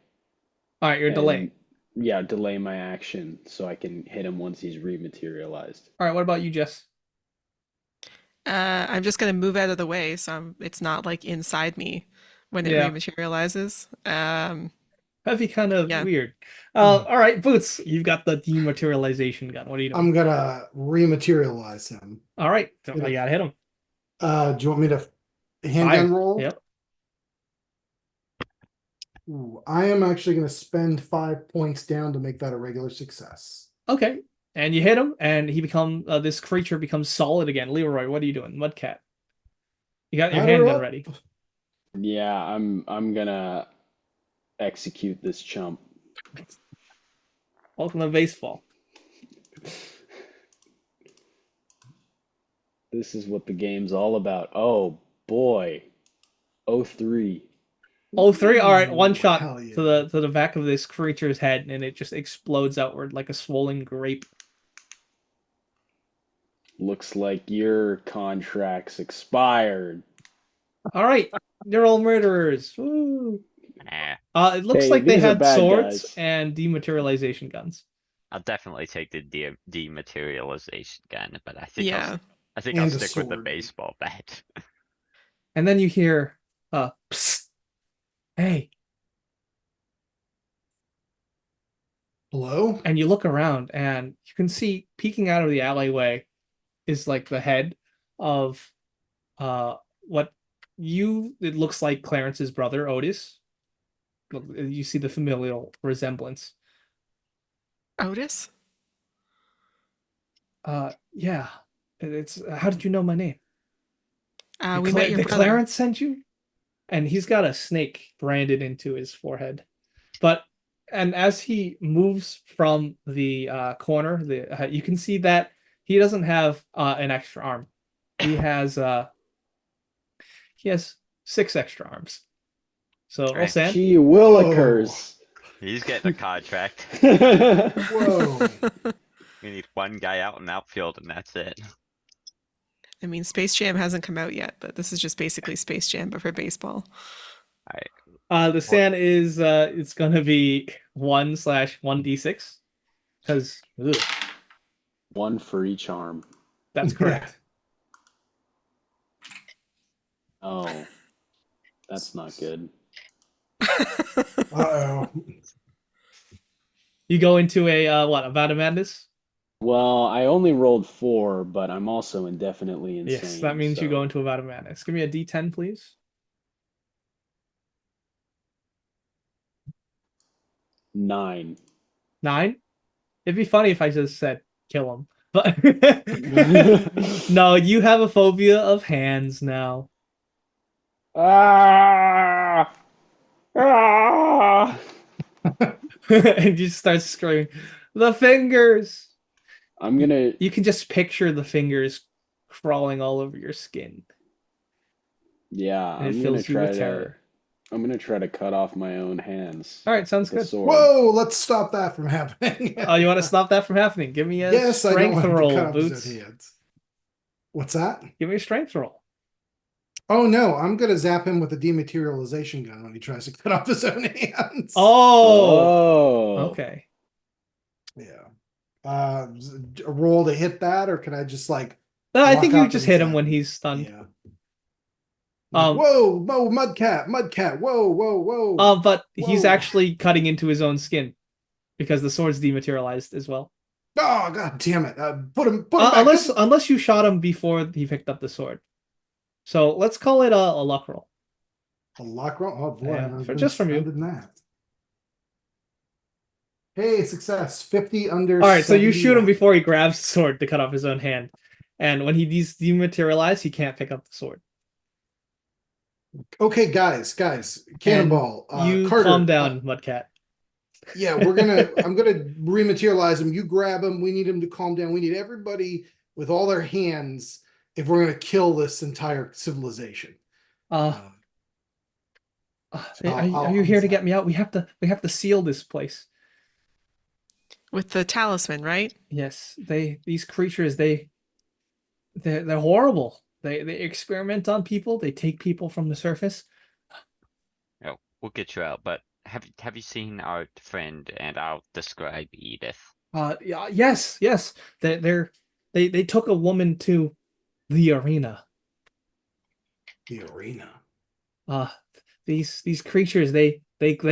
All right, you're delaying. and yeah, delay my action so I can hit him once he's rematerialized. All right, what about you, Jess? I'm just gonna move out of the way so it's not like inside me when it Yeah. rematerializes. That'd be kind of Yeah. weird. Mhm. All right, Boots, you've got the dematerialization gun. What are you doing? I'm gonna rematerialize him. All right, so I gotta hit him. Do you want me to handgun Fire. roll? Yep. Ooh, I am actually gonna spend 5 points down to make that a regular success. Okay. And you hit him, and this creature becomes solid again. Leroy, what are you doing? Mudcat. You got your Batter handgun up. ready. Yeah, I'm gonna execute this chump. Welcome to baseball. This is what the game's all about. Oh boy. 03. Oh, three. All right, one Ooh, shot hell yeah. to the back of this creature's head, and it just explodes outward like a swollen grape. Looks like your contract's expired. All right, you're all murderers. Woo. Eh, It looks Hey, like they these are had bad swords guys. and dematerialization guns. I'll definitely take the dematerialization gun, but Yeah. I think I'll And a stick with the sword. baseball bat. And then you hear, psst, hey, Hello? and you look around and you can see peeking out of the alleyway is like the head of uh what it looks like Clarence's brother, Otis. You see the familial resemblance. Otis? Yeah. It's how did you know my name? We met your Did brother. Clarence send you? And he's got a snake branded into his forehead. And as he moves from the corner, you can see that he doesn't have an extra arm. He has 6 extra arms. So Right. Olsan, Gee Whoa. willikers. He's getting a contract. Whoa. We need one guy out in outfield, and that's it. I mean, Space Jam hasn't come out yet, but this is just basically Space Jam, but for baseball. the San is it's gonna be 1/1d6 because 1 for each arm. that's correct. Oh, that's not good. Uh-oh. You go into a bout of madness. Well, I only rolled 4, but I'm also indefinitely insane. Yes, that means you so go into a bout of madness. Give me a d10, please. 9. 9. It'd be funny if I just said kill him, but no, you have a phobia of hands now. Ah! Ah! And you start screaming, the fingers. I'm gonna. You can just picture the fingers crawling all over your skin, Yeah, and it I'm gonna fills you try with to. terror. I'm gonna try to cut off my own hands. All right, sounds with a good. sword. Whoa, let's stop that from happening. Oh, you want to stop that from happening? Give me a Yes, I don't strength want him to roll, cut off his Boots. own hands. What's that? Give me a strength roll. Oh no, I'm gonna zap him with a dematerialization gun when he tries to cut off his own hands. Oh, Oh. okay. Yeah. A roll to hit that, or can I just like I walk think you up just and hit him zap when he's stunned. Yeah. Um, Whoa, whoa, mudcat, whoa, whoa, whoa. but he's Whoa. actually cutting into his own skin because the sword's dematerialized as well. Oh god damn it. Put him back. Unless you shot him before he picked up the sword. So let's call it a luck roll. A luck roll? Oh boy, Yeah, I've been just from you. spending that. Hey, success. 50 under All right, so you 71. shoot him before he grabs the sword to cut off his own hand. And when he's dematerialized, he can't pick up the sword. Okay, guys, cannonball. You Carter, calm down, Mudcat. yeah, I'm gonna rematerialize him. You grab him. We need him to calm down. We need everybody with all their hands if we're gonna kill this entire civilization. Are you I'll here to unzap. get me out? We have to seal this place. With the talisman, right? Yes, these creatures they're horrible. They experiment on people. They take people from the surface. Oh, we'll get you out. But have you seen our friend, and I'll describe Edith. Yeah, yes. They took a woman to the arena. The arena. These creatures they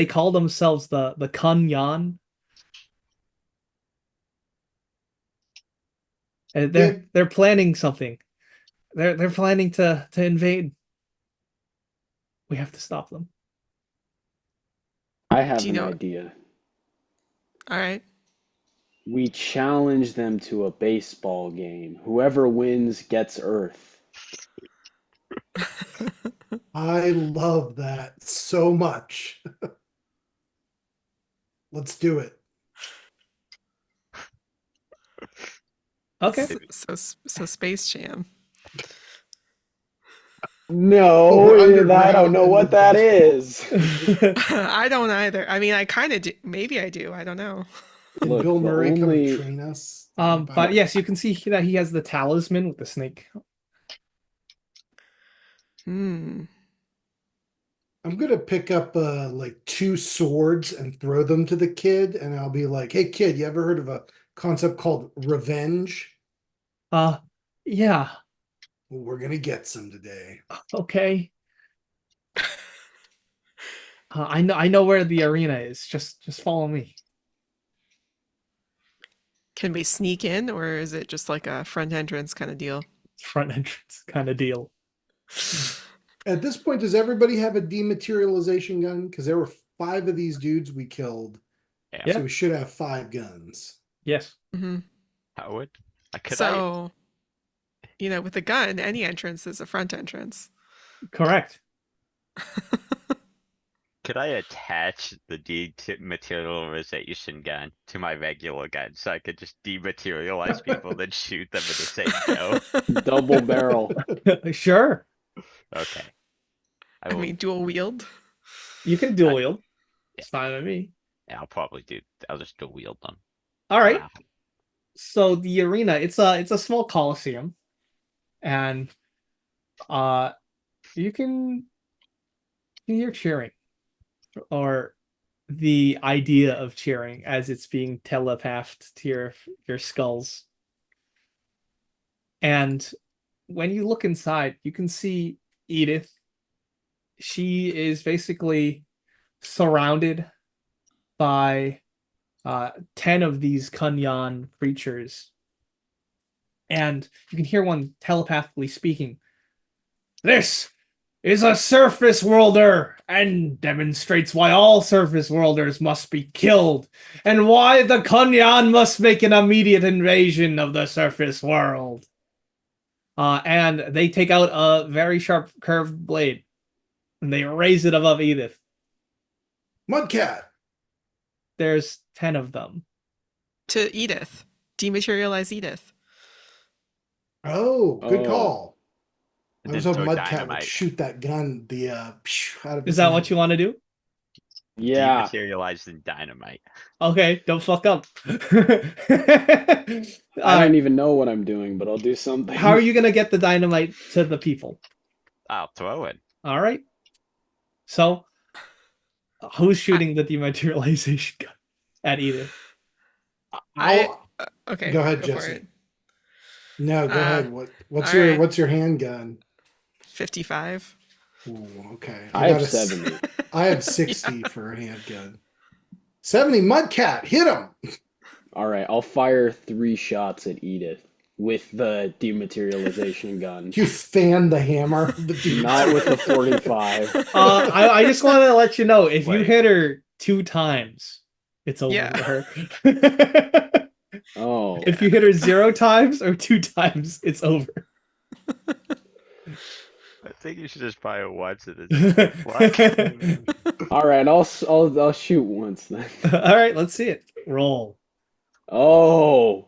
call themselves the Kunyan. And they're planning something. They're planning to invade. We have to stop them. I have Do you an know- idea. All right. We challenge them to a baseball game. Whoever wins gets Earth. I love that so much. Let's do it. Okay. So Space Jam. No, We're I underground don't know and what with that baseball. is. I don't either. I mean, I kind of do. Maybe I do. I don't know. Can Look, Bill the Murray come and only- train us? But yes, you can see that he has the talisman with the snake. Hmm. I'm gonna pick up like 2 swords and throw them to the kid, and I'll be like, "Hey, kid, you ever heard of a concept called revenge? Yeah. Well, we're gonna get some today." Okay. I know where the arena is. Just follow me. Can we sneak in, or is it just like a front entrance kind of deal? Front entrance kind of deal. At this point, does everybody have a dematerialization gun? Because there were 5 of these dudes we killed, Yeah. so we should have 5 guns. Yes. Mm-hmm. Howard, I could So with a gun, any entrance is a front entrance. Correct. Could I attach the dematerialization gun to my regular gun so I could just dematerialize people, then shoot them in the same go? Double barrel. Sure. Okay. I mean, dual wield. You can dual wield. It's fine with me. Yeah, I'll just dual wield them. All right. Wow. So the arena, it's a small coliseum, and you can hear cheering, or the idea of cheering as it's being telepathed to your skulls. And when you look inside, you can see Edith. She is basically surrounded by 10 of these Kunyan creatures. And you can hear one telepathically speaking. This is a surface worlder, and demonstrates why all surface worlders must be killed, and why the Kunyan must make an immediate invasion of the surface world. And they take out a very sharp curved blade, and they raise it above Edith. Mudcat. There's 10 of them. To Edith. Dematerialize Edith. Oh, good call. I And was then hoping throw Mudcat would dynamite. shoot that gun out of Is that what you want to do? Yeah. Dematerialized in dynamite. Okay, don't fuck up. I don't even know what I'm doing, but I'll do something. How are you going to get the dynamite to the people? I'll throw it. All right. So, who's shooting the dematerialization gun at Edith? Okay. Go ahead, for Jesse. it. No, go ahead. What's all your right. what's your handgun? 55. Ooh, okay. I have got a 70. I have 60 for a handgun. 70 Mudcat, hit him. All right, I'll fire 3 shots at Edith with the dematerialization gun. You fan the hammer. Not with the 45. I just want to let you know, if you Wait. hit her 2 times, it's over Yeah. for her. Oh. If you hit her 0 times or 2 times, it's over. I think you should just fire once and then fuck. All right, I'll shoot once then. All right, let's see it. Roll. Oh.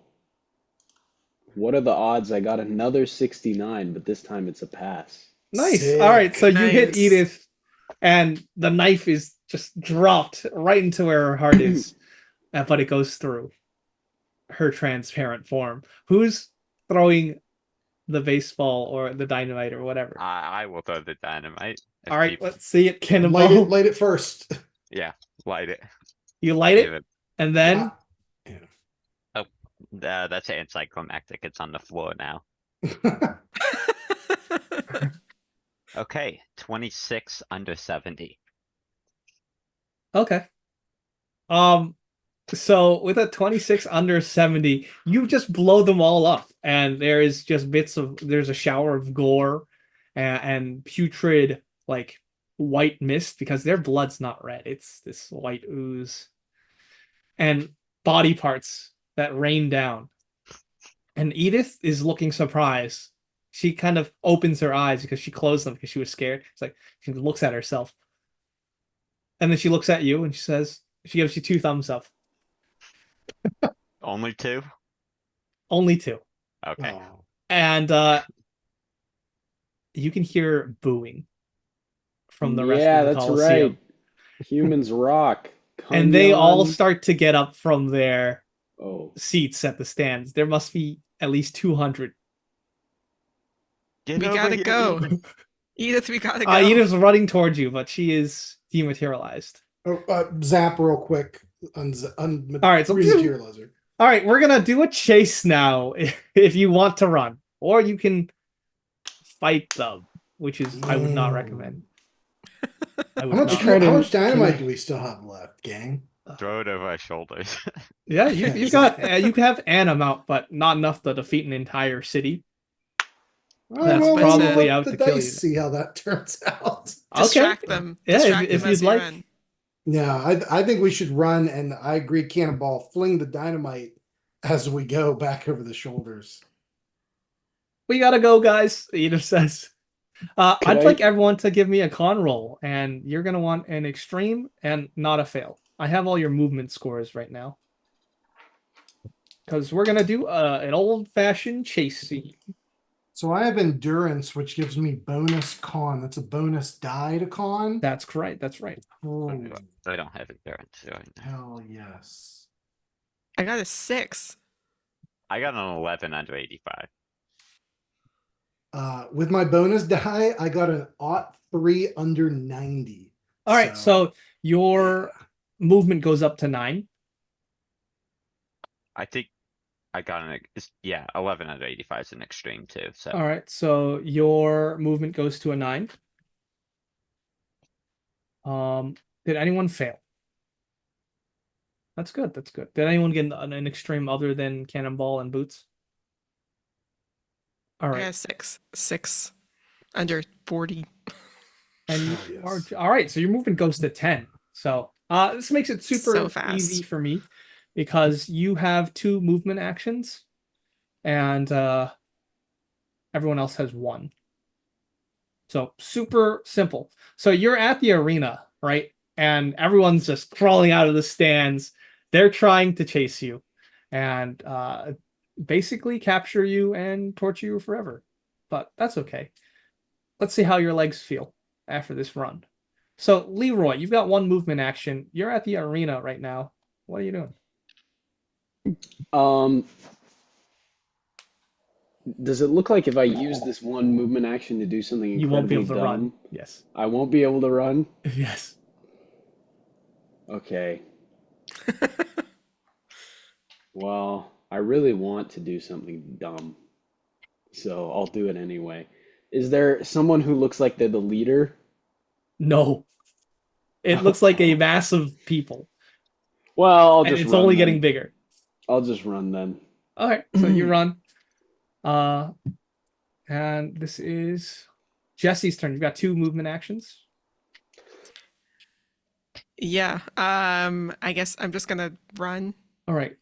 What are the odds? I got another 69, but this time it's a pass. Nice. Sick. All right, so you hit Nice. Edith, and the knife is just dropped right into where her heart is, but it goes through her transparent form. Who's throwing the baseball or the dynamite or whatever? I will throw the dynamite. If All right, people- let's see it. Cannonball. Light it first. Yeah, light it. You light Give it, and then That's anticlimactic. It's on the floor now. Okay, 26 under 70. okay. So with a 26 under 70, you just blow them all up, and there is just there's a shower of gore and putrid, like, white mist, because their blood's not red, it's this white ooze, and body parts that rain down. And Edith is looking surprised. She kind of opens her eyes because she closed them because she was scared. It's like she looks at herself, and then she looks at you and she gives you 2 thumbs up. Only 2? Only 2. Okay. Oh. And you can hear booing from the rest Yeah, of the that's Coliseum. right. Humans rock. And they all Kunyan. start to get up from their Oh. seats at the stands. There must be at least 200. Get We over gotta here, go. Edith. Edith, we gotta go. Edith's running towards you, but she is dematerialized. Zap real quick. All right, so Rematerializer. all right, we're gonna do a chase now if you want to run, or you can fight them, which is I would not recommend. I would not. How much dynamite do we still have left, gang? Throw it over our shoulders. Yeah, you've got you have an amount, but not enough to defeat an entire city. That's probably out the to kill dice, you. See how that turns out. Distract them. Yeah, Distract if them as you'd you like. run. Yeah, I think we should run, and I agree. Cannonball, fling the dynamite as we go back over the shoulders. We gotta go, guys, Edith says. Could I'd I? like everyone to give me a con roll, and you're gonna want an extreme and not a fail. I have all your movement scores right now. Because we're gonna do an old-fashioned chase scene. So I have endurance, which gives me bonus con. That's a bonus die to con. That's correct. That's right. Oh, I don't have endurance right now. hell yes. I got a 6. I got an 11 under 85. With my bonus die, I got an aught 3 under 90. All right, so your movement goes up to 9. I think I got yeah, 11 under 85 is an extreme too. So All right, so your movement goes to a 9. Did anyone fail? That's good. That's good. Did anyone get an extreme other than cannonball and boots? All I got a right. 6. 6 under 40. And you Oh, are yes. all right, so your movement goes to 10. So this makes it super So fast. easy for me because you have 2 movement actions and everyone else has 1. So super simple. So you're at the arena, right? And everyone's just crawling out of the stands. They're trying to chase you and basically capture you and torture you forever. But that's okay. Let's see how your legs feel after this run. So Leroy, you've got 1 movement action. You're at the arena right now. What are you doing? Um, does it look like if I use this one movement action to do something You won't be incredibly able to run. dumb, Yes. I won't be able to run? Yes. Okay. Well, I really want to do something dumb, so I'll do it anyway. Is there someone who looks like they're the leader? No. It looks like a mass of people. Well, I'll And just it's run only then. getting bigger. I'll just run then. All right, so you run. And this is Jesse's turn. You've got 2 movement actions. Yeah. I guess I'm just gonna run. All right.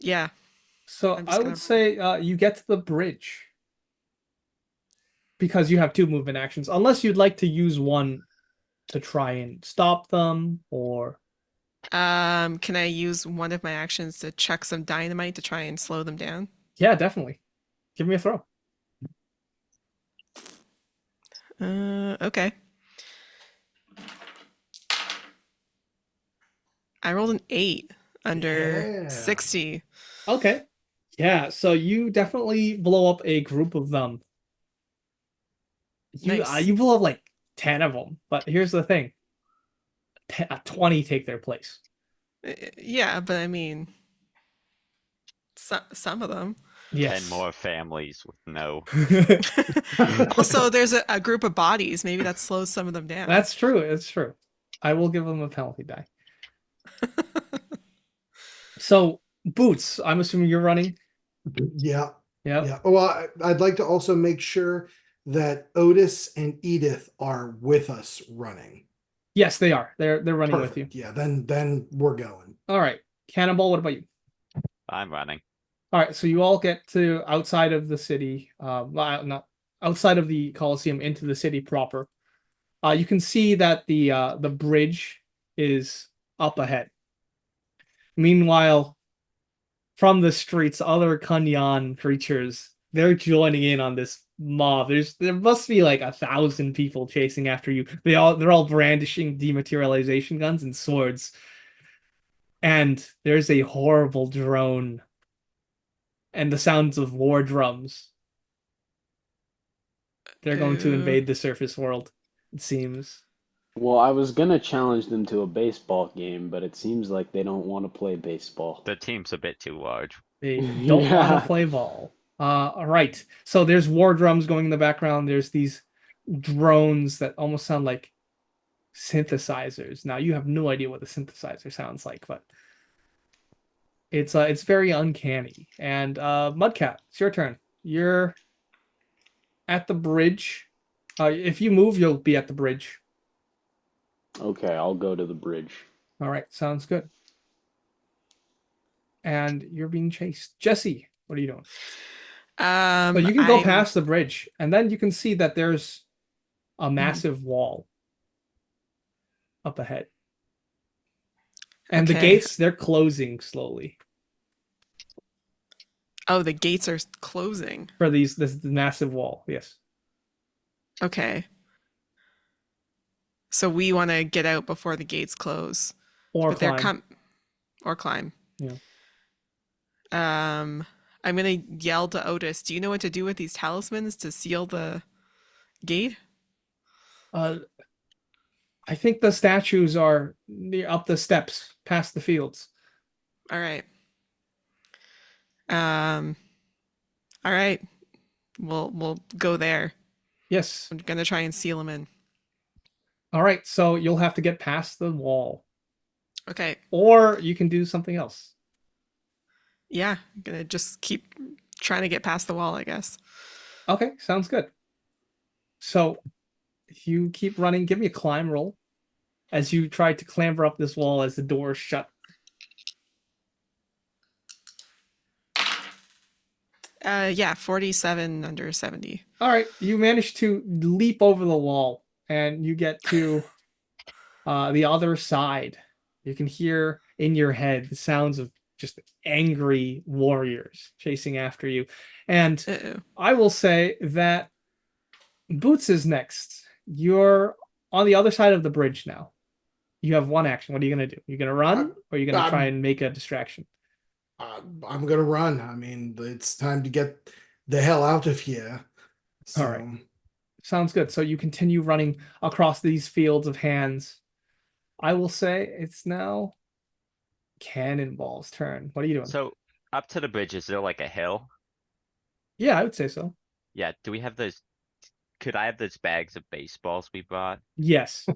Yeah. So I'm I just would gonna say you get to the bridge because you have 2 movement actions, unless you'd like to use one to try and stop them or can I use one of my actions to chuck some dynamite to try and slow them down? yeah, definitely. Give me a throw. Okay. I rolled an 8 under Yeah. 60. Okay. Yeah, so you definitely blow up a group of them. Nice. You blow up like 10 of them, but here's the thing. 20 take their place. Yeah, but I mean, some of them. 10 Yes. more families with no. Also, there's a group of bodies. Maybe that slows some of them down. That's true. It's true. I will give them a penalty die. So, Boots, I'm assuming you're running. Yeah. Yep. Yeah. Well, I'd like to also make sure that Otis and Edith are with us running. Yes, they are. They're running with you. Perfect. Yeah. Then we're going. All right. Cannonball, what about you? I'm running. All right, so you all get to outside of the city, well, not outside of the Coliseum into the city proper. You can see that the bridge is up ahead. Meanwhile, from the streets, other Kunyan creatures, they're joining in on this mob. There must be like 1,000 people chasing after you. They're all brandishing dematerialization guns and swords. And there's a horrible drone and the sounds of war drums. They're going to invade the surface world, it seems. Well, I was gonna challenge them to a baseball game, but it seems like they don't want to play baseball. The team's a bit too large. They don't want to Yeah. play ball. All right. So there's war drums going in the background. There's these drones that almost sound like synthesizers. Now you have no idea what the synthesizer sounds like, but it's very uncanny. And Mudcat, it's your turn. You're at the bridge. If you move, you'll be at the bridge. Okay, I'll go to the bridge. All right, sounds good. And you're being chased. Jesse, what are you doing? So you can go I'm past the bridge, and then you can see that there's a massive wall up ahead. And the okay. gates, they're closing slowly Oh, the gates are closing. for this massive wall. Yes. Okay. So we want to get out before the gates close. Or But they're climb. or climb. Yeah. I'm gonna yell to Otis, do you know what to do with these talismans to seal the gate? Uh, I think the statues are near up the steps past the fields. All right. Um, all right. We'll go there. Yes. I'm gonna try and seal them in. All right. So you'll have to get past the wall, Okay. or you can do something else. Yeah, I'm gonna just keep trying to get past the wall, I guess. Okay, sounds good. So you keep running. Give me a climb roll as you try to clamber up this wall as the door is shut. Yeah, 47 under 70. All right, you manage to leap over the wall and you get to the other side. You can hear in your head the sounds of just angry warriors chasing after you. And Uh-oh. I will say that Boots is next. You're on the other side of the bridge now. You have one action. What are you going to do? You're going to run, or are you going to try and make a distraction? I'm gonna run. I mean, it's time to get the hell out of here. So, All right. Sounds good. So you continue running across these fields of hands. I will say it's now Cannonball's turn. What are you doing? So up to the bridge, is there like a hill? Yeah, I would say so. Yeah, do we have those? Could I have those bags of baseballs we bought? Yes.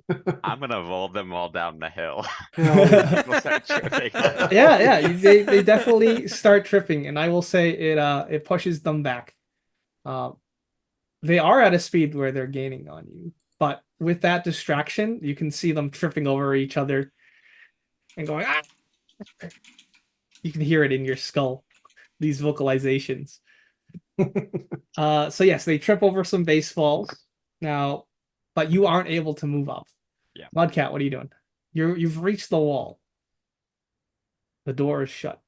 I'm gonna roll them all down the hill. hell yeah. People start tripping. Yeah. They definitely start tripping, and I will say it pushes them back. They are at a speed where they're gaining on you, but with that distraction, you can see them tripping over each other and going, ah! You can hear it in your skull, these vocalizations. So yes, they trip over some baseballs now, but you aren't able to move up. Yeah. Mudcat, what are you doing? You've reached the wall. The door is shut.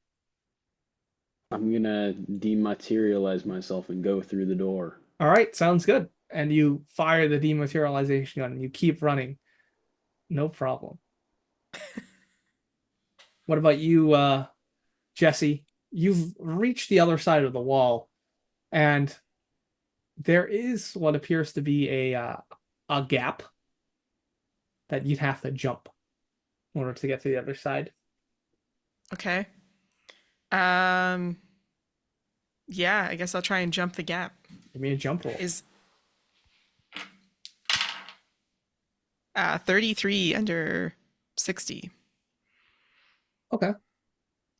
I'm gonna dematerialize myself and go through the door. All right, sounds good. And you fire the dematerialization gun and you keep running. No problem. What about you, Jesse? You've reached the other side of the wall, and there is what appears to be a gap that you'd have to jump in order to get to the other side. Okay. Yeah, I guess I'll try and jump the gap. Give me a jump roll. Is 33 under 60. Okay.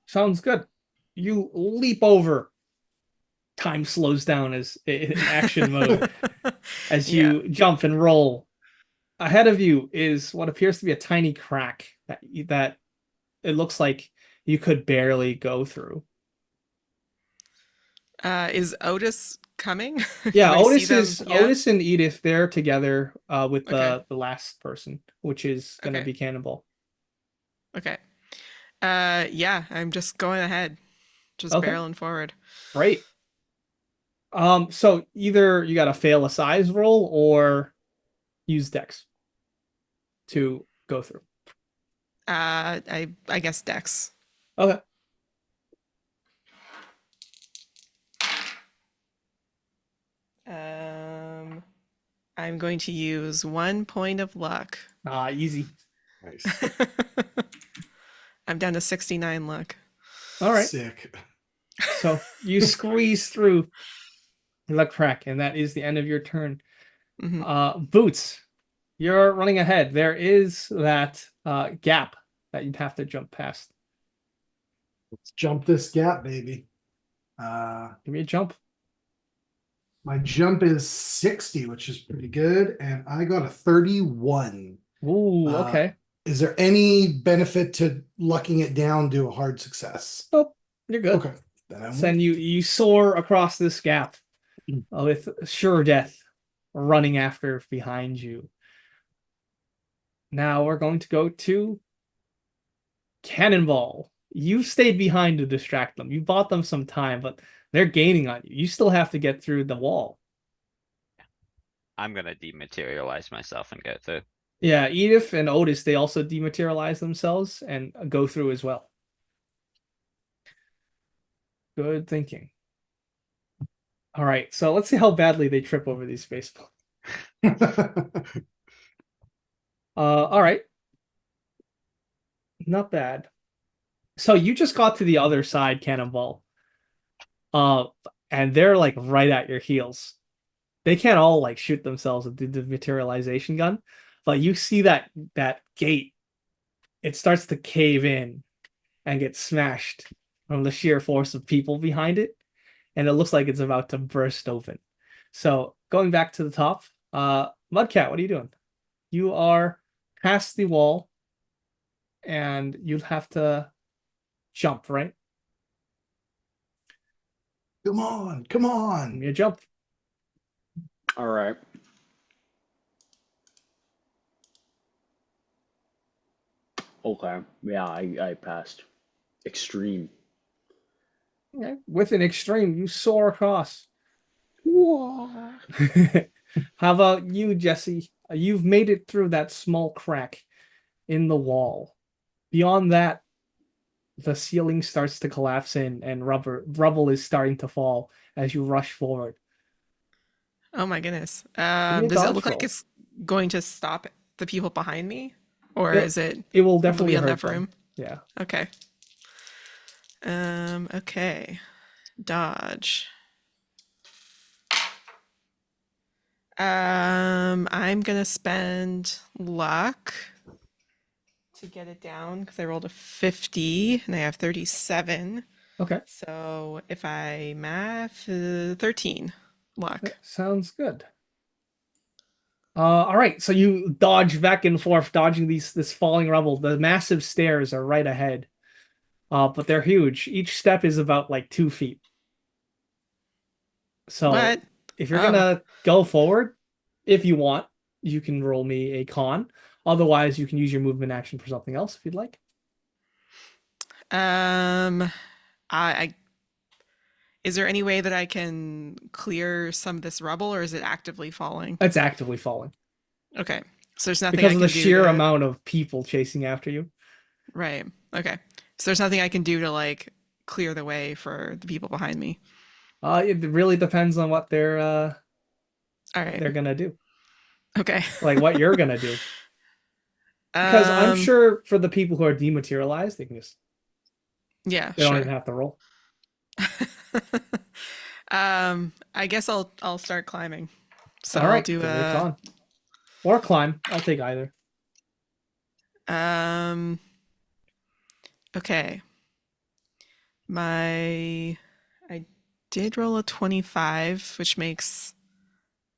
Sounds good. You leap over. Time slows down as in action mode as you jump and roll. Ahead of you is what appears to be a tiny crack that it looks like you could barely go through. Is Otis coming? Yeah, Do I see Otis them? Yeah? Otis and Edith, they're together with Okay. the last person, which is gonna Okay. be Cannonball. Okay. Yeah, I'm just going ahead, just Okay. barreling forward. Great. So either you gotta fail a size roll or use Dex to go through. I guess Dex. Okay. I'm going to use 1 point of luck. Easy. Nice. I'm down to 69 luck. All right. Sick. So you squeeze through the crack, and that is the end of your turn. Boots, you're running ahead. There is that gap that you'd have to jump past. Let's jump this gap, baby. Give me a jump. My jump is 60, which is pretty good, and I got a 31. Ooh, okay. Is there any benefit to lucking it down to a hard success? Nope, you're good. Okay. Then I'm Then you soar across this gap with sure death running after behind you. Now we're going to go to Cannonball. You stayed behind to distract them. You bought them some time, but they're gaining on you. You still have to get through the wall. I'm gonna dematerialize myself and go through. Yeah, Edith and Otis, they also dematerialize themselves and go through as well. Good thinking. All right, so let's see how badly they trip over these spaceballs. All right. Not bad. So you just got to the other side, Cannonball. Uh, and they're like right at your heels. They can't all like shoot themselves with the materialization gun, but you see that gate, it starts to cave in and get smashed from the sheer force of people behind it, and it looks like it's about to burst open. So going back to the top, Mudcat, what are you doing? You are past the wall, and you'll have to jump, right? Come on, come on. You jump. All right. Okay. Yeah, I passed. Extreme. Okay. With an extreme, you soar across. Whoa. How about you, Jesse? You've made it through that small crack in the wall. Beyond that, the ceiling starts to collapse in, and rubble is starting to fall as you rush forward. Oh my goodness. Give me a Does it dodge look like roll. it's going to stop the people behind me? Or It, is it it will will there definitely be hurt enough them. room? Yeah. Okay. Okay. Dodge. I'm gonna spend luck to get it down because I rolled a 50 and I have 37. Okay. So if I math, 13 luck. Sounds good. All right. So you dodge back and forth, dodging this falling rubble. The massive stairs are right ahead. But they're huge. Each step is about like 2 feet. So What? if you're Oh. gonna go forward, if you want, you can roll me a con. Otherwise, you can use your movement action for something else if you'd like. Um, I is there any way that I can clear some of this rubble, or is it actively falling? It's actively falling Okay, so there's nothing because I of the can do sheer to. amount of people chasing after you. Right. Okay, so there's nothing I can do to like clear the way for the people behind me. It really depends on what All right. they're gonna do, Okay. like what you're gonna do. Because I'm Um. sure for the people who are dematerialized, Yeah. they don't even Sure. have to roll. I guess I'll start climbing. So All I'll right, do give me a a. con or climb. I'll take either. Um. Okay. I did roll a 25, which makes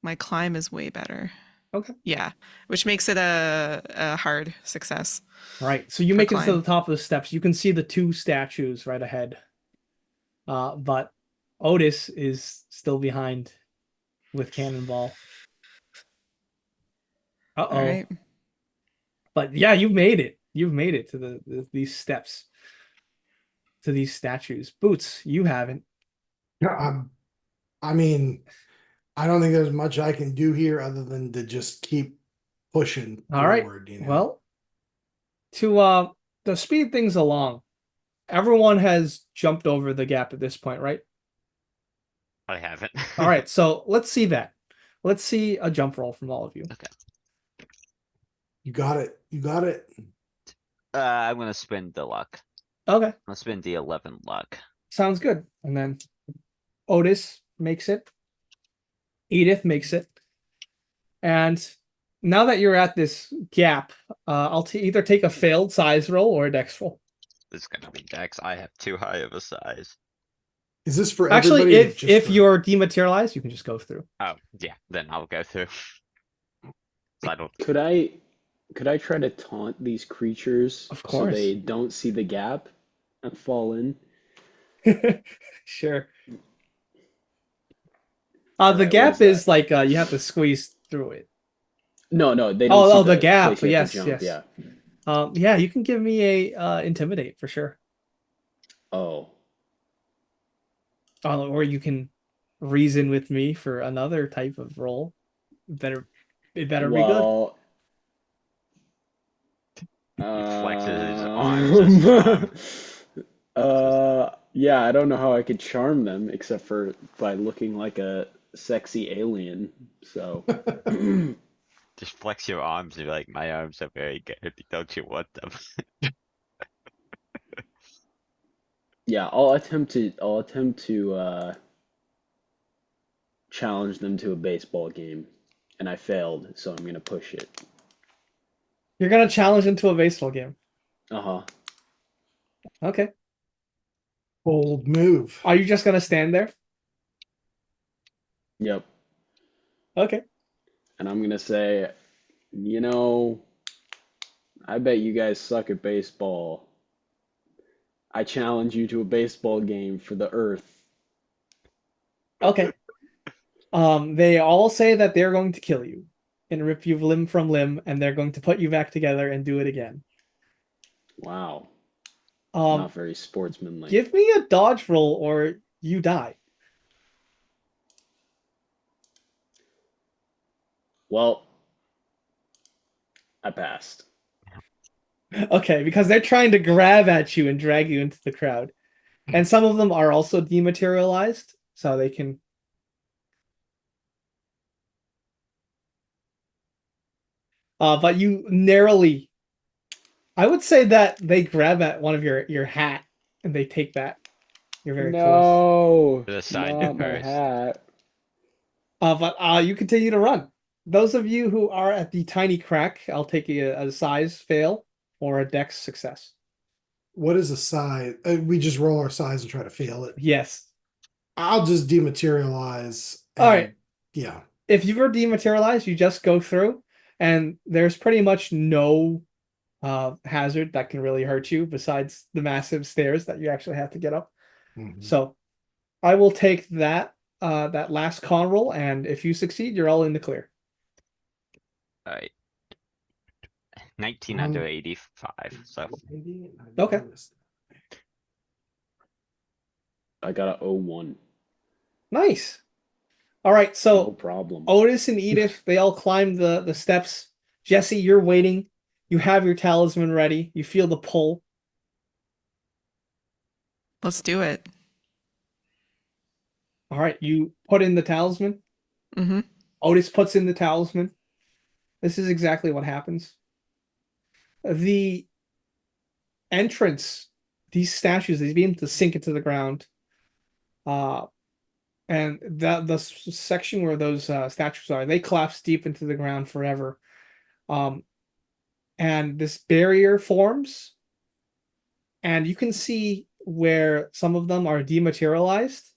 my climb is way better. Okay. Yeah, which makes it a hard success All right. So you for make it to the climb. top of the steps. You can see the two statues right ahead. But Otis is still behind with Cannonball. All Uh-oh. right. But yeah, you've made it. You've made it to these steps, to these statues. Boots, you haven't. I mean, I don't think there's much I can do here other than to just keep pushing All right. forward, you know. Well, to speed things along, everyone has jumped over the gap at this point, right? I haven't. All right, so let's see that. Let's see a jump roll from all of you. Okay. You got it. You got it. I'm gonna spend the luck. Okay, I'll spend the 11 luck. sounds good. And then Otis makes it. Edith makes it. And now that you're at this gap, I'll either take a failed size roll or a dex roll. It's gonna be Dex. I have too high of a size. Is this for Actually, everybody? Or just if for... you're dematerialized, you can just go through. Oh, yeah, then I'll go through. So I don't. Could I try to taunt these creatures Of so course. they don't see the gap and fall in? Sure. All The right, what gap is that? is like you have to squeeze through it. No, they don't see The the gap. place you have to Yes, jump. yes. Yeah. Yeah, you can give me a intimidate for sure. Oh, Or you can reason with me for another type of roll. It better be good. well, He flexes his arms as charm. yeah, I don't know how I could charm them except for by looking like a sexy alien. So, Just flex your arms and be like, my arms are very good. Don't you want them? yeah, I'll attempt to challenge them to a baseball game, and I failed, so I'm gonna push it. You're gonna challenge into a baseball game. Uh-huh. Okay. Bold move. Are you just gonna stand there? Yep. Okay. And I'm gonna say, you know, I bet you guys suck at baseball. I challenge you to a baseball game for the Earth. Okay. They all say that they're going to kill you and rip you limb from limb, and they're going to put you back together and do it again. Wow, Um, not very sportsmanlike. Give me a dodge roll or you die. Well, I passed. Okay, because they're trying to grab at you and drag you into the crowd. And some of them are also dematerialized, so they can. But you narrowly. I would say that they grab at one of your hat and they take that. You're very close. No, The sign to not my first. hat. But you continue to run. Those of you who are at the tiny crack, I'll take a size fail or a dex success. What is a size? We just roll our size and try to fail it. Yes. I'll just dematerialize. All right. Yeah. If you were dematerialized, you just go through, and there's pretty much no hazard that can really hurt you besides the massive stairs that you actually have to get up. Mhm. So I will take that last con roll, and if you succeed, you're all in the clear. Alright. 19 under 85. So Okay. I got a 01. Nice. All right, No so problem. Otis and Edith, they all climb the steps. Jesse, you're waiting. You have your talisman ready. You feel the pull. Let's do it. All right, you put in the talisman. Mm-hmm. Otis puts in the talisman. This is exactly what happens. The entrance, these statues, they begin to sink into the ground. And the section where those statues are, they collapse deep into the ground forever. And this barrier forms, and you can see where some of them are dematerialized.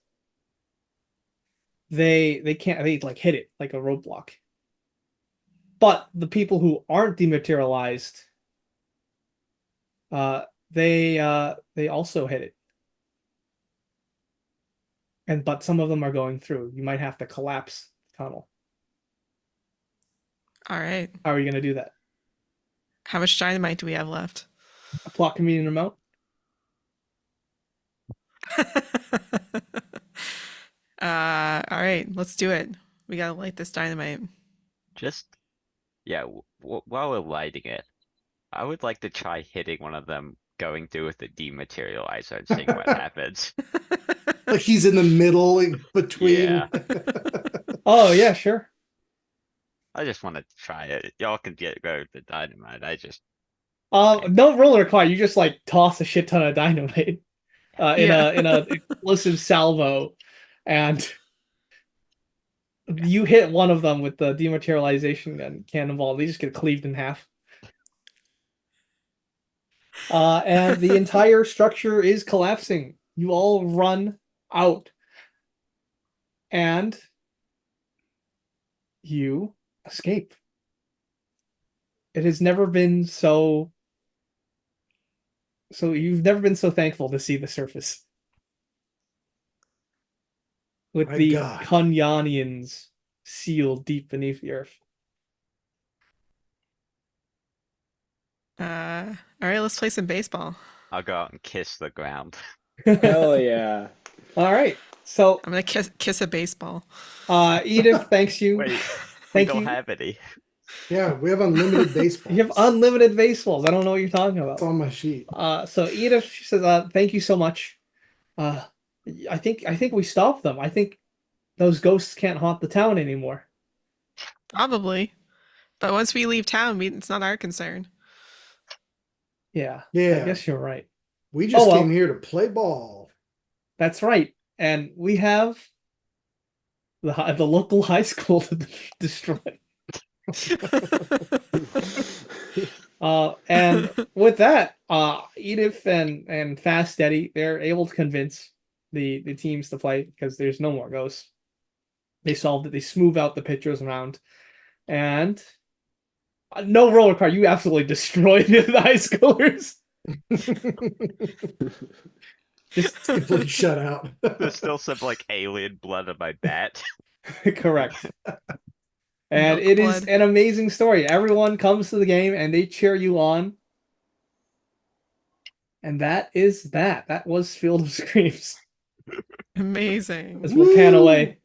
They can't, they like hit it like a roadblock. But the people who aren't dematerialized, they also hit it. But some of them are going through. You might have to collapse the tunnel. All right. How are you going to do that? How much dynamite do we have left? A plot convenient amount. All right, let's do it. We gotta light this dynamite. just, yeah, while we're lighting it, I would like to try hitting one of them going through with the dematerializer and seeing what happens. Like he's in the middle, like, between. Yeah. Oh yeah, sure. I just want to try it. Y'all can go with the dynamite. I just, No roll required. You just like toss a shit ton of dynamite in Yeah. a explosive salvo, and you hit one of them with the dematerialization and cannonball. They just get cleaved in half. And the entire structure is collapsing. You all run out, and you escape. It has never been so you've never been so thankful to see the surface. with My the God. Kunyanians sealed deep beneath the earth. All right, let's play some baseball. I'll go out and kiss the ground. Hell yeah. All right. So, I'm gonna kiss a baseball. Edith, thanks you. Wait, we Thank don't you. have any. Yeah, we have unlimited baseballs. You have unlimited baseballs. I don't know what you're talking It's about. on my sheet. So Edith, she says, thank you so much. I think we stopped them. I think those ghosts can't haunt the town anymore. Probably. But once we leave town, it's not our concern. Yeah, I Yeah. guess you're right. We just Oh, well. came here to play ball. That's right. And we have the local high school to destroy. And with that, Edith and Fast Eddie, they're able to convince the teams to play because there's no more ghosts. They solved it. They smooth out the pitchers around, and no roller car. You absolutely destroyed the high schoolers. Just Simply shut out. There's still some like alien blood on my bat. correct. And Milk it is blood. an amazing story. Everyone comes to the game and they cheer you on. And that is that. That was Field of Screams. Amazing. As we'll pan away.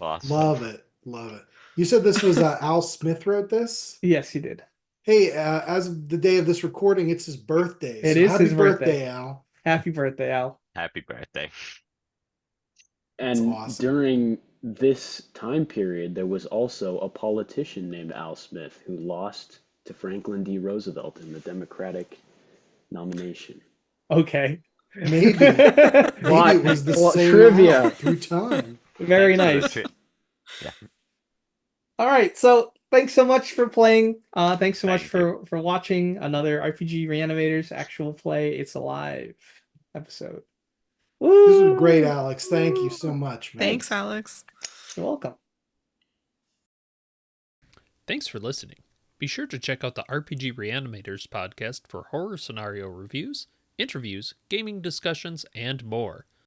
Awesome. Love it. Love it. You said this was Al Smith wrote this? Yes, he did. Hey, as of the day of this recording, it's his birthday. It so is happy his birthday. Al. Happy birthday, Al. Happy birthday. And awesome. during this time period, there was also a politician named Al Smith who lost to Franklin D. Roosevelt in the Democratic nomination. Okay. Maybe. Maybe it was the Well, same trivia. Al through time. Very Thanks nice. for the Yeah. All right, so thanks so much for playing. Thanks so much Thank for watching another RPG Reanimators actual play It's Alive episode. This was Woo! great, Alex. Thank you so much, man. Thanks, Alex. You're welcome. Thanks for listening. Be sure to check out the RPG Reanimators podcast for horror scenario reviews, interviews, gaming discussions, and more.